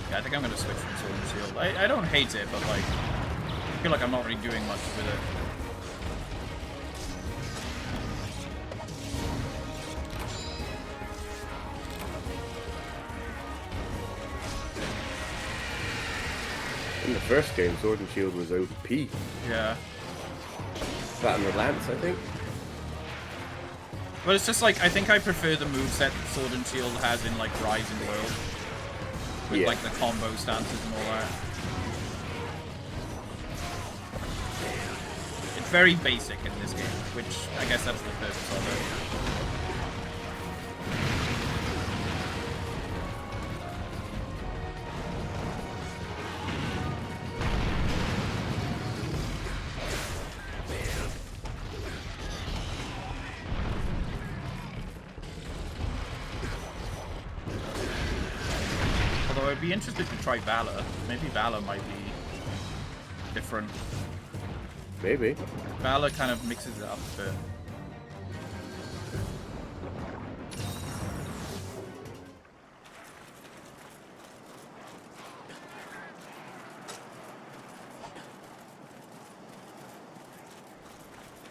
Yeah, I think I'm gonna switch from Sword and Shield. I don't hate it, but like I feel like I'm not really doing much with it. In the first game, Sword and Shield was OP. Yeah. That and the Lance, I think. But it's just like, I think I prefer the moveset that Sword and Shield has in like Rising World. With Yeah. like the combo stances and all that. It's very basic in this game, which I guess that's the purpose of it. Although I'd be interested to try Valor. Maybe Valor might be different. Maybe. Valor kind of mixes it up a bit.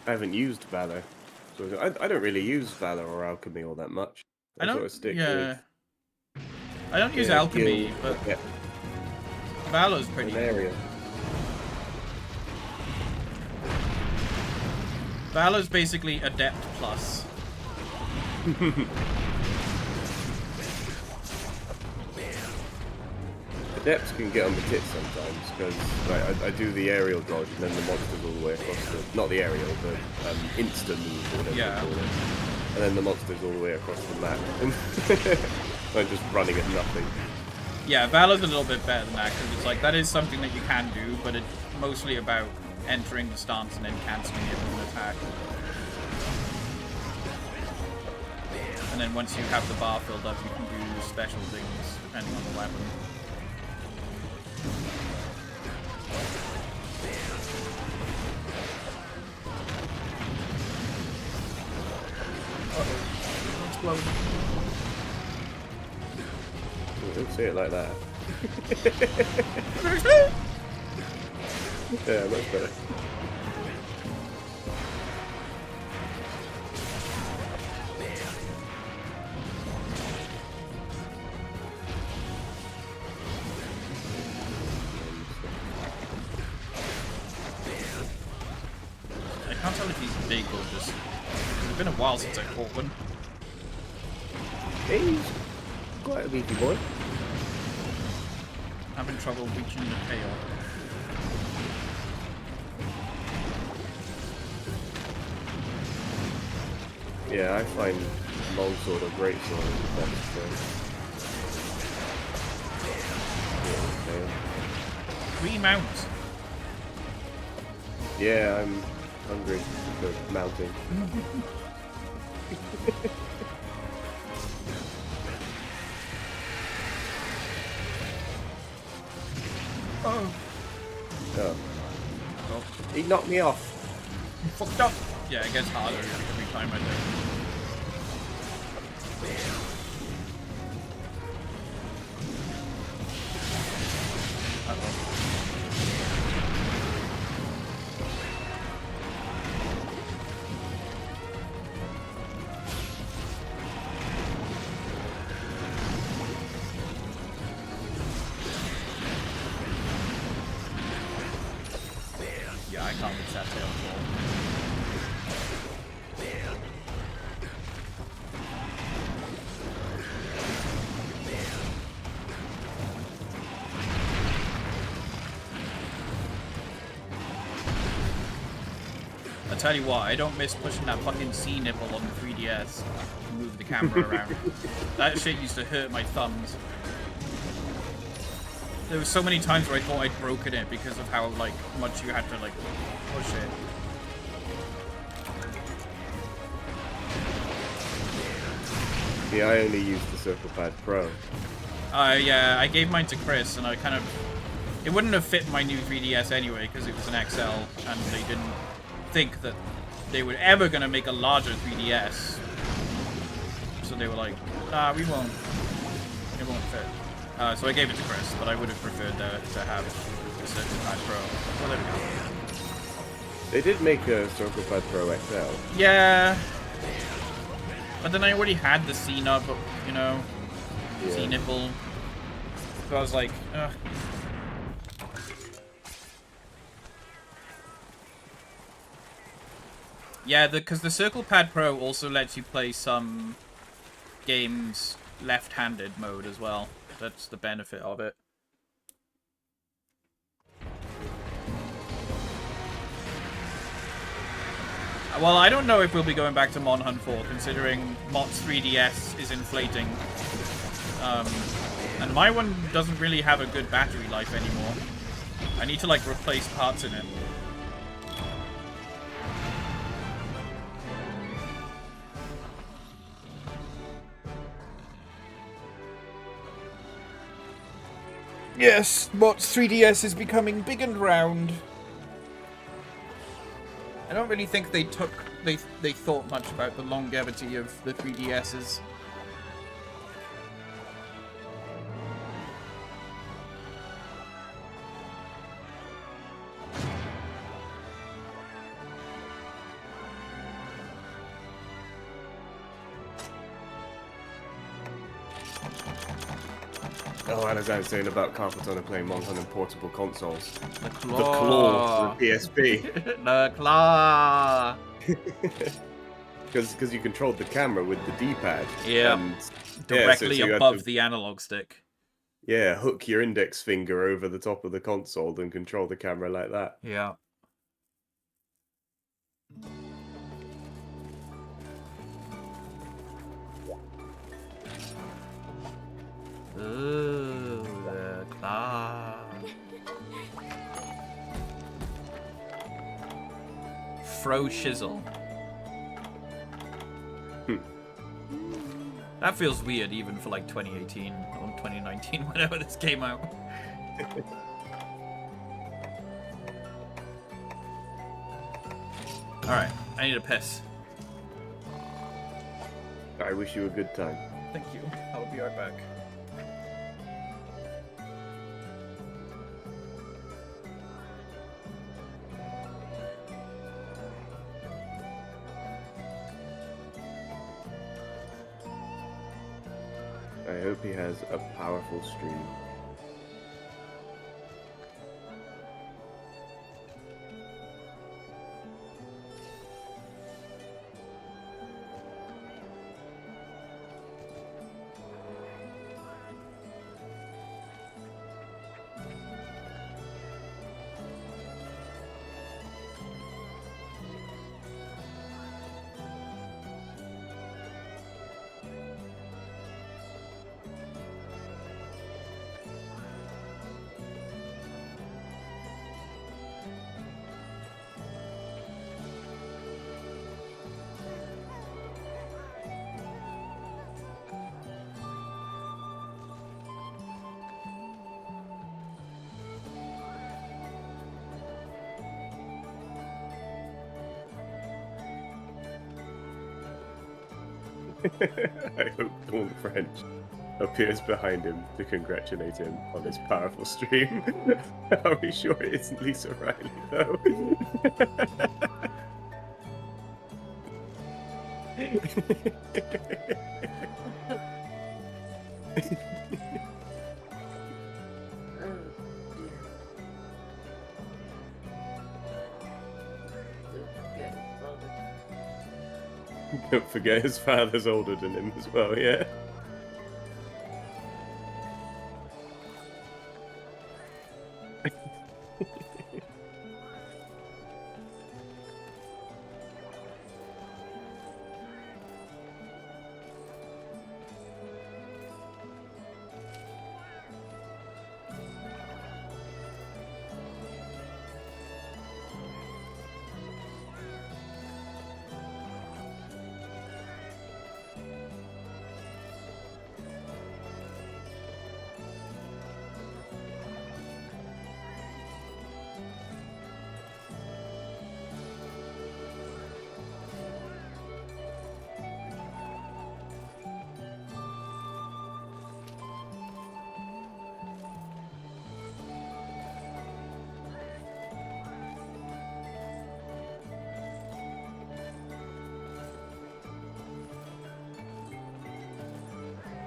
I haven't used Valor. So I don't really use Valor or Alchemy all that much. I don't. sort of stick Yeah. with I don't use yeah, Alchemy, Guild, but yeah, Valor's pretty an cool. area. Valor's basically Adept Plus. Adepts can get on the tits sometimes because like, I do the aerial dodge and then the monster's all the way across the not the aerial, the instant move or whatever Yeah. you call it. And then the monster's all the way across the map. I'm just running at nothing. Yeah, Valor's a little bit better than that because it's like that is something that you can do, but it's mostly about entering the stance and then cancelling it with an attack. And then once you have the bar filled up, you can do special things depending on the weapon. Uh-oh. Explode. Don't say it like that. Yeah, much better. big or just... It's been a while since I caught one. He's quite a beefy boy. Having trouble reaching the tail. Yeah, I find longsword or greatsword is the best thing. Three mounts. Yeah, I'm hungry for mounting. Oh. Oh. Oh. He knocked me off. You fucked up. Yeah, it gets harder every time I do. Uh-oh. Yeah, I can't reach that tail at all. I tell you what, I don't miss pushing that fucking C nipple on the 3DS to move the camera around. That shit used to hurt my thumbs. There were so many times where I thought I'd broken it because of how like much you had to like push it. Yeah, I only used the Circle Pad Pro. Yeah, I gave mine to Chris, and I kind of... It wouldn't have fit my new 3DS anyway, because it was an XL, and they didn't think that they were ever going to make a larger 3DS. So they were like, nah, we won't. It won't fit. So I gave it to Chris, but I would have preferred to have the Circle Pad Pro. Well, there we go. They did make a Circle Pad Pro XL. Yeah. But then I already had the C nut, but, you know, Yeah. C nipple. So I was like, ugh. Yeah, because the Circle Pad Pro also lets you play some games left-handed mode as well. That's the benefit of it. Well, I don't know if we'll be going back to Mon Hun 4, considering Mott's 3DS is inflating. And my one doesn't really have a good battery life anymore. I need to, like, replace parts in it. Yes, Mott's 3DS is becoming big and round. I don't really think they thought much about the longevity of the 3DSs. Oh, and as I was saying about Carpetona playing Mon Hun and portable consoles. The The claw for the PSP. The claw. Because you controlled the camera with the D-pad. Yeah. And, Directly so you had above to, the analog stick. yeah, hook your index finger over the top of the console and control the camera like that. Yeah. Ooh, the claw. Fro Shizzle. That feels weird even for like 2018 or 2019, whenever this came out. Alright, I need a piss. I wish you a good time. Thank you. I'll be right back. I hope he has a powerful stream. I hope Dawn French appears behind him to congratulate him on his powerful stream. Are we sure it isn't Lisa Riley, though? Don't forget his father's older than him as well, yeah?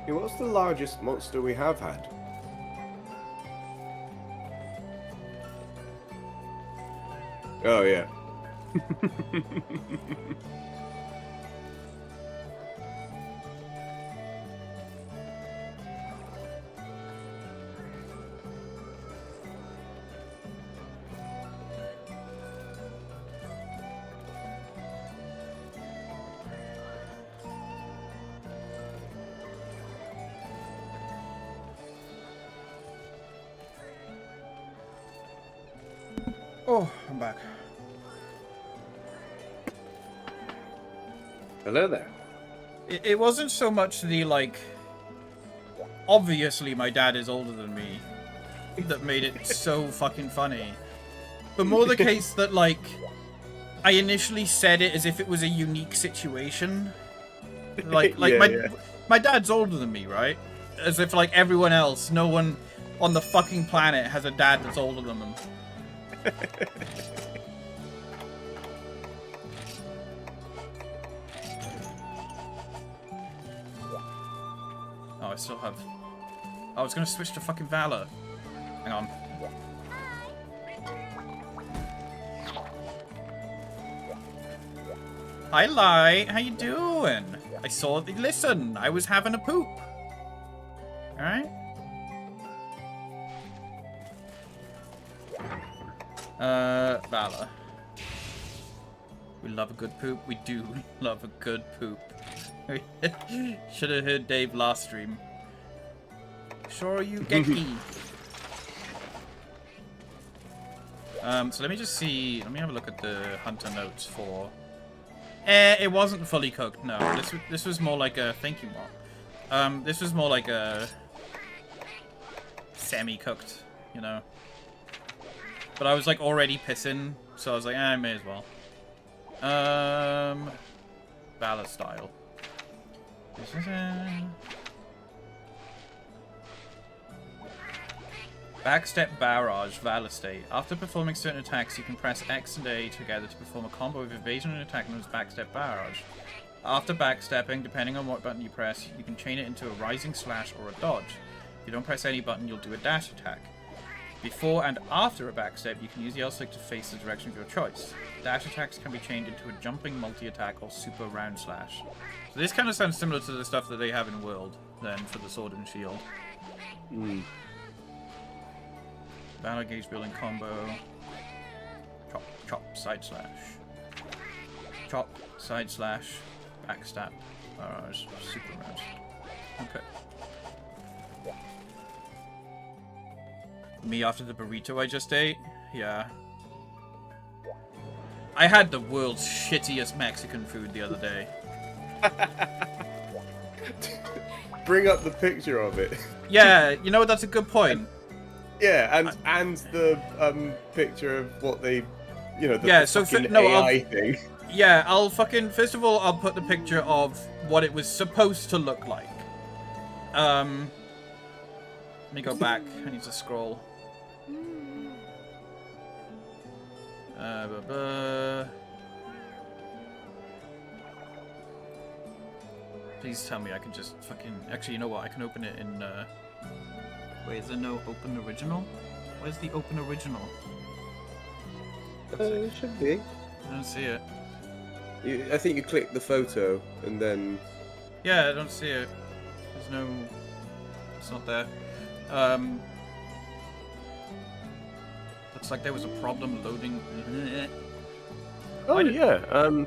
Hey, what's the largest monster we have had? Oh, yeah. Oh, I'm back. Hello there. It wasn't so much the, like, obviously my dad is older than me that made it so fucking funny. But more the case that, like, I initially said it as if it was a unique situation. Like my dad's older than me, right? As if, like, everyone else, no one on the fucking planet has a dad that's older than them. Oh, I still have... I was gonna switch to fucking Valor. Hang on. Hi, Lai. How you doing? I saw the... Listen, I was having a poop. Alright? Valor. We love a good poop. We do love a good poop. Should have heard Dave last stream. Sure you Geki. So let me just see. Let me have a look at the hunter notes for. It wasn't fully cooked. No, this was more like a thinking one. This was more like a semi-cooked, you know. But I was like already pissing, so I was like, I may as well. Valor style. Backstep Barrage, Valor State. After performing certain attacks, you can press X and A together to perform a combo of evasion and attack known as Backstep Barrage. After backstepping, depending on what button you press, you can chain it into a Rising Slash or a Dodge. If you don't press any button, you'll do a dash attack. Before and after a backstep, you can use the L-stick to face the direction of your choice. Dash attacks can be chained into a jumping multi-attack or super round slash. So this kind of sounds similar to the stuff that they have in World, then, for the Sword and Shield. Valor gauge building combo. Chop, chop, side slash. Chop, side slash, backstab. Super round. Okay. Me after the burrito I just ate? Yeah. I had the world's shittiest Mexican food the other day. Bring up the picture of it. Yeah, you know, that's a good point. Yeah, and the picture of what they, you know, the Yeah, so fucking no, AI thing. Yeah, I'll fucking... First of all, I'll put the picture of what it was supposed to look like. Let me go back. I need to scroll. Please tell me I can just fucking... Actually, you know what? I can open it in... Wait, is there no open original? Where's the open original? It should be. I don't see it. I think you click the photo and then. Yeah, I don't see it. There's no... It's not there. Looks like there was a problem loading... Oh Why did- yeah.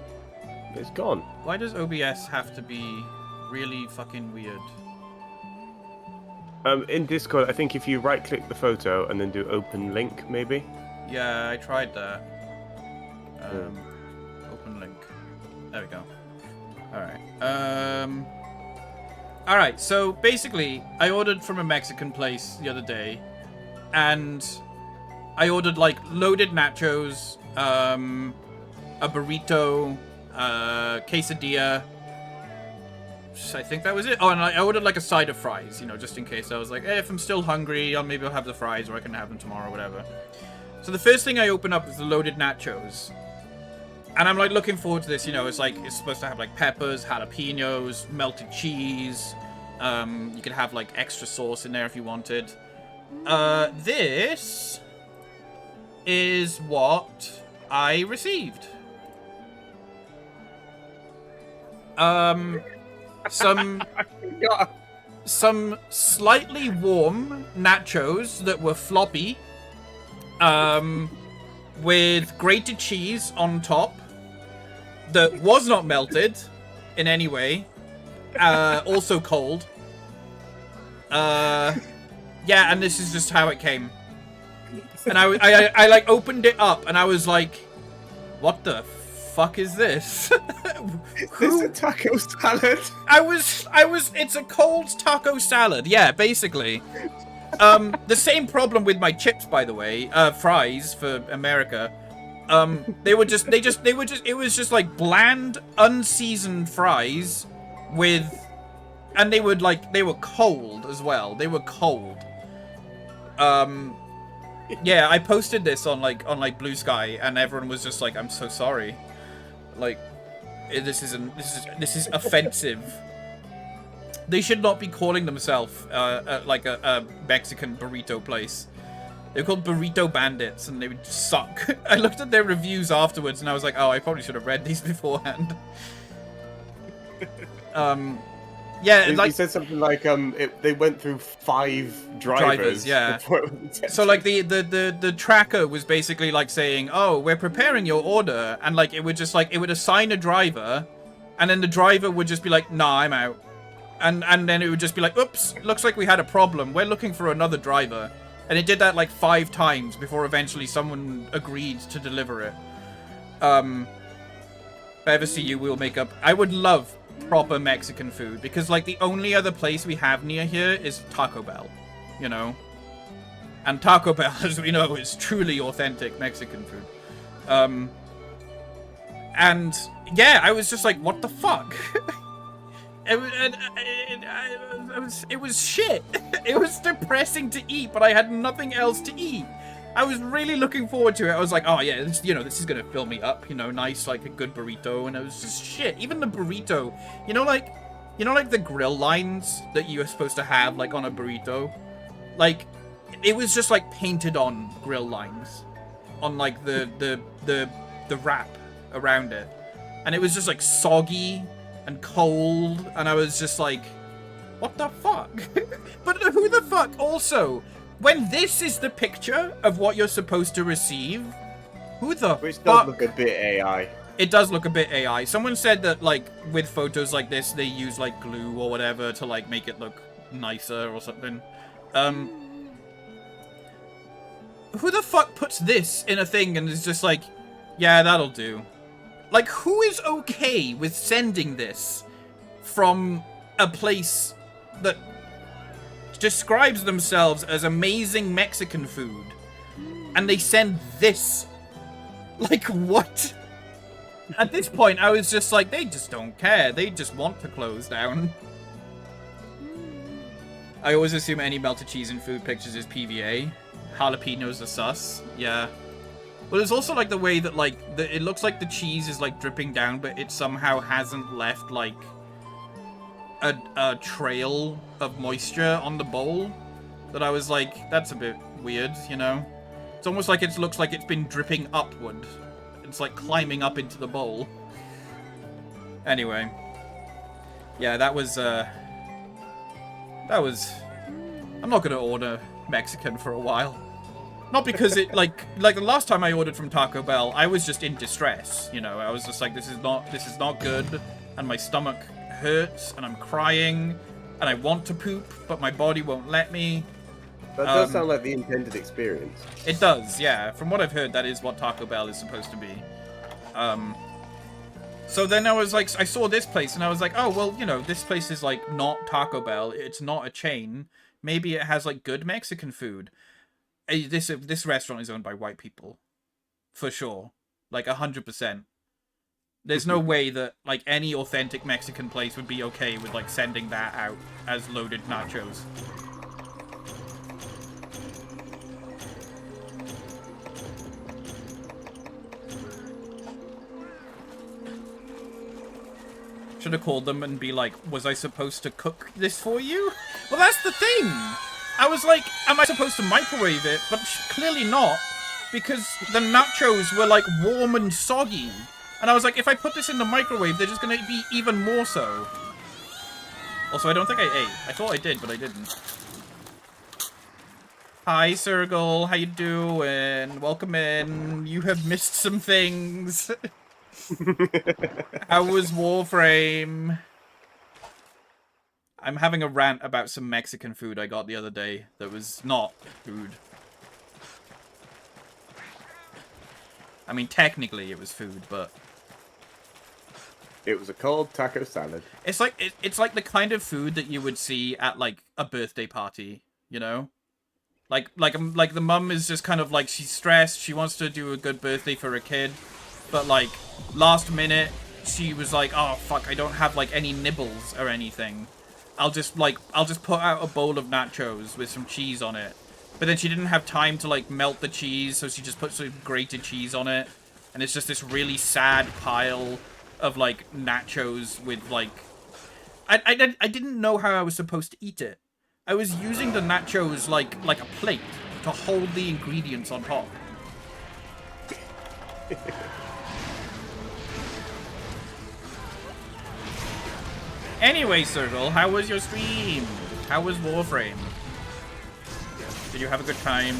It's gone. Why does OBS have to be really fucking weird? In Discord, I think if you right-click the photo and then do open link, maybe. Yeah, I tried that. Open link. There we go. Alright. Alright, so basically, I ordered from a Mexican place the other day, and I ordered, like, loaded nachos, a burrito, quesadilla. I think that was it. Oh, and I ordered, like, a side of fries, you know, just in case. I was like, hey, if I'm still hungry, maybe I'll have the fries, or I can have them tomorrow, whatever. So the first thing I open up is the loaded nachos. And I'm, like, looking forward to this, you know, it's, like, it's supposed to have, like, peppers, jalapenos, melted cheese. You could have, like, extra sauce in there if you wanted. This is what I received. Some slightly warm nachos that were floppy, with grated cheese on top that was not melted in any way, also cold. Yeah, and this is just how it came. And I like opened it up and I was like, what the fuck is this? Is it taco salad? It's a cold taco salad. Yeah, basically. The same problem with my chips, by the way, fries for America. It was just like bland, unseasoned fries and they were cold as well. They were cold. Yeah, I posted this on Blue Sky and everyone was just like, I'm so sorry. Like, this is offensive. They should not be calling themselves like a Mexican burrito place. They're called Burrito Bandits, and they would suck. I looked at their reviews afterwards, and I was like, oh, I probably should have read these beforehand. Yeah, You like said something like they went through 5 drivers. yeah. before it was so like the tracker was basically like saying, oh, we're preparing your order, and like it would assign a driver, and then the driver would just be like, nah, I'm out. And then it would just be like, oops, looks like we had a problem. We're looking for another driver. And it did that like 5 times before eventually someone agreed to deliver it. If I ever see you, we'll make up. I would love proper Mexican food because like the only other place we have near here is Taco Bell, you know? And Taco Bell, as we know, is truly authentic Mexican food. And yeah, I was just like, what the fuck? It was shit. It was depressing to eat, but I had nothing else to eat. I was really looking forward to it. I was like, oh yeah, this is gonna fill me up, you know, nice, like a good burrito, and it was just shit. Even the burrito, you know, like the grill lines that you are supposed to have, like on a burrito, like it was just like painted on grill lines, on like the wrap around it, and it was just like soggy and cold, and I was just like, what the fuck? But who the fuck also, when this is the picture of what you're supposed to receive, who the Which does fuck? look a bit AI. It does look a bit AI. Someone said that like with photos like this they use like glue or whatever to like make it look nicer or something. Who the fuck puts this in a thing and is just like, yeah, that'll do? Like, who is okay with sending this from a place that describes themselves as amazing Mexican food, and they send this? Like, what? At this point, I was just like, they just don't care. They just want to close down. I always assume any melted cheese in food pictures is PVA. Jalapenos are sus. Yeah. But there's also like the way that like it looks like the cheese is like dripping down, but it somehow hasn't left like a trail of moisture on the bowl. That I was like, that's a bit weird, you know? It's almost like it looks like it's been dripping upward. It's like climbing up into the bowl. Anyway. Yeah, that was I'm not gonna order Mexican for a while. Not because it like the last time I ordered from Taco Bell, I was just in distress, you know. I was just like, this is not good, and my stomach hurts, and I'm crying, and I want to poop, but my body won't let me. That does sound like the intended experience. It does, yeah. From what I've heard, that is what Taco Bell is supposed to be. So then I was like, I saw this place, and I was like, oh, well, you know, this place is like not Taco Bell. It's not a chain. Maybe it has like good Mexican food. This restaurant is owned by white people, for sure, like 100%. There's no way that like any authentic Mexican place would be okay with like sending that out as loaded nachos. Should have called them and be like, was I supposed to cook this for you? Well, that's the thing. I was like, am I supposed to microwave it? But clearly not, because the nachos were like warm and soggy. And I was like, if I put this in the microwave, they're just going to be even more so. Also, I don't think I ate. I thought I did, but I didn't. Hi, Sergal. How you doing? Welcome in. You have missed some things. How was Warframe? I'm having a rant about some Mexican food I got the other day that was not food. I mean, technically it was food, but It was a cold taco salad. it's like it's like the kind of food that you would see at like a birthday party, you know? Like the mum is just kind of like, she's stressed, she wants to do a good birthday for her kid, but like last minute she was like, oh fuck, I don't have like any nibbles or anything. I'll just put out a bowl of nachos with some cheese on it. But then she didn't have time to like melt the cheese, so she just put some grated cheese on it, and it's just this really sad pile of like nachos with like I didn't know how I was supposed to eat it. I was using the nachos like a plate to hold the ingredients on top. Anyway, Circle, how was your stream? How was Warframe? Did you have a good time?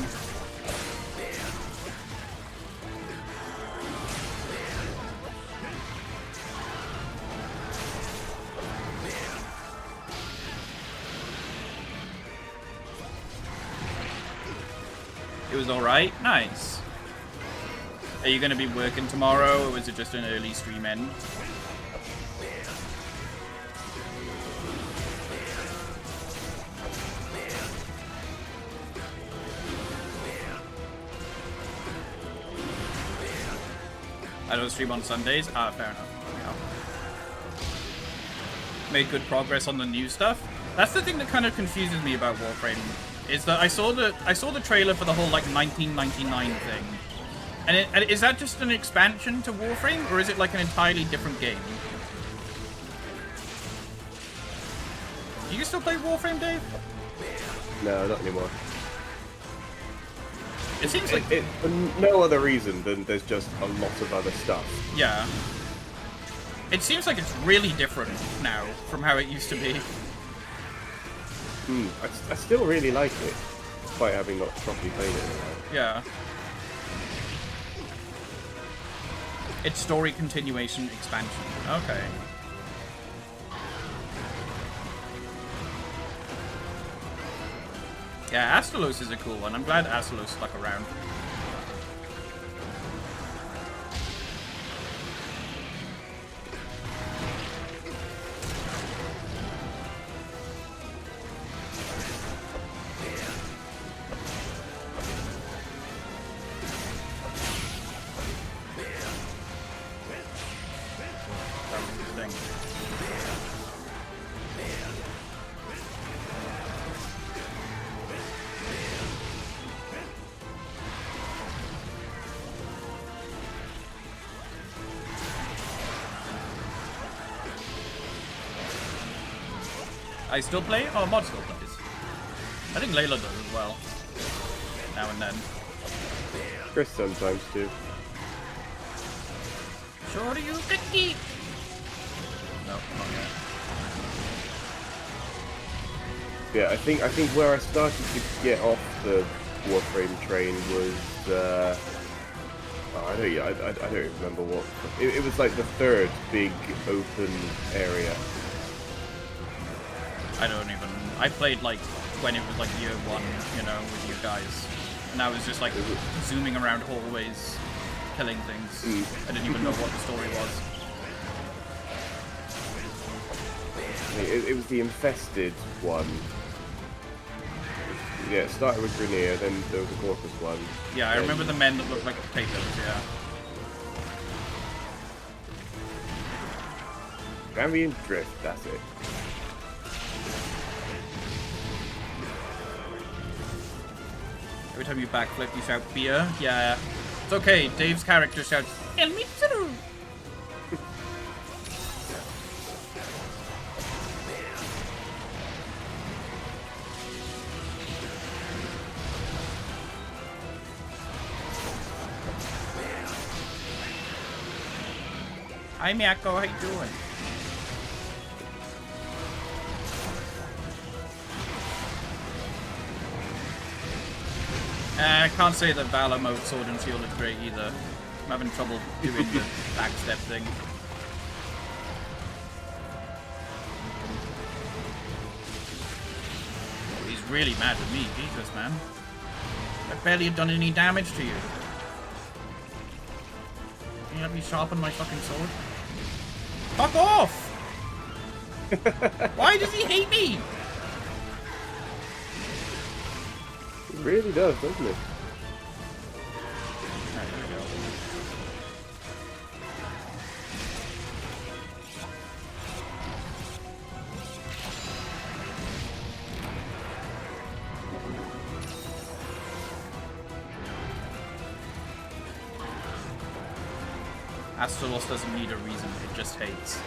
It was alright? Nice. Are you going to be working tomorrow, or was it just an early stream end? I don't stream on Sundays. Ah, fair enough. Yeah. Made good progress on the new stuff. That's the thing that kind of confuses me about Warframe, is that I saw the trailer for the whole like 1999 thing, and is that just an expansion to Warframe, or is it like an entirely different game? Do you still play Warframe, Dave? No, not anymore. It seems like For no other reason than there's just a lot of other stuff. yeah. It seems like it's really different now from how it used to be. I still really like it, despite having not properly played it. Yeah. It's story continuation expansion. Okay. Yeah, Astalos is a cool one. I'm glad Astalos stuck around. I still play? Oh, Mod still plays. I think Layla does as well. Now and then. Chris sometimes too. Sure you cookie! No, not yet. Yeah, I think where I started to get off the Warframe train was I don't even remember what. It was like the third big open area. I don't even... I played, like, when it was, like, year 1, you know, with you guys. And I was just, like, zooming around hallways, killing things. I didn't even know what the story was. It was the infested one. Yeah, it started with Grenier, then there was a Corpus one. Yeah, I remember the men that looked like potatoes, yeah. Grambian Drift, that's it. Every time you backflip, you shout beer. Yeah. It's okay, Dave's character shouts, El Mitsuru! Hi Miyako, how you doing? I can't say that Valor mode Sword and Shield is great either. I'm having trouble doing the backstep thing. Oh, he's really mad at me, Jesus man. I barely have done any damage to you. Can you let me sharpen my fucking sword? Fuck off! Why does he hate me? It really does, doesn't it? Alright, there we go. Astalos doesn't need a reason, it just hates.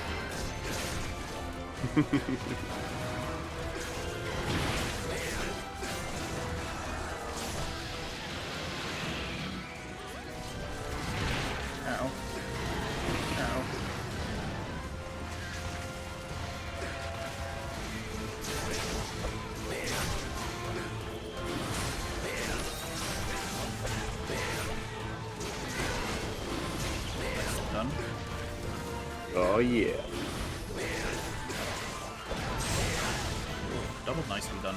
Ow. Ow. Done. Oh yeah. Double nicely done.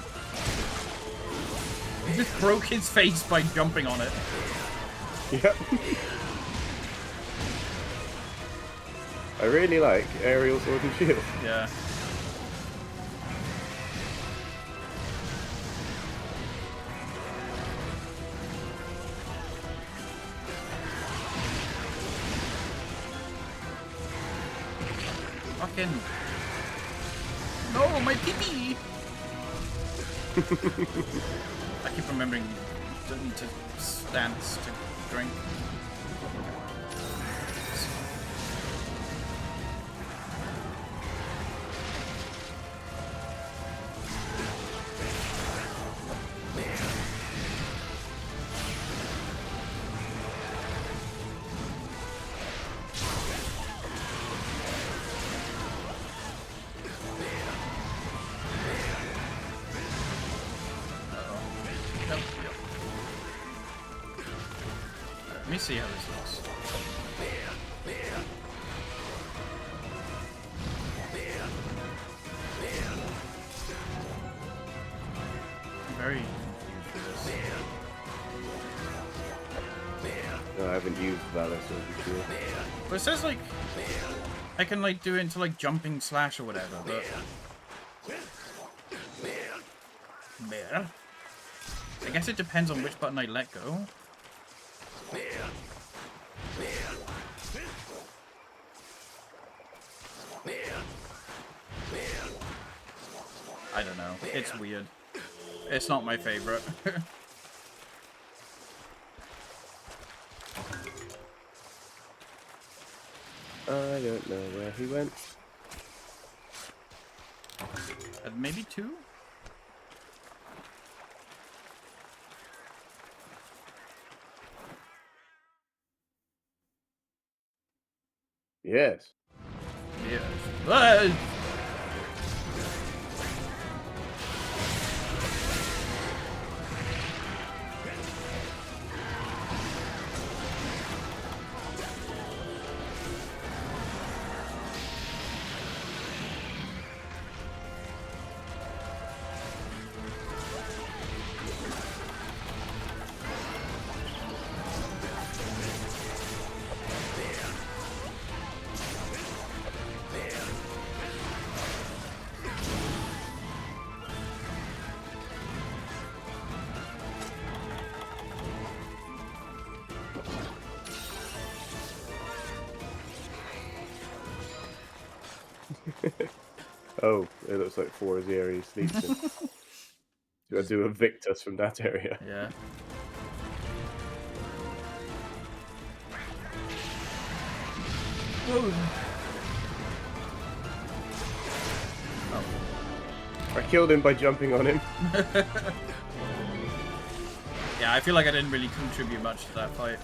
He just broke his face by jumping on it. Yep. I really like aerial sword and shield. Yeah. Fucking. No, my pee-pee! I keep remembering you don't need to stance to drink. Let me see how this looks. I'm very confused with this. No, I haven't used Valor sword and shield. But it says like I can like do it into like jumping slash or whatever, but Bear. I guess it depends on which button I let go. I don't know. It's weird. It's not my favorite. I don't know where he went. Maybe 2? Yes. Yes. Ah! Oh, it looks like 4 is the area he sleeps in. Do I do evict us from that area? Yeah. Whoa. I killed him by jumping on him. Yeah, I feel like I didn't really contribute much to that fight.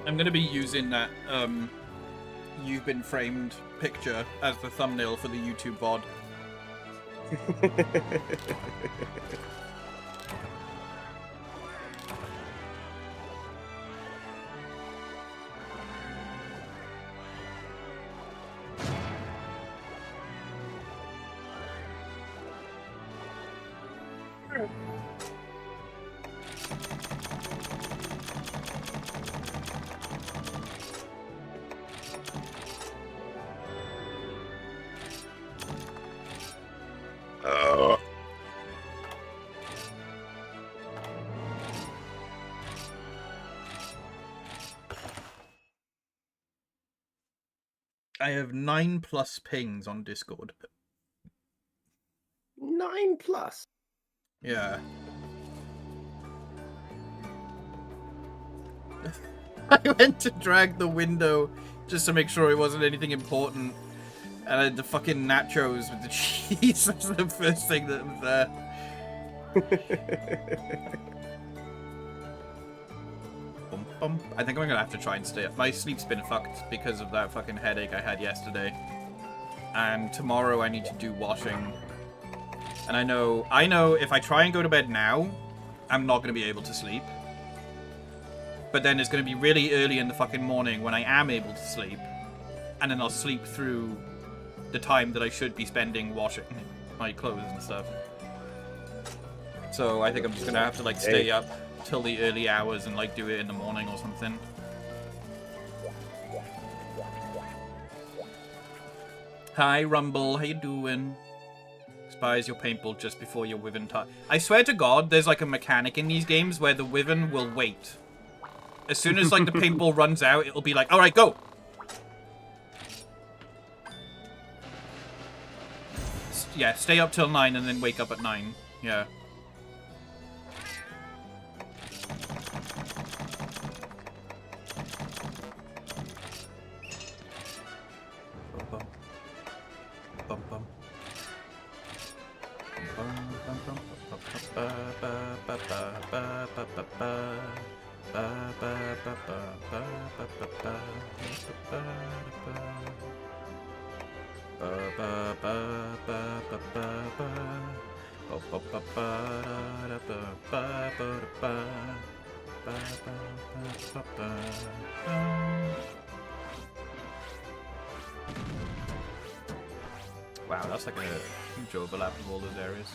I'm gonna be using that "You've Been Framed" picture as the thumbnail for the YouTube VOD. I have 9+ pings on Discord. 9+. Yeah. I went to drag the window just to make sure it wasn't anything important. And I had the fucking nachos with the cheese. That's the first thing that was there. Bum, bum. I think I'm gonna have to try and stay up. My sleep's been fucked because of that fucking headache I had yesterday. And tomorrow I need to do washing. And I know if I try and go to bed now, I'm not gonna be able to sleep. But then it's gonna be really early in the fucking morning when I am able to sleep. And then I'll sleep through the time that I should be spending washing my clothes and stuff. So I think I'm just gonna have to like stay up till the early hours and like do it in the morning or something. Hi Rumble, how you doing? Expires your paintball just before your Wyvern touch. I swear to God, there's like a mechanic in these games where the Wyvern will wait. As soon as like the paintball runs out, it'll be like, all right, go. Yeah, stay up till 9 and then wake up at 9. Yeah. Bum, bum. Wow, that's like a huge overlap of all those areas.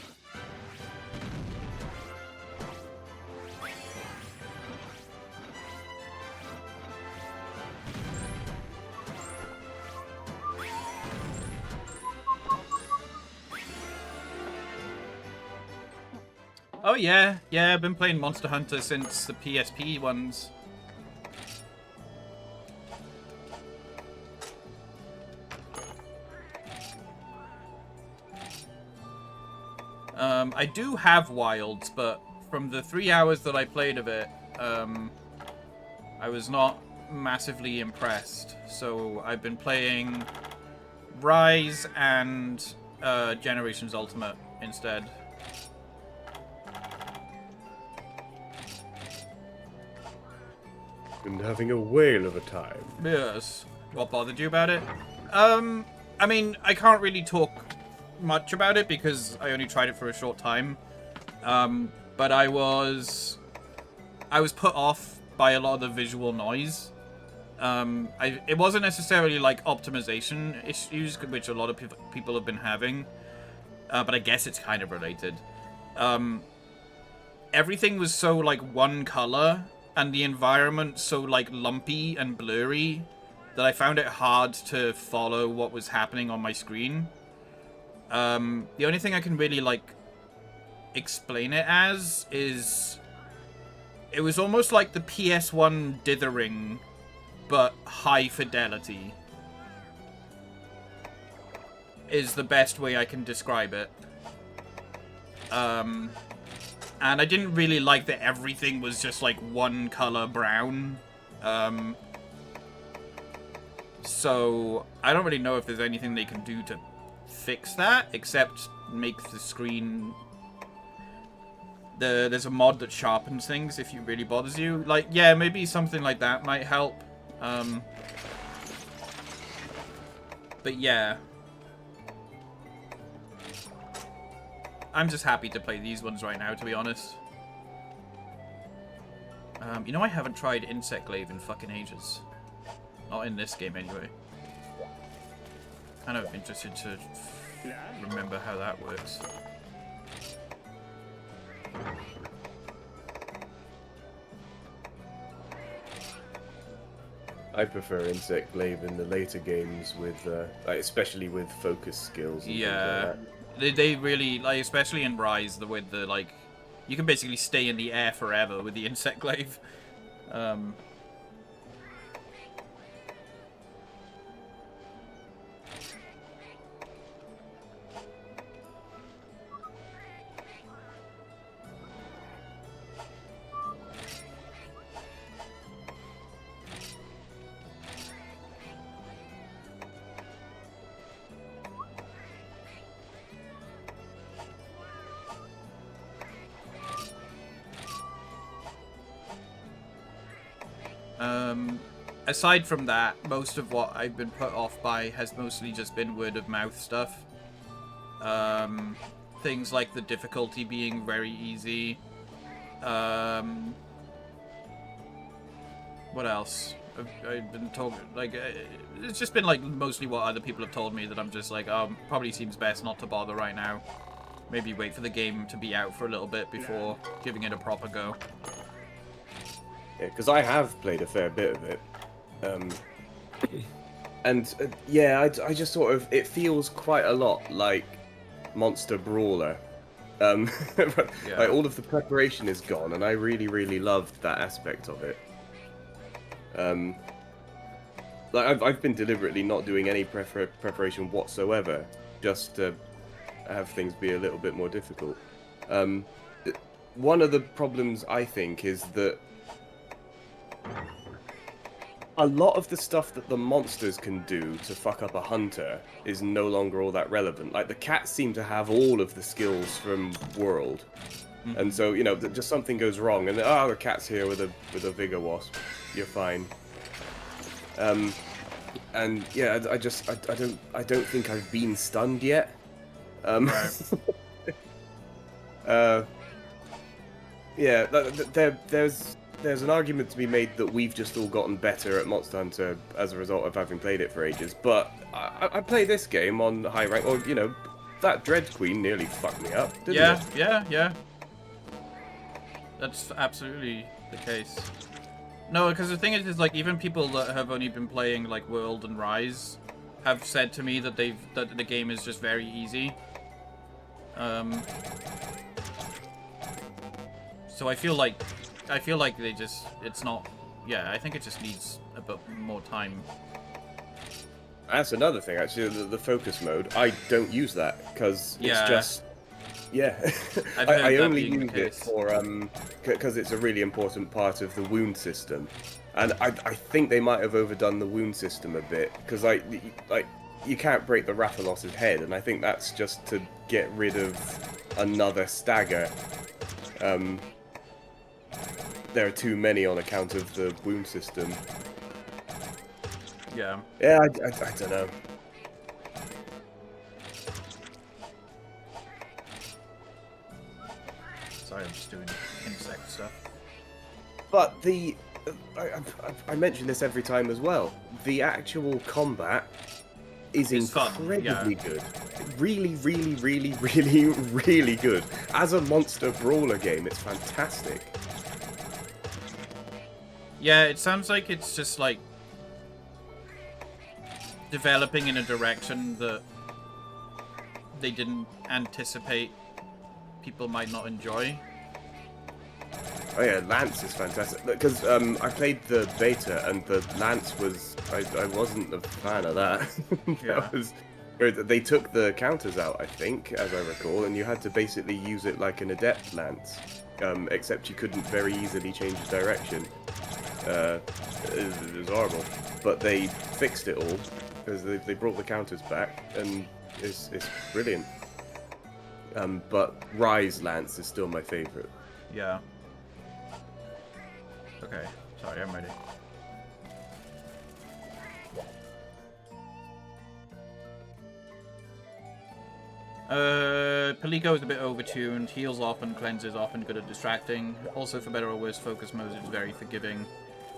Oh yeah, yeah, I've been playing Monster Hunter since the PSP ones. I do have Wilds, but from the 3 hours that I played of it, I was not massively impressed. So I've been playing Rise and Generations Ultimate instead. And having a whale of a time. Yes. What bothered you about it? I mean, I can't really talk much about it because I only tried it for a short time. But I was put off by a lot of the visual noise. It wasn't necessarily like optimization issues, which a lot of people have been having. But I guess it's kind of related. Everything was so like one color, and the environment so like lumpy and blurry that I found it hard to follow what was happening on my screen. The only thing I can really like explain it as is it was almost like the PS1 dithering, but high fidelity is the best way I can describe it. And I didn't really like that everything was just like one color brown. So I don't really know if there's anything they can do to fix that, except make the screen... There's a mod that sharpens things if it really bothers you. Like, yeah, maybe something like that might help. But yeah. I'm just happy to play these ones right now, to be honest. You know, I haven't tried Insect Glaive in fucking ages. Not in this game, anyway. Kind of interested to remember how that works. I prefer Insect Glaive in the later games with, like, especially with focus skills. And Yeah, things like they really, like, especially in Rise, with the, like, you can basically stay in the air forever with the Insect Glaive. Aside from that, most of what I've been put off by has mostly just been word of mouth stuff. Things like the difficulty being very easy. What else? I've been talking, like, it's just been like mostly what other people have told me that I'm just like, probably seems best not to bother right now. Maybe wait for the game to be out for a little bit before giving it a proper go. Yeah, because I have played a fair bit of it. And yeah, I just sort of, it feels quite a lot like Monster Brawler. Like all of the preparation is gone, and I really, really loved that aspect of it. Like I've been deliberately not doing any preparation whatsoever, just to have things be a little bit more difficult. One of the problems I think is that a lot of the stuff that the monsters can do to fuck up a hunter is no longer all that relevant. Like, the cats seem to have all of the skills from World. Mm-hmm. And so, you know, just something goes wrong, and the cat's here with a Vigor Wasp. You're fine. And yeah, I don't think I've been stunned yet. Right. Yeah, there's an argument to be made that we've just all gotten better at Monster Hunter as a result of having played it for ages. But I play this game on high rank, or, you know, that Dread Queen nearly fucked me up, didn't it? Yeah. That's absolutely the case. No, because the thing is like, even people that have only been playing like World and Rise have said to me that that the game is just very easy. So I feel like they just, it's not, yeah, I think it just needs a bit more time. That's another thing, actually, the focus mode. I don't use that, because Yeah. it's just... Yeah. I've heard I that only being the use it case. for, because it's a really important part of the wound system. And I think they might have overdone the wound system a bit, because, like, you can't break the Rathalos' head, and I think that's just to get rid of another stagger. There are too many on account of the wound system. Yeah. Yeah, I don't know. Sorry, I'm just doing insect stuff. But I mention this every time as well. The actual combat is It's fun, incredibly yeah. good. Really, really, really, really, really good. As a monster brawler game, it's fantastic. Yeah, it sounds like it's just like developing in a direction that they didn't anticipate people might not enjoy. Oh yeah, Lance is fantastic. Because I played the beta and the Lance was... I wasn't a fan of that. Yeah. That was... They took the counters out, I think, as I recall, and you had to basically use it like an adept Lance. Except you couldn't very easily change the direction. It was horrible. But they fixed it all, because they brought the counters back, and it's brilliant. But Rise Lance is still my favourite. Yeah. Okay, sorry, I'm ready. Palico is a bit overtuned, heals often, cleanses often, good at distracting. Also, for better or worse, focus mode is very forgiving.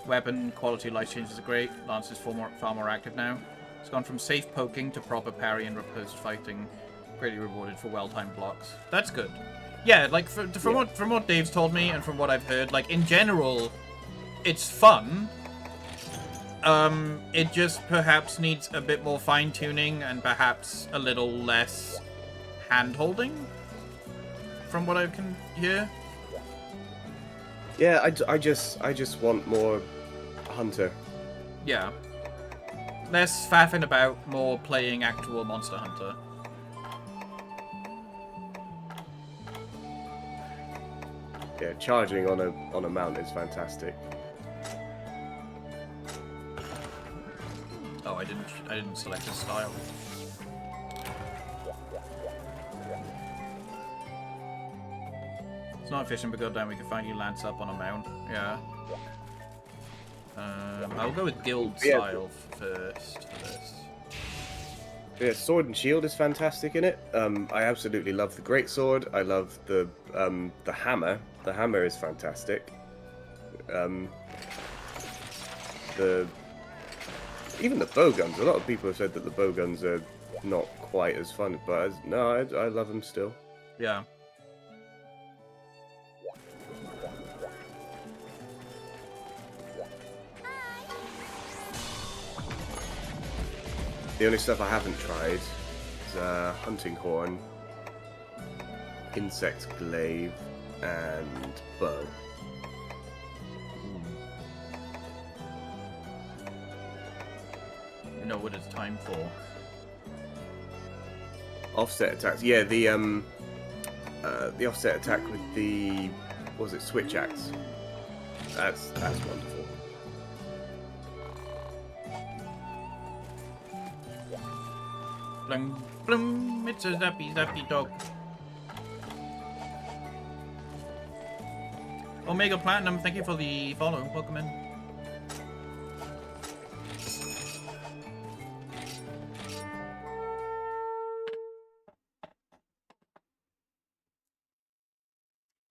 Weapon quality, life changes are great. Lance is far more active now. It's gone from safe poking to proper parry and riposte fighting. Greatly rewarded for well-timed blocks. That's good. Yeah, like from what Dave's told me and from what I've heard, like in general, it's fun. It just perhaps needs a bit more fine-tuning and perhaps a little less hand-holding, from what I can hear. Yeah, I just want more Hunter. Yeah. Less faffing about, more playing actual Monster Hunter. Yeah, charging on a mount is fantastic. Oh, I didn't select his style. It's not efficient, but goddamn, we can find you Lance up on a mount. Yeah. I'll go with guild Yeah. style first for this. Yeah, Sword and Shield is fantastic in it. I absolutely love the Greatsword. I love the hammer. The hammer is fantastic. Even the bowguns. A lot of people have said that the bowguns are not quite as fun, but no, I love them still. Yeah. The only stuff I haven't tried is Hunting Horn, Insect Glaive, and Bow. You know what it's time for. Offset attacks. Yeah, the offset attack with the, what was it, Switch Axe. That's wonderful. Blum, blum, it's a zappy zappy dog. Omega Platinum, thank you for the follow. Welcome in.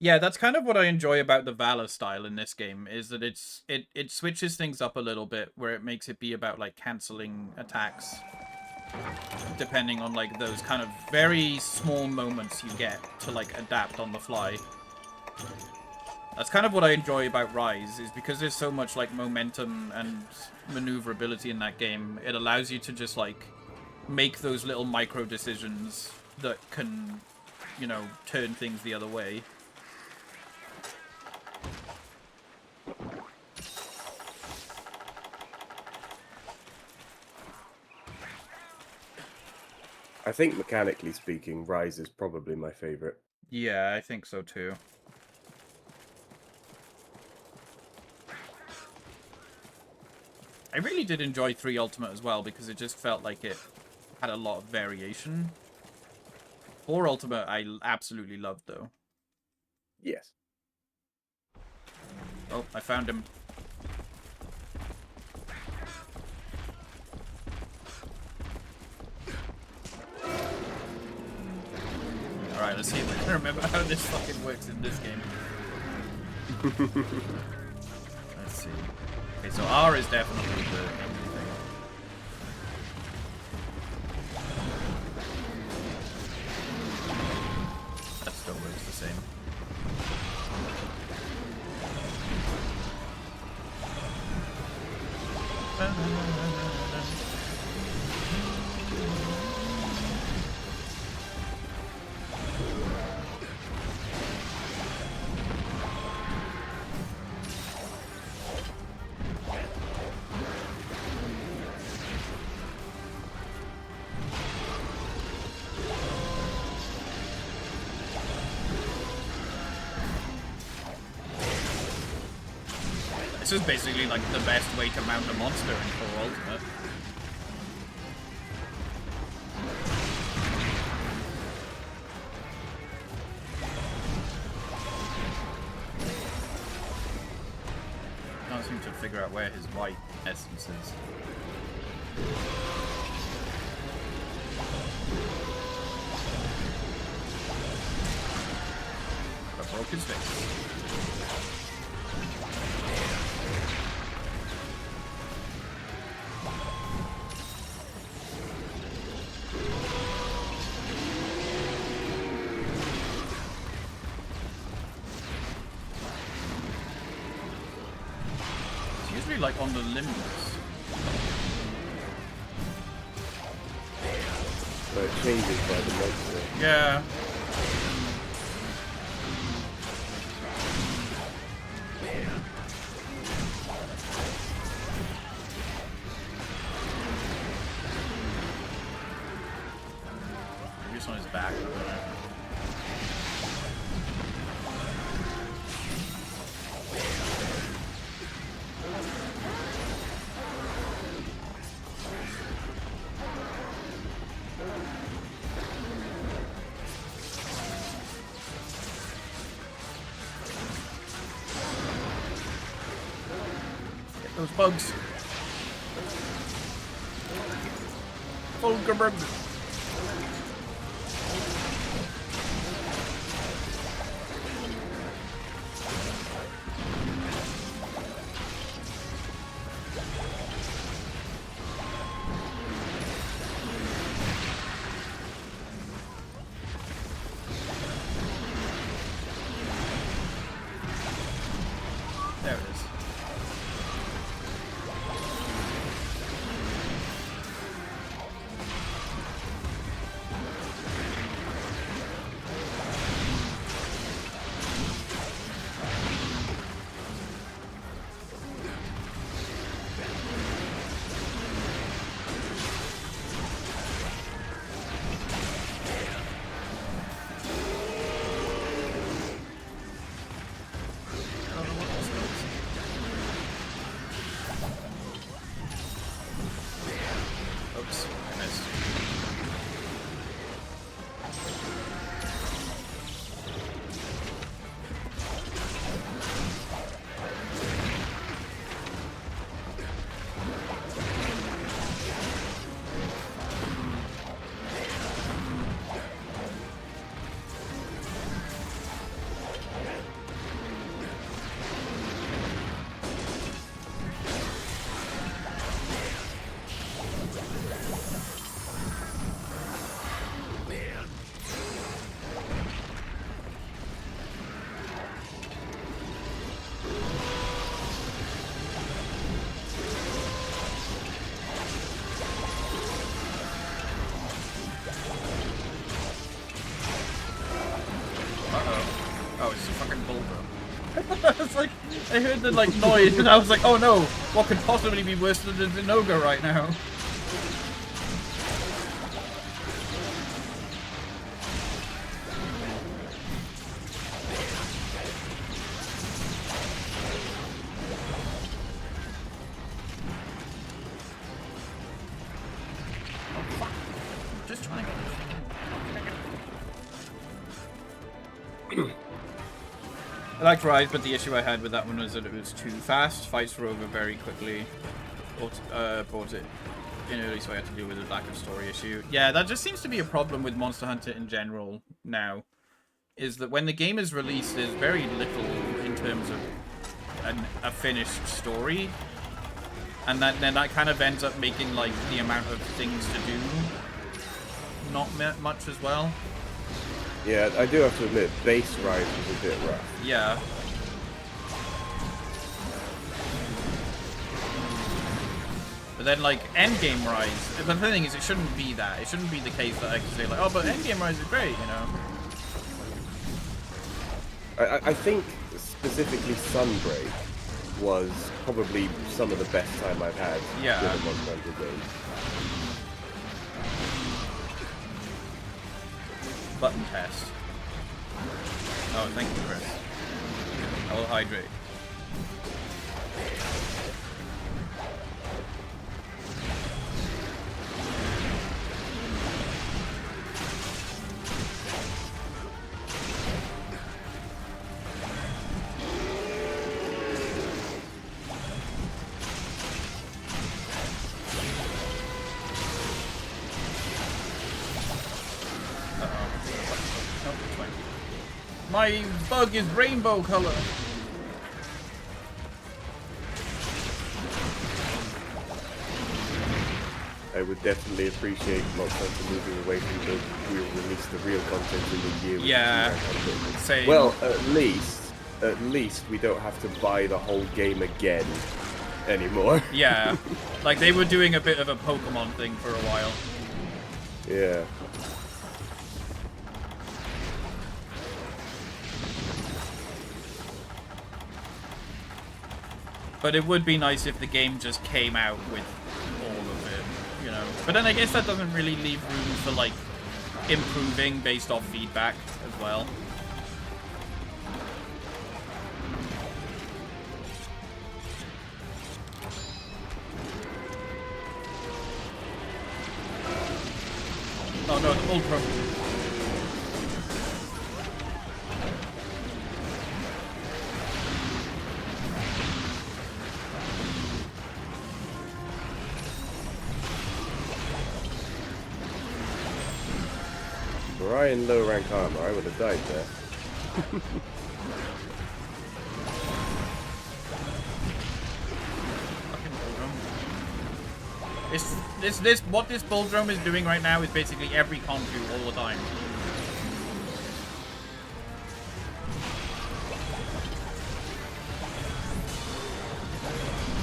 Yeah, that's kind of what I enjoy about the Valor style in this game, is that it switches things up a little bit, where it makes it be about like cancelling attacks, depending on like those kind of very small moments you get to like adapt on the fly. That's kind of what I enjoy about Rise, is because there's so much like momentum and maneuverability in that game, it allows you to just like make those little micro decisions that can, you know, turn things the other way. I think mechanically speaking, Rise is probably my favorite. Yeah, I think so too. I really did enjoy 3 Ultimate as well because it just felt like it had a lot of variation. 4 Ultimate I absolutely loved though. Yes. Oh, I found him. Alright, let's see if I can remember how this fucking works in this game. Let's see. Okay, so R is definitely the angry thing. That still works the same. This is basically like the best way to mount a monster in 4 Ultimate. Can't seem to figure out where his white essence is. I broke his face. Like on the limits. So it changes by the monster. Yeah. Maybe it's on his back. I don't know. Those bugs. Fulgurberg. There it is. Oops, I missed. Oh, it's a fucking Bulba. It's like, I heard the like noise and I was like, oh no, what could possibly be worse than the Denoga right now? I liked Rise, but the issue I had with that one was that it was too fast. Fights were over very quickly. Bought it in early, so I had to deal with a lack of story issue. Yeah, that just seems to be a problem with Monster Hunter in general now. Is that when the game is released, there's very little in terms of a finished story. And then that kind of ends up making, like, the amount of things to do not much as well. Yeah, I do have to admit, base Rise was a bit rough. Yeah. But then, like, Endgame Rise, but the thing is, it shouldn't be that. It shouldn't be the case that I can say, like, oh, but Endgame Rise is great, you know? I think specifically Sunbreak was probably some of the best time I've had Yeah. with a Monster Hunter game. Button test. Oh, thank you, Chris. I will hydrate. My bug is rainbow color. I would definitely appreciate Monster Hunter moving away from the we'll release the real content in the year. Yeah. Same. Well, at least we don't have to buy the whole game again anymore. Yeah. Like, they were doing a bit of a Pokemon thing for a while. Yeah. But it would be nice if the game just came out with all of it, you know. But then I guess that doesn't really leave room for, like, improving based off feedback as well. Oh no, it's Ultra. Ryan low rank armor, I would have died there. Fucking Bulldrome. What this Bulldrome is doing right now is basically every Confu all the time.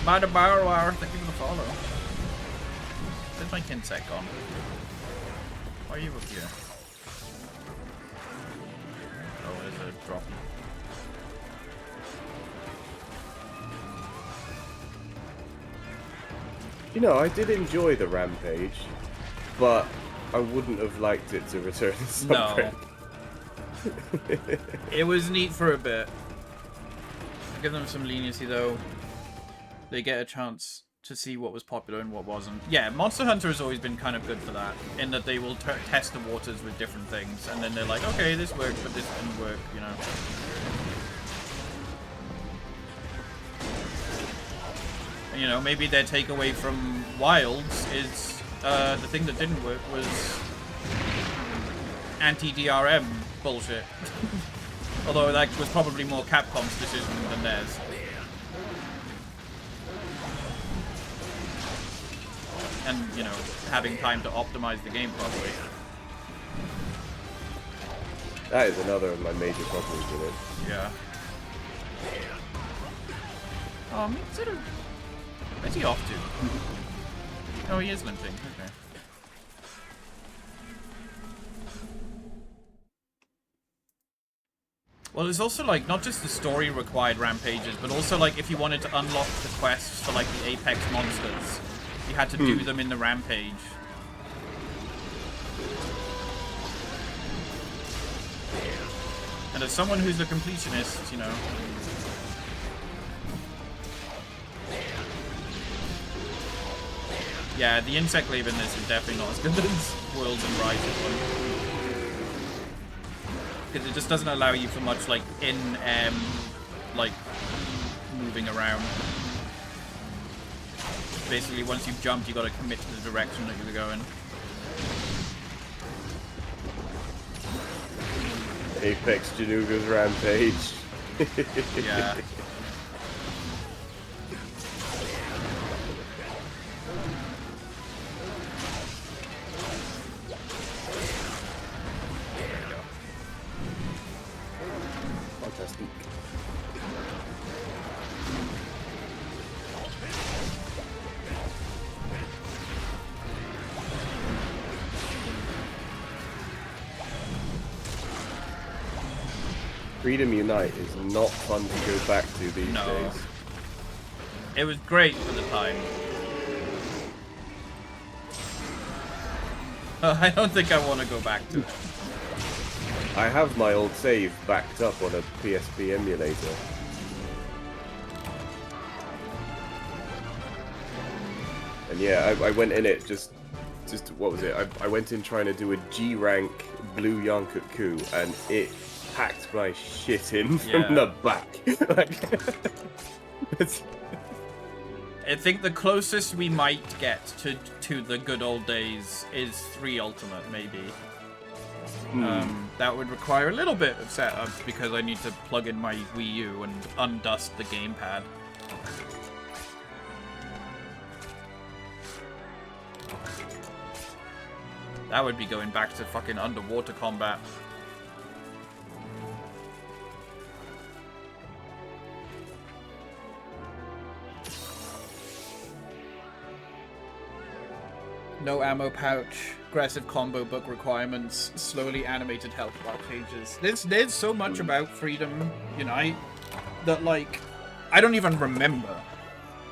Bada Barwar, thank you for the follow. Where's my Kinsect gone? Why are you up here? Oh, there's a drop. You know, I did enjoy the Rampage, but I wouldn't have liked it to return to something. No. It was neat for a bit. I'll give them some leniency though. They get a chance to see what was popular and what wasn't. Yeah, Monster Hunter has always been kind of good for that, in that they will test the waters with different things, and then they're like, okay, this worked, but this didn't work, you know. And, you know, maybe their takeaway from Wilds is the thing that didn't work was anti-DRM bullshit. Although that was probably more Capcom's decision than theirs. And, you know, having time to optimize the game properly. That is another of my major problems with it. Yeah. Oh, Mitsuru. Where's he off to? Oh, he is limping. Okay. Well, there's also, like, not just the story required rampages, but also, like, if you wanted to unlock the quests for, like, the Apex monsters, you had to do them in the rampage. And as someone who's a completionist, you know... Yeah, the insect lab in this is definitely not as good as Worlds and Rise's one. Because it just doesn't allow you for much, like, in like moving around. Basically, once you've jumped, you got to commit to the direction that you're going. Apex Januga's rampage. Yeah. Fantastic. Freedom Unite is not fun to go back to these No. days. It was great for the time. I don't think I want to go back to it. I have my old save backed up on a PSP emulator. And yeah, I went in it just what was it? I went in trying to do a G rank blue Yonkut coup, and it packed my shit in from Yeah. the back. Like, it's, I think the closest we might get to the good old days is 3 Ultimate, maybe. That would require a little bit of setup because I need to plug in my Wii U and undust the gamepad. That would be going back to fucking underwater combat. No ammo pouch, aggressive combo book requirements, slowly animated health bar pages. There's so much about Freedom Unite that, like, I don't even remember.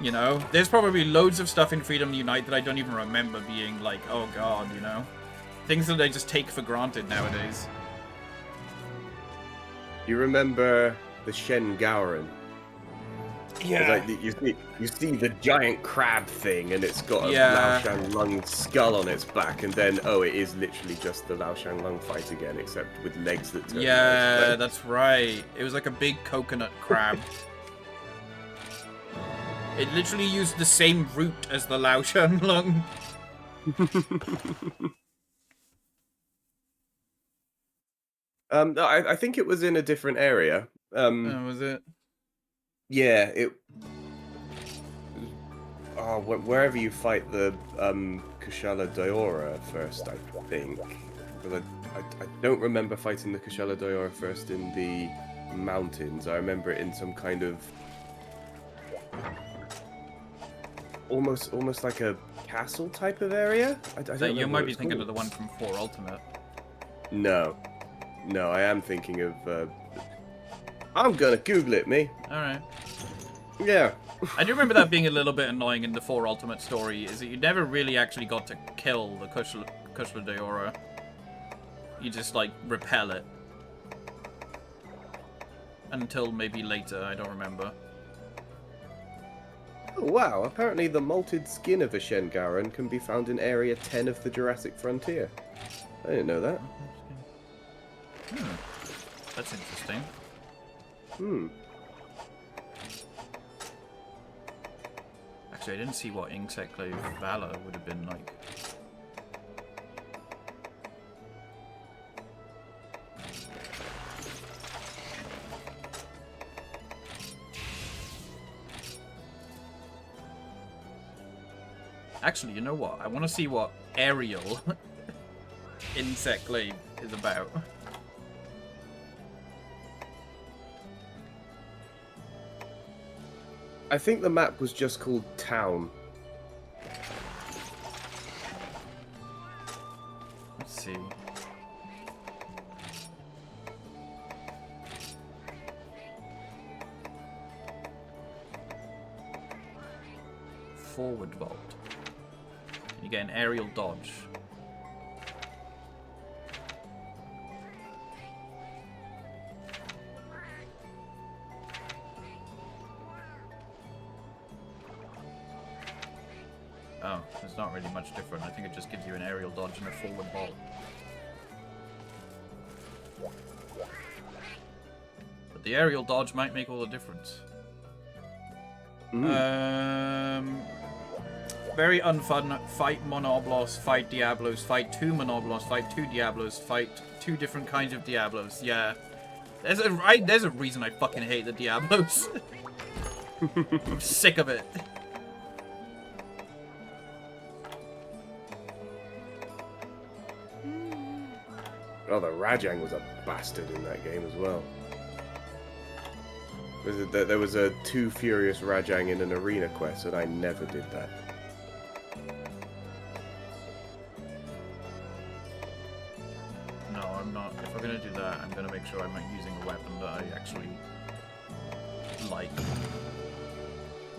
You know? There's probably loads of stuff in Freedom Unite that I don't even remember being like, oh god, you know? Things that I just take for granted nowadays. you remember the Shen Gowron? Yeah. Like you see the giant crab thing, and it's got a Yeah. Lao Shanlung skull on its back, and then it is literally just the Lao Shanlung fight again, except with legs that turn. Yeah, nice. that's right. It was like a big coconut crab. It literally used the same root as the Lao Shanlung. I think it was in a different area. Was it? Yeah, it. Oh, wherever you fight the Kushala Daora first, I think. But I don't remember fighting the Kushala Daora first in the mountains. I remember it in some kind of almost like a castle type of area. I don't So know you what might it be was thinking called. of the one from 4 Ultimate. No, I am thinking of. I'm gonna Google it, me. Alright. Yeah. I do remember that being a little bit annoying in the 4 Ultimate story, is that you never really actually got to kill the Kushala Daora. You just, like, repel it. Until maybe later, I don't remember. Oh wow! Apparently, the molted skin of a Shen Gowron can be found in Area 10 of the Jurassic Frontier. I didn't know that. That's interesting. Actually, I didn't see what Insectclave Valor would have been like. Actually, you know what? I want to see what Aerial Insectclave is about. I think the map was just called Town. Let's see. Forward vault. You get an aerial dodge. Oh, it's not really much different. I think it just gives you an aerial dodge and a forward vault. But the aerial dodge might make all the difference. Very unfun. Fight Monoblos, fight Diablos, fight 2 Monoblos, fight 2 Diablos, fight 2 different kinds of Diablos. Yeah. There's a reason I fucking hate the Diablos. I'm sick of it. Oh, the Rajang was a bastard in that game as well. There was a 2 Furious Rajang in an arena quest, and I never did that. No, I'm not. If I'm gonna do that, I'm gonna make sure I'm not using a weapon that I actually like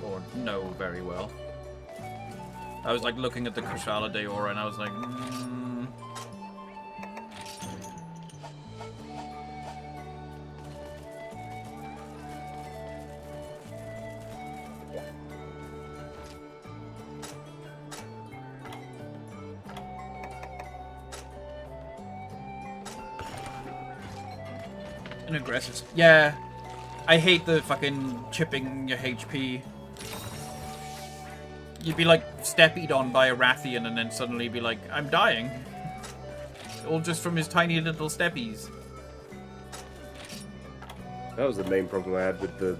or know very well. I was like looking at the Kushala Deora and I was like, An aggressive. Yeah. I hate the fucking chipping your HP. You'd be like steppied on by a Rathian and then suddenly be like, I'm dying. All just from his tiny little steppies. That was the main problem I had with the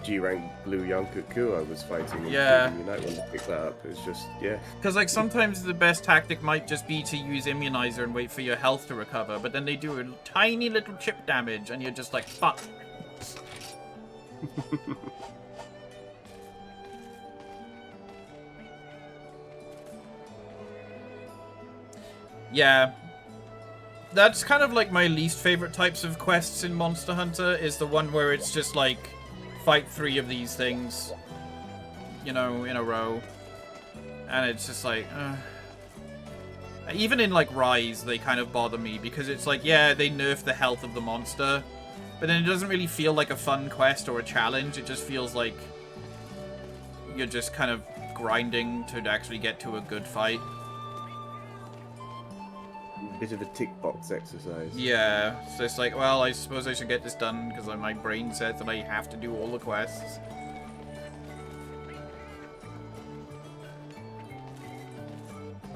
G-rank blue Yonkaku I was fighting in Yeah. Unite when I picked that up. It was just, yeah. Because, like, sometimes the best tactic might just be to use Immunizer and wait for your health to recover, but then they do a tiny little chip damage, and you're just like, fuck. Yeah. That's kind of like my least favorite types of quests in Monster Hunter, is the one where it's just like, fight 3 of these things, you know, in a row. And it's just like, even in like Rise, they kind of bother me because it's like, yeah, they nerf the health of the monster, but then it doesn't really feel like a fun quest or a challenge. It just feels like you're just kind of grinding to actually get to a good fight. Bit of a tick box exercise. Yeah, so it's like, well, I suppose I should get this done because my brain says that I have to do all the quests.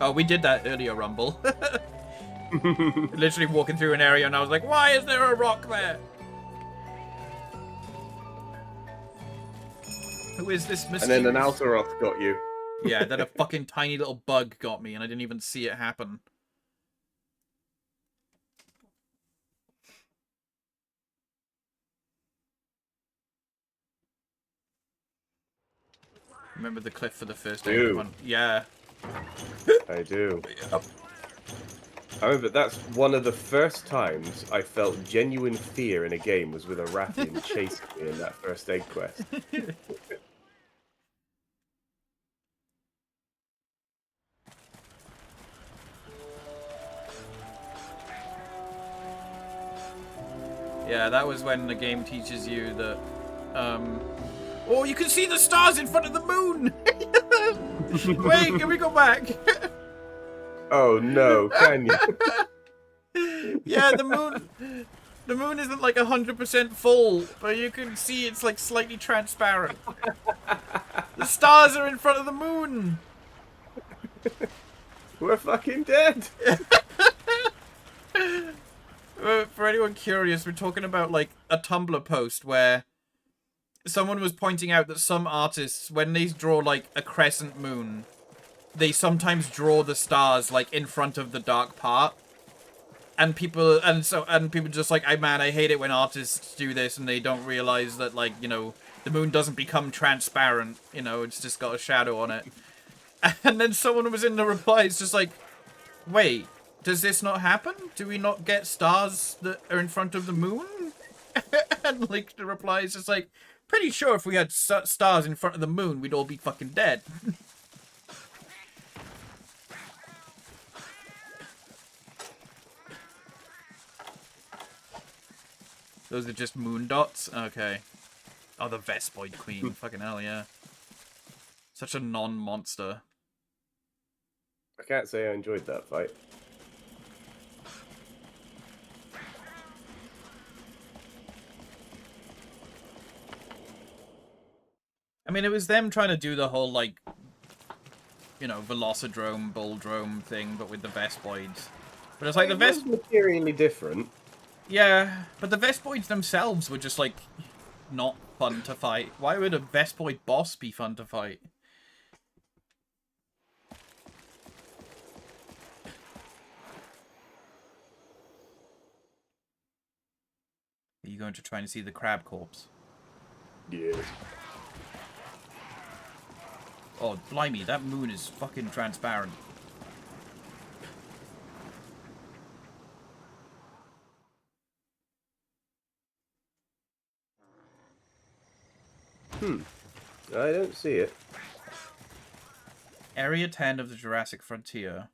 Oh, we did that earlier, Rumble. Literally walking through an area and I was like, why is there a rock there? Who is this mysterious? And then an Alteroth got you. Yeah, then a fucking tiny little bug got me and I didn't even see it happen. Remember the cliff for the first Do. one? Yeah. I do. However, that's one of the first times I felt genuine fear in a game was with a Rathian chasing me in that first egg quest. Yeah, that was when the game teaches you that, oh, you can see the stars in front of the moon! Wait, can we go back? Oh no, can you? Yeah, the moon isn't like 100% full, but you can see it's like slightly transparent. The stars are in front of the moon! We're fucking dead! For anyone curious, we're talking about like a Tumblr post where someone was pointing out that some artists, when they draw like a crescent moon, they sometimes draw the stars like in front of the dark part. And people just like, I hate it when artists do this and they don't realize that, like, you know, the moon doesn't become transparent, you know, it's just got a shadow on it. And then someone was in the replies just like, wait, does this not happen? Do we not get stars that are in front of the moon? And like the reply is just like, pretty sure if we had stars in front of the moon, we'd all be fucking dead. Those are just moon dots? Okay. Oh, the Vespoid Queen. Fucking hell, yeah. Such a non-monster. I can't say I enjoyed that fight. mean, it was them trying to do the whole, like, you know, Velocidrome, Bulldrome thing, but with the Vespoids. But it's like the It was Vesp... materially different. Yeah, but the Vespoids themselves were just, like, not fun to fight. Why would a Vespoid boss be fun to fight? Are you going to try and see the crab corpse? Yeah. Oh, blimey, that moon is fucking transparent. I don't see it. Area 10 of the Jurassic Frontier.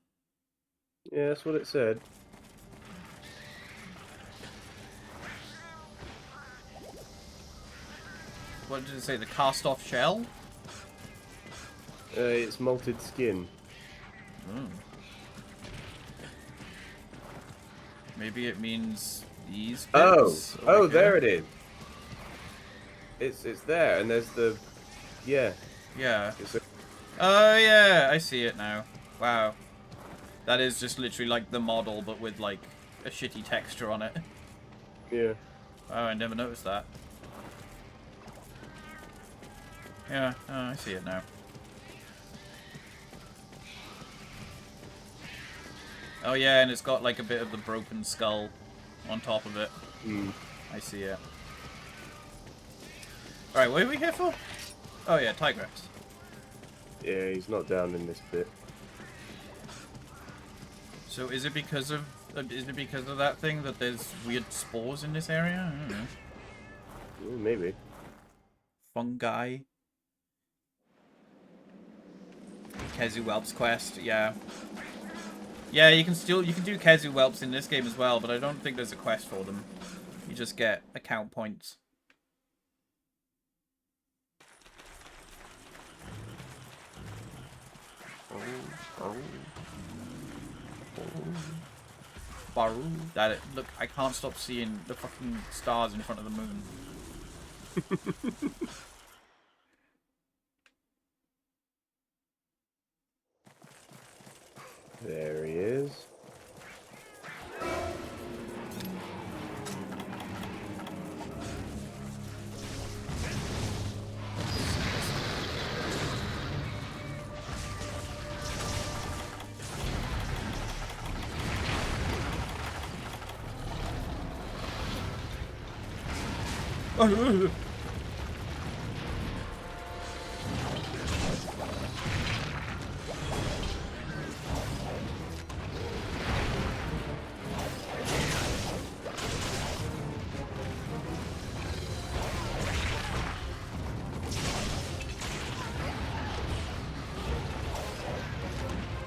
Yeah, that's what it said. What did it say? The cast-off shell? It's malted skin. Maybe it means these Oh, bits? oh, Like there here? it is. It's there, and there's the, yeah. Yeah. It's a, Oh, yeah, I see it now. Wow. That is just literally like the model, but with like a shitty texture on it. yeah. Oh, I never noticed that. Yeah, oh, I see it now. Oh yeah, and it's got like a bit of the broken skull on top of it. Hmm. I see it. Alright, what are we here for? Oh yeah, Tigrex. Yeah, he's not down in this bit. So is it because of that thing that there's weird spores in this area? I don't know. Maybe. Fungi. Kezu Whelp's quest, yeah. Yeah, you can do Kezu Whelps in this game as well, but I don't think there's a quest for them. You just get account points. Baru. That it. Look, I can't stop seeing the fucking stars in front of the moon. There he is.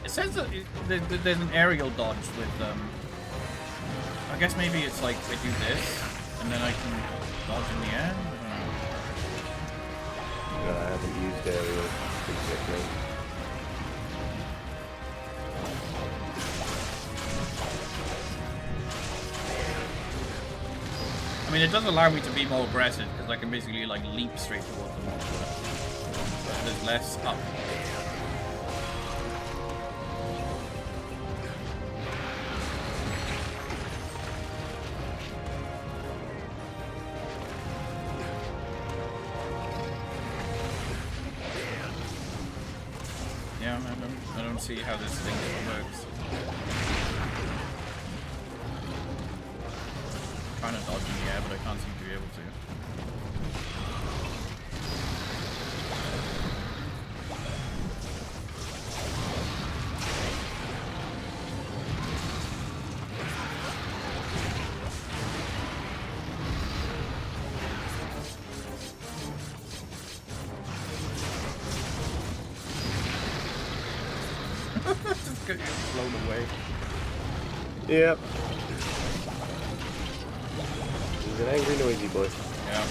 It says that there's an aerial dodge with, I guess maybe it's like I do this, and then I can dodge in the air? I don't know. No, I haven't used aerial recently. I mean, it does allow me to be more aggressive, because I can basically, like, leap straight towards the monster. But there's less up. Yeah, I don't see how this thing works. I'm trying to dodge in the air, but I can't seem to be able to. Just getting blown away. Yep. He's an angry, noisy boy. Yeah.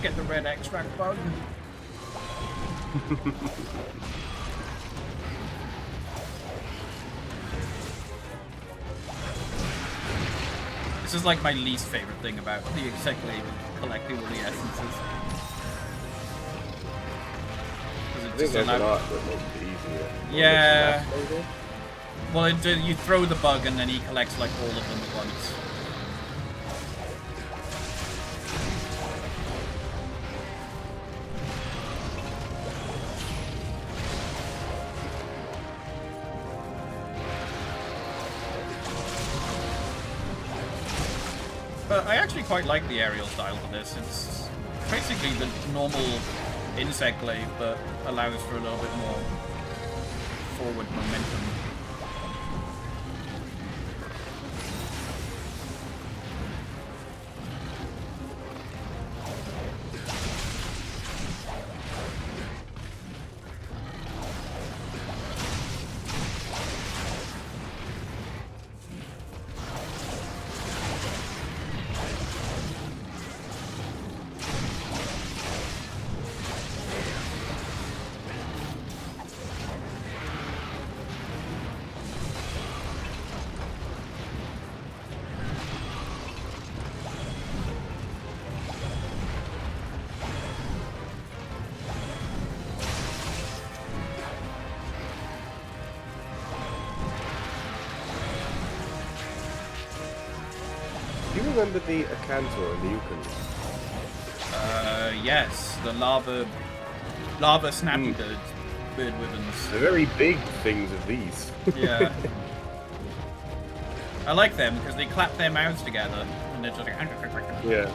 Get the red extract bug. This is like my least favorite thing about the Execlave, collecting all the essences. Because I it think just there's an allows... art that makes it easier. Yeah. Or maybe? Well, you throw the bug and then he collects like all of them at once. But I actually quite like the aerial style for this. It's basically the normal insect glaive, but allows for a little bit more forward momentum. Do you remember the Acantor and the Yukon? Yes, the lava snappy bird wyverns. The very big things of these. Yeah. I like them because they clap their mouths together and they're just like... Yeah.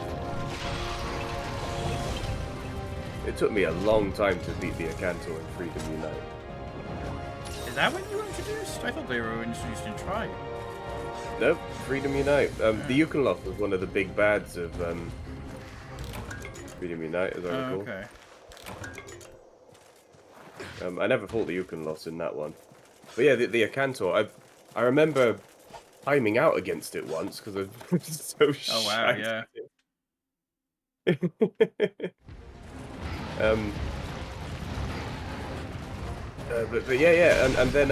It took me a long time to beat the Acantor in Freedom Unite. Is that when you were introduced? I thought they were introduced in Tri. Nope, Freedom Unite. The Yukonloth was one of the big bads of Freedom Unite, as I recall. Okay. I never fought the Yukonloth in that one. But yeah, the Acantor, I remember timing out against it once because I was so Oh wow, shite yeah. at it. But yeah, and then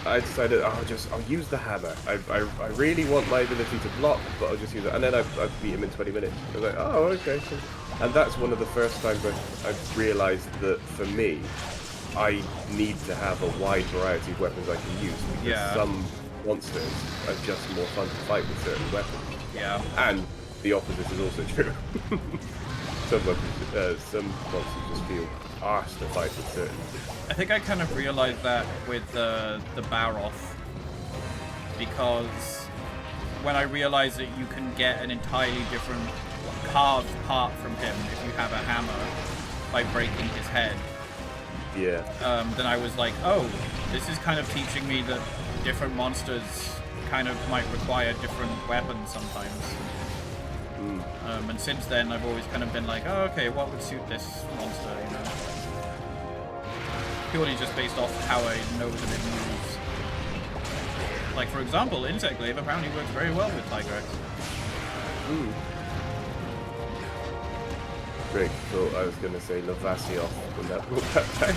I decided I'll use the hammer. I really want my ability to block, but I'll just use it. And then I beat him in 20 minutes. I was like, oh, okay. So, and that's one of the first times I realised that for me, I need to have a wide variety of weapons I can use because some monsters are just more fun to fight with certain weapons. Yeah. And the opposite is also true. some monsters just feel arse to fight with certain. I think I kind of realized that with the Baroth, because when I realized that you can get an entirely different carved part from him if you have a hammer by breaking his head, Yeah. then I was like, oh, this is kind of teaching me that different monsters kind of might require different weapons sometimes. And since then, I've always kind of been like, oh, okay, what would suit this monster, you know? Purely just based off how I know that it moves. Like, for example, Insect Glaive apparently works very well with Tigrex. Drake thought I was going to say Lavasioth when that brought that back.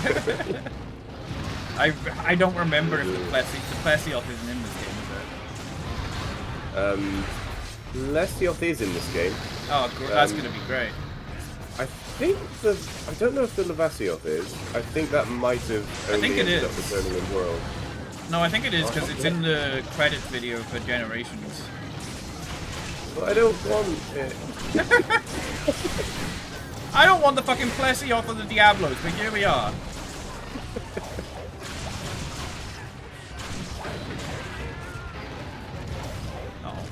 I don't remember if the Plesioth isn't in this game, is it? Lesioth is in this game. Oh, that's going to be great. I don't know if the Lavasioth is. I think that might have only think it ended is. up returning in World. No, I think it is because it's in the credits video for Generations. But I don't want it. I don't want the fucking Plesioth of the Diablos, but here we are. Oh.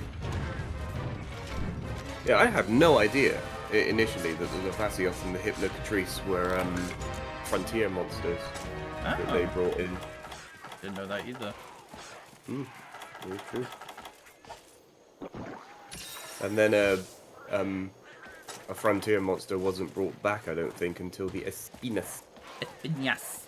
Yeah, I had no idea initially that the Lavasioth and the Hypnocatrice were frontier monsters that they brought in. Didn't know that either. Very true. And then a frontier monster wasn't brought back, I don't think, until the Espinas. Yes.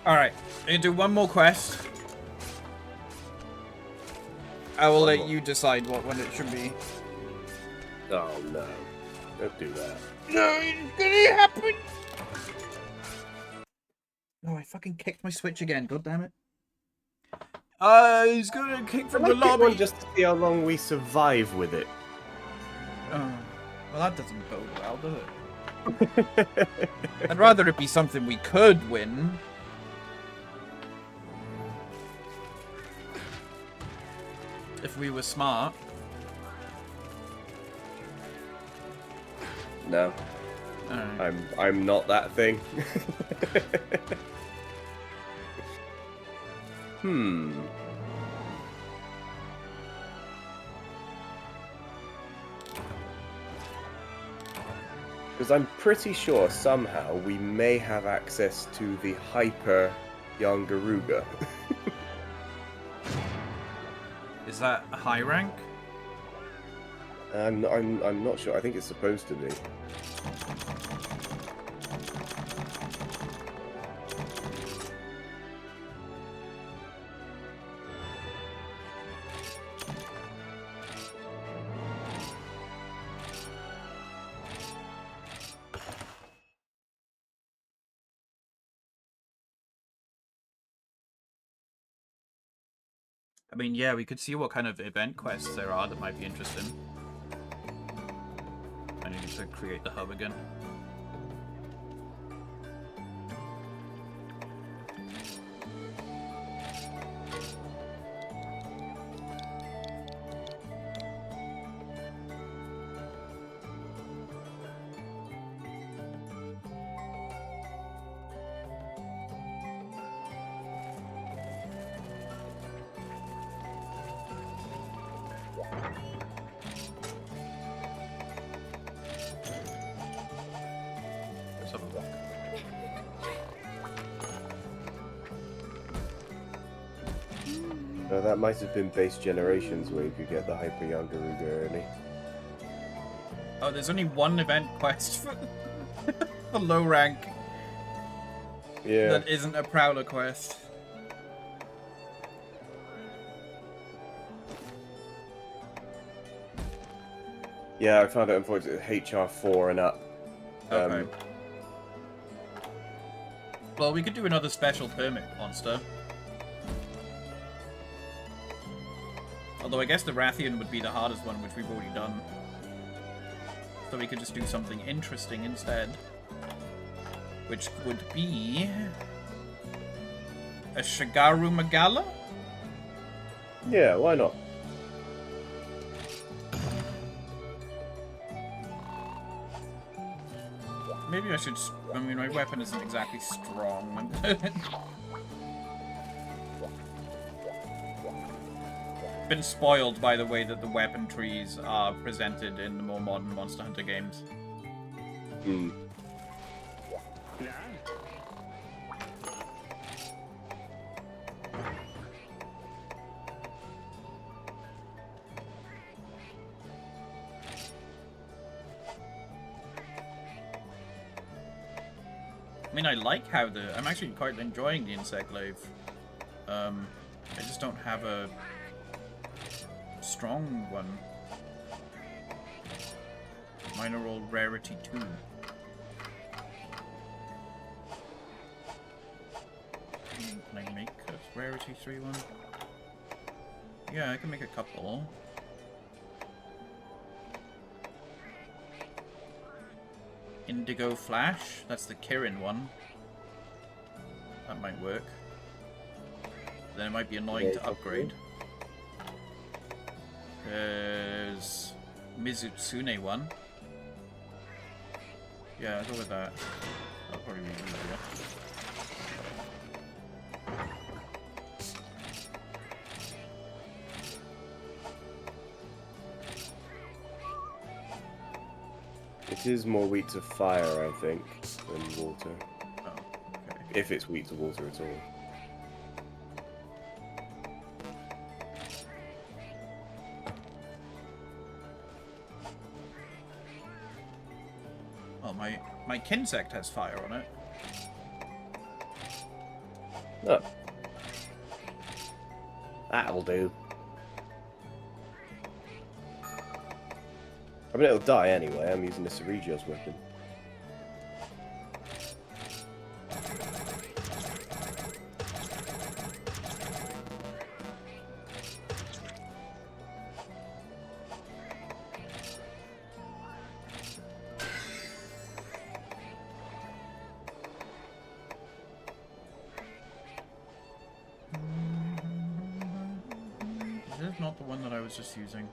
Alright, I'm gonna do one more quest. I will let you decide what one it should be. Oh no. Don't do that. No, it's gonna happen! Oh, I fucking kicked my Switch again, god damn it. He's gonna kick from I the like it lobby! one just to see how long we survive with it. Oh, well, that doesn't bode well, does it? I'd rather it be something we could win. If we were smart. No, Alright. I'm not that thing. Because I'm pretty sure somehow we may have access to the hyper Yangaruga. Is that a high rank? I'm not sure. I think it's supposed to be. I mean, yeah, we could see what kind of event quests there are that might be interesting. I need to create the hub again. Let's have a look. No, that might have been base generations where you could get the hyper Yangaruga early. Oh, there's only one event quest for, for low rank Yeah. that isn't a Prowler quest. Yeah, I found it unfortunately HR4 and up. Okay. Well, we could do another special permit monster. Although I guess the Rathian would be the hardest one, which we've already done. So we could just do something interesting instead. Which would be... a Shigaru Magala? Yeah, why not? Maybe I should... I mean, my weapon isn't exactly strong. Been spoiled by the way that the weapon trees are presented in the more modern Monster Hunter games. Hmm. I mean, I like how I'm actually quite enjoying the Insect Glaive. I just don't have a strong one. Mine are all rarity 2. Can I make a rarity 3 one? Yeah, I can make a couple. Indigo Flash, that's the Kirin one. That might work. Then it might be annoying to upgrade. There's Mizutsune one. Yeah, I'll go with that. That'll probably be easier. It is more weak to fire, I think, than water. Oh, okay. If it's weak to water at all. Oh, my Kinsect has fire on it. Oh. That'll do. I mean, it'll die anyway. I'm using the Ceregio's weapon. Is this not the one that I was just using?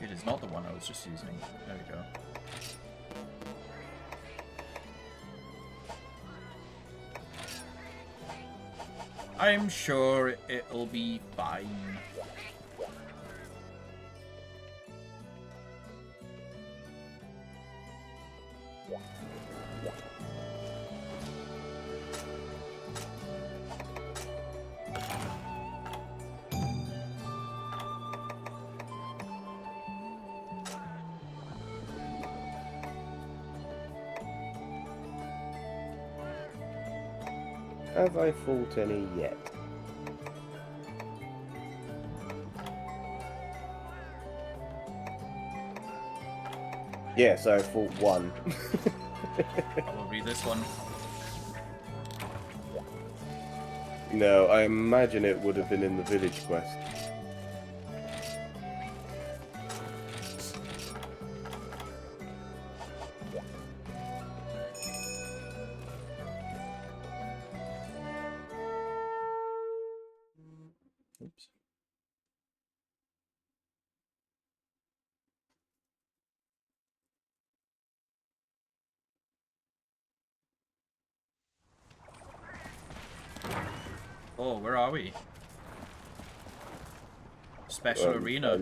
It is not the one I was just using. There we go. I'm sure it'll be fine. Have I fought any yet? Yes, I fought one. Probably this one. No, I imagine it would have been in the village quest. Oops. Oh, where are we? Special arena.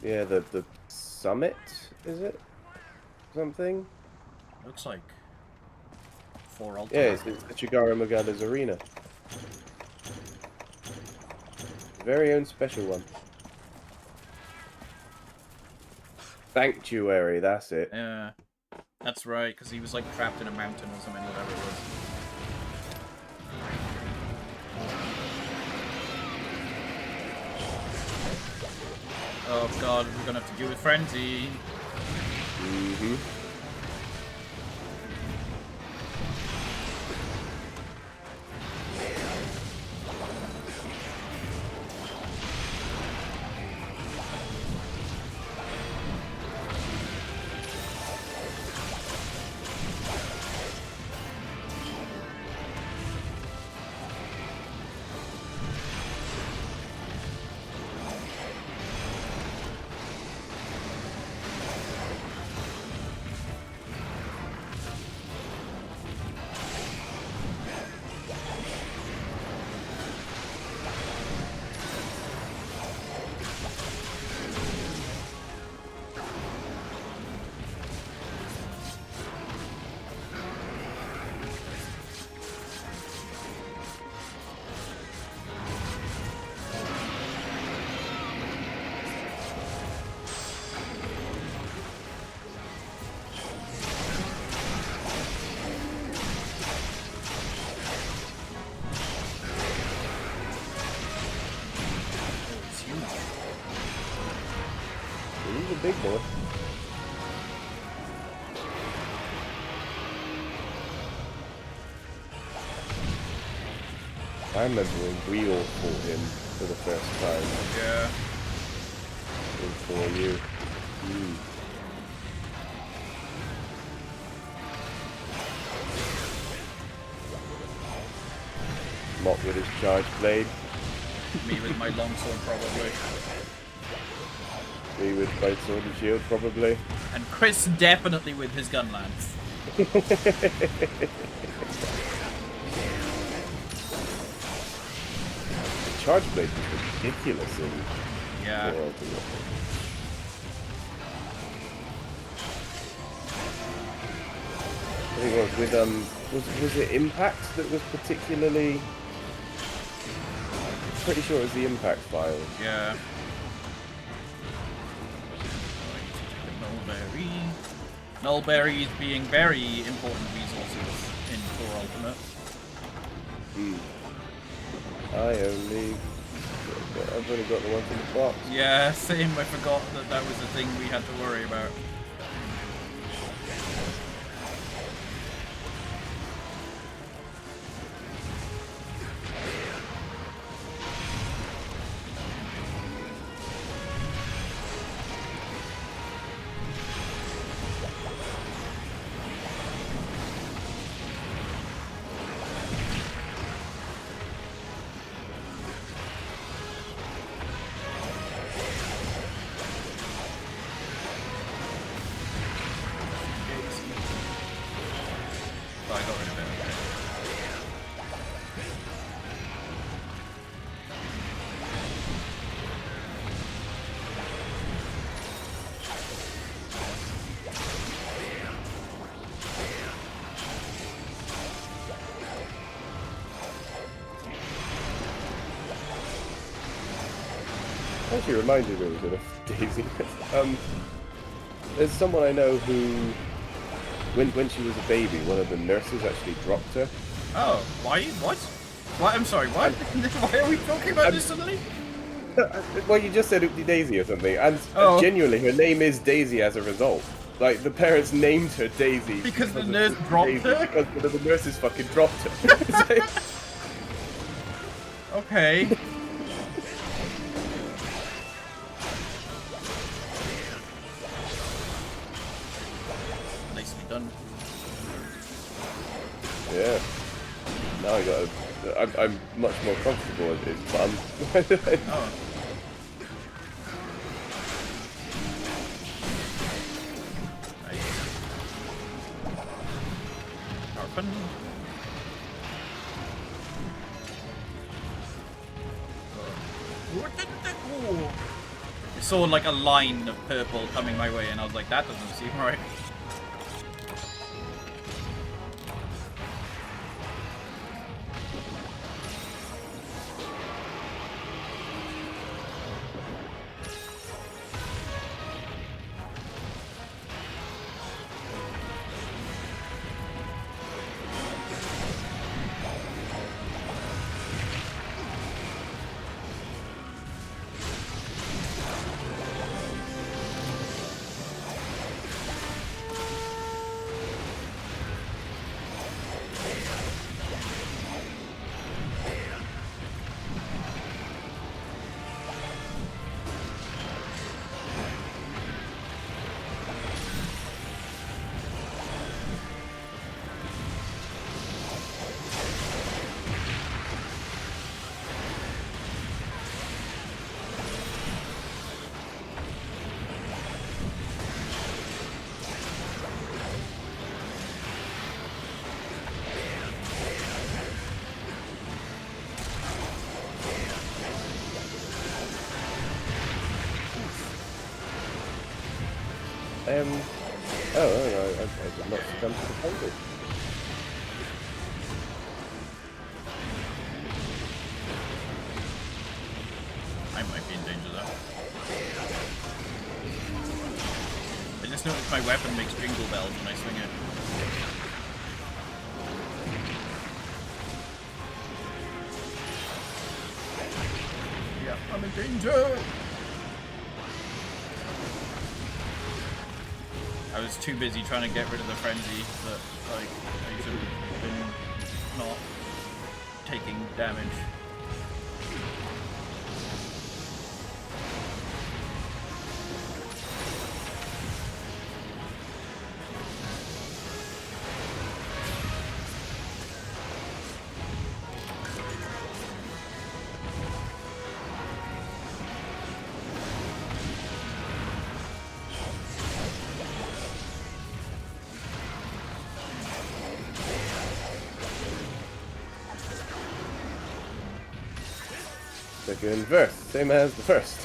Yeah, the summit, is it? Something? Looks like 4 ultimate. Yeah, it's the Chigara Magada's arena. Very own special one. Sanctuary, that's it. Yeah, that's right, because he was like trapped in a mountain or something, whatever it was. Oh god, we're gonna have to deal with Frenzy. Mm-hmm. He's a big boy. I remember when we all fought him for the first time Yeah. before you. Mott with his charge blade, Me with my longsword, probably. me with both sword and shield, probably. And Chris definitely with his gun lance. The charge blade was ridiculous in Yeah. War Ultimate. I think it was with was it Impact that was particularly? Pretty sure it was the Impact file. Yeah. Mulberry. Nullberries being very important resources in Core Ultimate. I've only got the ones in the box. Yeah, same. I forgot that that was a thing we had to worry about. Oh, I got rid of it. Actually reminded me of Daisy. There's someone I know who, when she was a baby, one of the nurses actually dropped her. Oh, why? What? What? I'm sorry, what? Why are we talking about this suddenly? Well, you just said it would be Daisy or something, and Oh. genuinely, her name is Daisy as a result. Like, the parents named her Daisy Because the of nurse dropped Daisy, her? Because one of the nurses fucking dropped her. It's like, Okay. Nicely done. yeah. Now I'm much more comfortable with his fun. Oh. Nice. Harpin. I saw like a line of purple coming my way and I was like, that doesn't seem right. I did not succumb to the fumble. I might be in danger though. I just noticed my weapon makes jingle bells when I swing it. Yeah, I'm in danger! I was too busy trying to get rid of the frenzy that, like, I should have been not taking damage. Second verse, same as the first.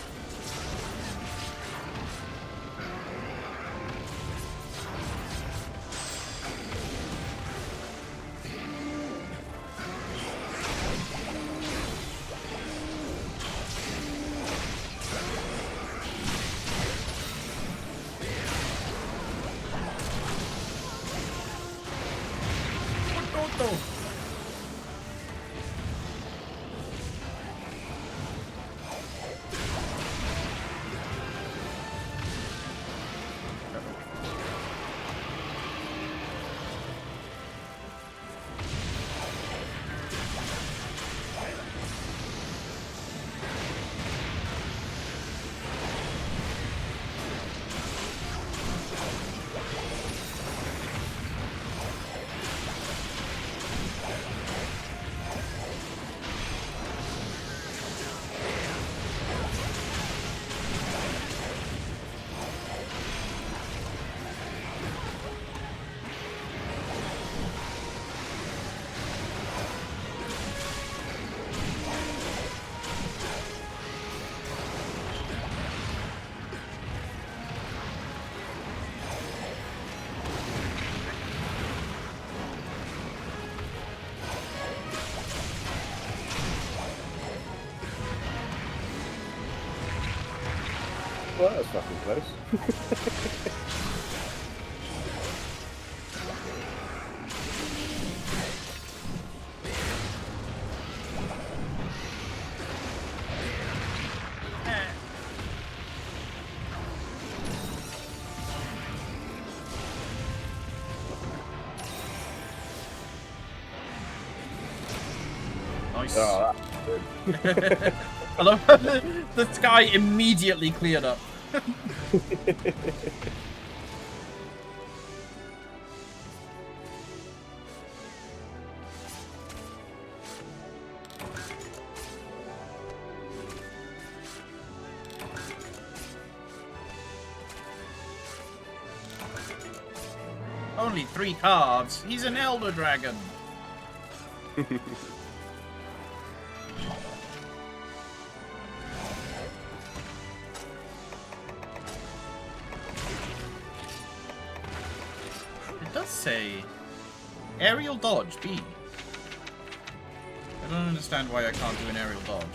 Cristo! Well, that was fucking close. Nice. Oh, that's good. I love this guy immediately cleared up. Only 3 cards. He's an Elder Dragon. It does say aerial dodge B. I don't understand why I can't do an aerial dodge.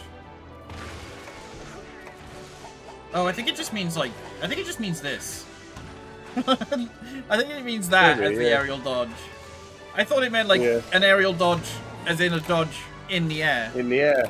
Oh, I think it just means like, I think it just means this. I think it means that Maybe, as the yeah. aerial dodge. I thought it meant like Yeah. an aerial dodge as in a dodge in the air. In the air.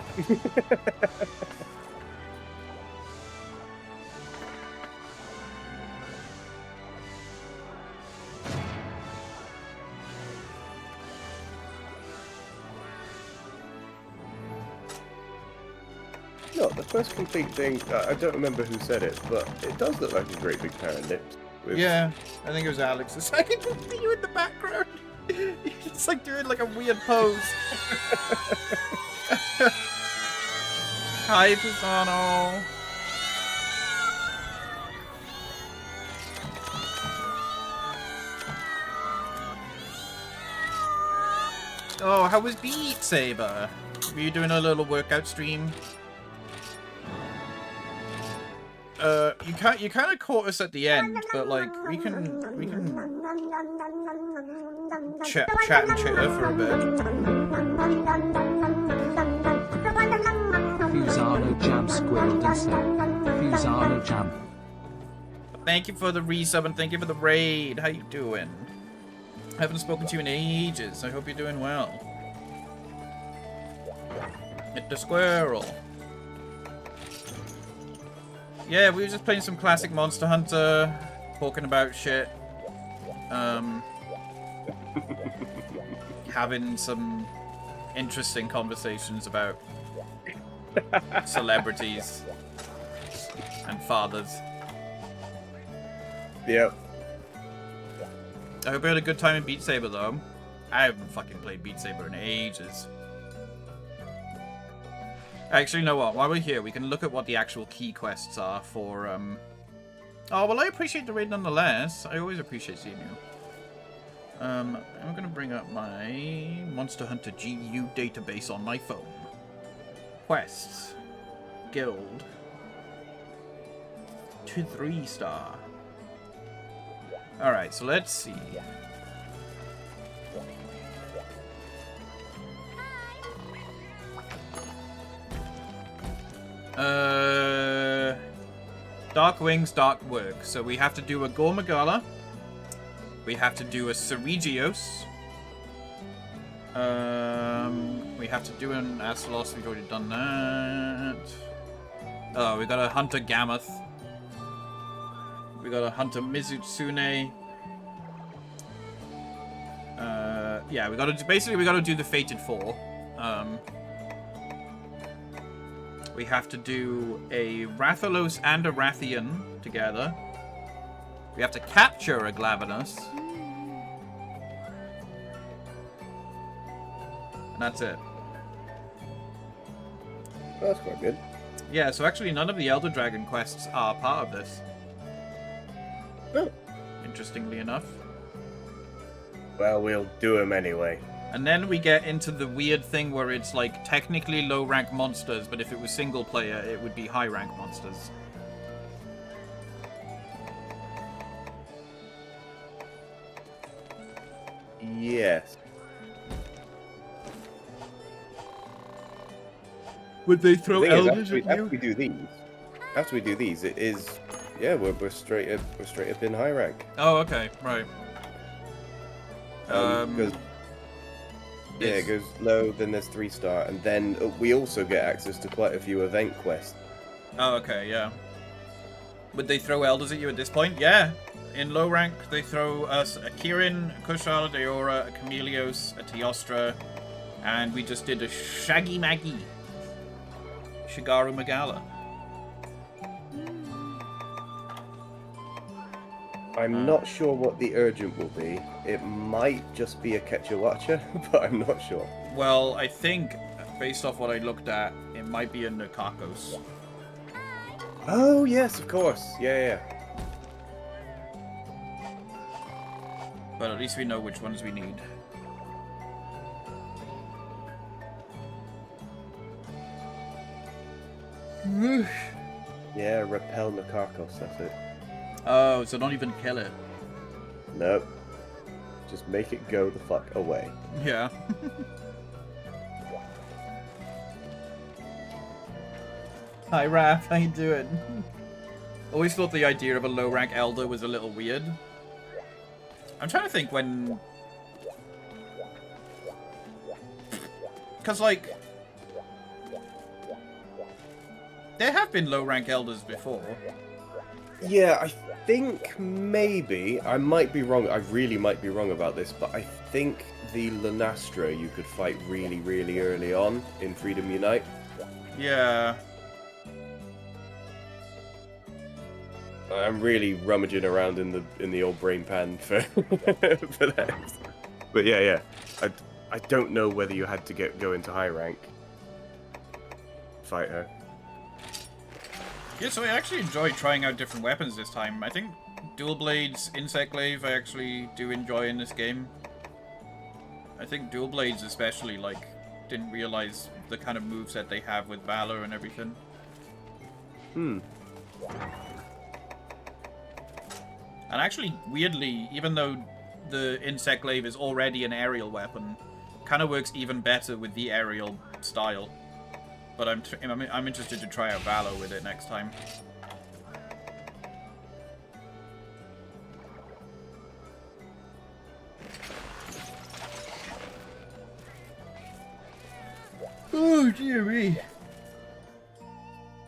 No, the first complete thing, I don't remember who said it, but it does look like a great big pair of lips. With... Yeah, I think it was Alex. It's like, I can see you in the background. It's like doing like a weird pose. Hi, Pisano. Oh, how was Beat Saber? Were you doing a little workout stream? You kind of caught us at the end, but like we can chat and chitter for a bit. Fusano Jam squirreled and said, Fusano Jam. Thank you for the resub and thank you for the raid. How you doing? I haven't spoken to you in ages. I hope you're doing well. Hit the squirrel. Yeah, we were just playing some classic Monster Hunter, talking about shit. Having some interesting conversations about celebrities and fathers. Yep. I hope you had a good time in Beat Saber, though. I haven't fucking played Beat Saber in ages. Actually, you know what? While we're here, we can look at what the actual key quests are for, Oh, well, I appreciate the raid nonetheless. I always appreciate seeing you. I'm gonna bring up my Monster Hunter GU database on my phone. Quests. Guild. 3-star. Alright, so let's see. Dark Wings, Dark Work. So we have to do a Gormagala. We have to do a Ceregios. We have to do an Astalos. We've already done that. Oh, we gotta hunt a Gammoth. We gotta hunt a Mizutsune. Yeah, we gotta do the Fated Four. We have to do a Rathalos and a Rathian together. We have to capture a Glavenus. And that's it. Oh, that's quite good. Yeah, so actually none of the Elder Dragon quests are part of this. Oh. Interestingly enough. Well, we'll do them anyway. And then we get into the weird thing where it's like technically low rank monsters, but if it was single player, it would be high rank monsters. Yes. Would they The throw thing is, elders after we do these, it is, yeah, we're straight up in high rank. Oh, okay, right. Because yeah, it goes low, then there's 3-star, and then we also get access to quite a few event quests. Oh, okay, yeah. Would they throw elders at you at this point? Yeah. In low rank, they throw us a Kirin, a Kushal, a Deora, a Chameleos, a Teostra, and we just did a Shaggy Maggie. Shigaru Magala. I'm not sure what the urgent will be. It might just be a Quechua, but I'm not sure. Well, I think, based off what I looked at, it might be a Nikakos. Oh, yes, of course. Yeah. But at least we know which ones we need. Yeah, repel Nakarkos, that's it. Oh, so don't even kill it. Nope. Just make it go the fuck away. Yeah. Hi, Raph. How you doing? Always thought the idea of a low-rank elder was a little weird. I'm trying to think when... Because, like... There have been low-rank elders before. Yeah, I think maybe, I might be wrong, I really might be wrong about this, but I think the Lunastra you could fight really, really early on in Freedom Unite. Yeah. I'm really rummaging around in the old brain pan for for that. But yeah. I don't know whether you had to go into high rank. Fight her. Yeah, so I actually enjoyed trying out different weapons this time. I think Dual Blades, Insect Glaive, I actually do enjoy in this game. I think Dual Blades especially, like, didn't realize the kind of moveset they have with Valor and everything. Hmm. And actually, weirdly, even though the Insect Glaive is already an aerial weapon, kind of works even better with the aerial style. But I'm interested to try out Valor with it next time. Oh, dear me.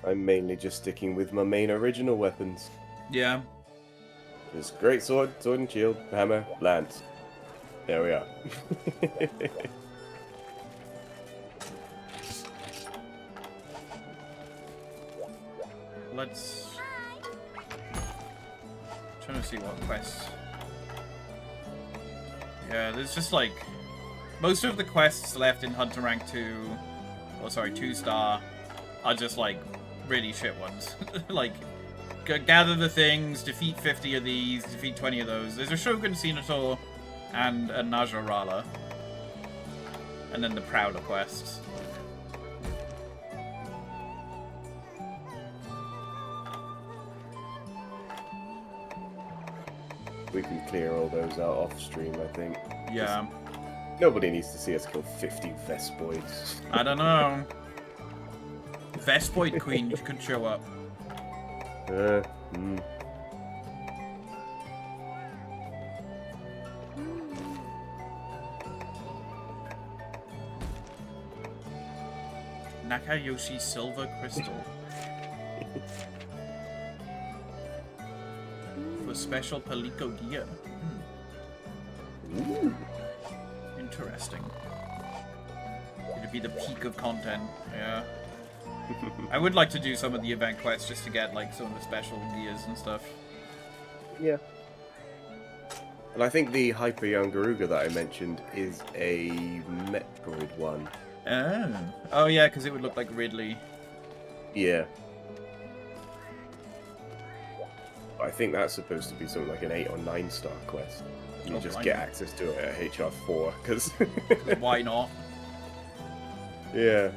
I'm mainly just sticking with my main original weapons. Yeah. Just great sword, sword and shield, hammer, lance. There we are. Let's... trying to see what quests. Yeah, there's just like... most of the quests left in Hunter Rank 2... oh, sorry, 2-star... are just like really shit ones. Like, gather the things, defeat 50 of these, defeat 20 of those. There's a Shogun Senator and a Najarala. And then the Prowler quests. We can clear all those out off stream, I think. Yeah. Nobody needs to see us kill 50 Vespoids. I don't know. Vespoid Queen could show up. Hmm. Nakayoshi Silver Crystal. For special Palico gear. Interesting. It'd be the peak of content, yeah. I would like to do some of the event quests just to get like some of the special gears and stuff. Yeah. And I think the Hyper Young Garuga that I mentioned is a Metroid one. Oh yeah, because it would look like Ridley. Yeah. I think that's supposed to be something like an 8 or 9 star quest. You Oh, just blimey. get access to it at HR4, because... Why not? Yeah.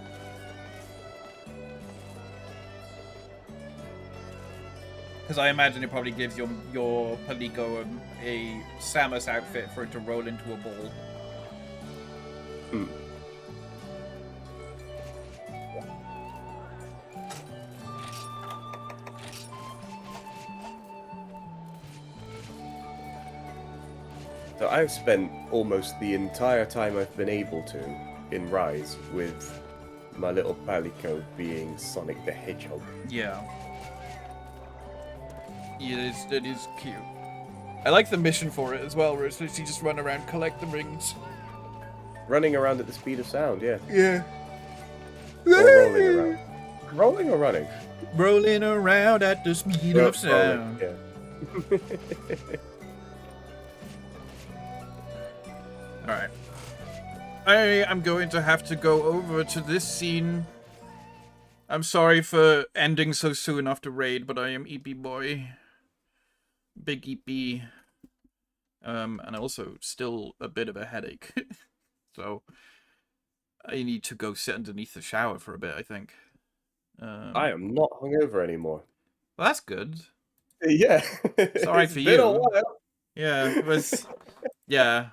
Because I imagine it probably gives your Palico a Samus outfit for it to roll into a ball. Hmm. So I've spent almost the entire time I've been able to in Rise with my little Palico being Sonic the Hedgehog. Yeah. Yeah, it is cute. I like the mission for it as well, where it's literally just run around, collect the rings. Running around at the speed of sound, yeah. Yeah. Or rolling around. Rolling or running? Rolling around at the speed of sound. Rolling, yeah. Alright. I am going to have to go over to this scene. I'm sorry for ending so soon after raid, but I am EP boy. Big EP. And also still a bit of a headache. So I need to go sit underneath the shower for a bit, I think. I am not hungover anymore. Well, that's good. Yeah. Sorry It's for been a you. while. Yeah, it was... yeah.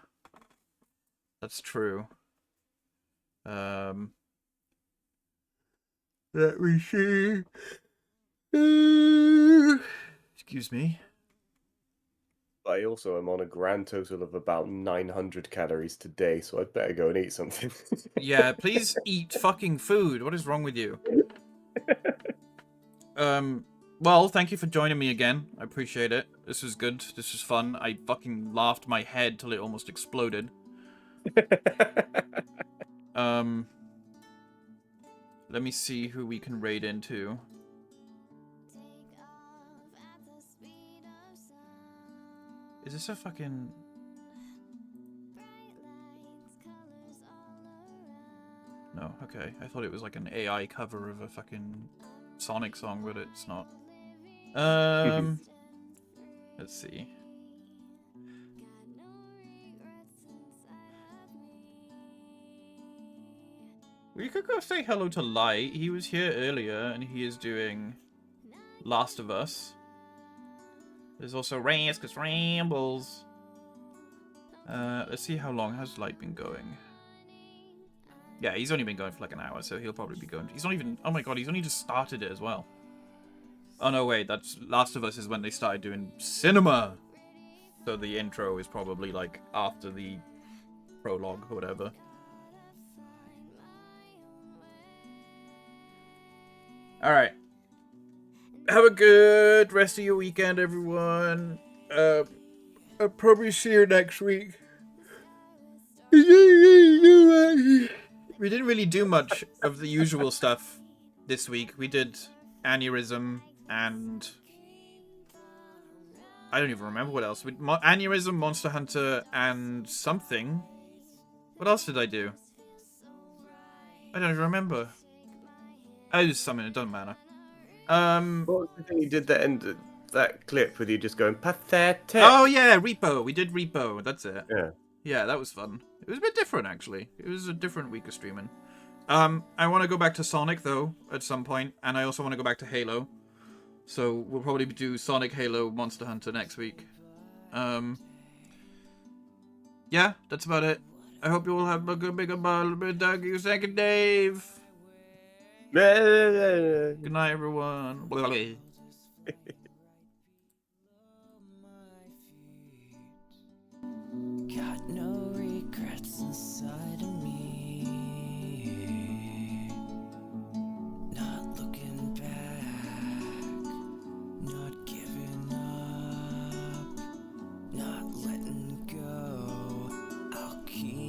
That's true. Let me see. Excuse me. I also am on a grand total of about 900 calories today, so I'd better go and eat something. Yeah, please eat fucking food. What is wrong with you? Well, thank you for joining me again. I appreciate it. This was good. This was fun. I fucking laughed my head till it almost exploded. Let me see who we can raid into. Is this a fucking... No, okay. I thought it was like an AI cover of a fucking Sonic song, but it's not. Let's see. We could go say hello to Light. He was here earlier, and he is doing Last of Us. There's also Raskus Rambles. Let's see how long has Light been going. Yeah, he's only been going for like an hour, so he'll probably be going. He's not even. Oh my god, he's only just started it as well. Oh no, wait, that's Last of Us is when they started doing cinema. So the intro is probably like after the prologue or whatever. Alright. Have a good rest of your weekend, everyone. I'll probably see you next week. We didn't really do much of the usual stuff this week. We did Aneurysm and... I don't even remember what else. Aneurysm, Monster Hunter, and something. What else did I do? I don't even remember. Oh, it was something, it doesn't matter. What was the thing you did that end that clip with you just going pathetic? Oh yeah, Repo. We did Repo. That's it. Yeah. Yeah, that was fun. It was a bit different, actually. It was a different week of streaming. I want to go back to Sonic, though, at some point. And I also want to go back to Halo. So we'll probably do Sonic, Halo, Monster Hunter next week. Yeah, that's about it. I hope you all have a good big Doug, you second Dave. Good night, everyone. Got no regrets inside of me. keep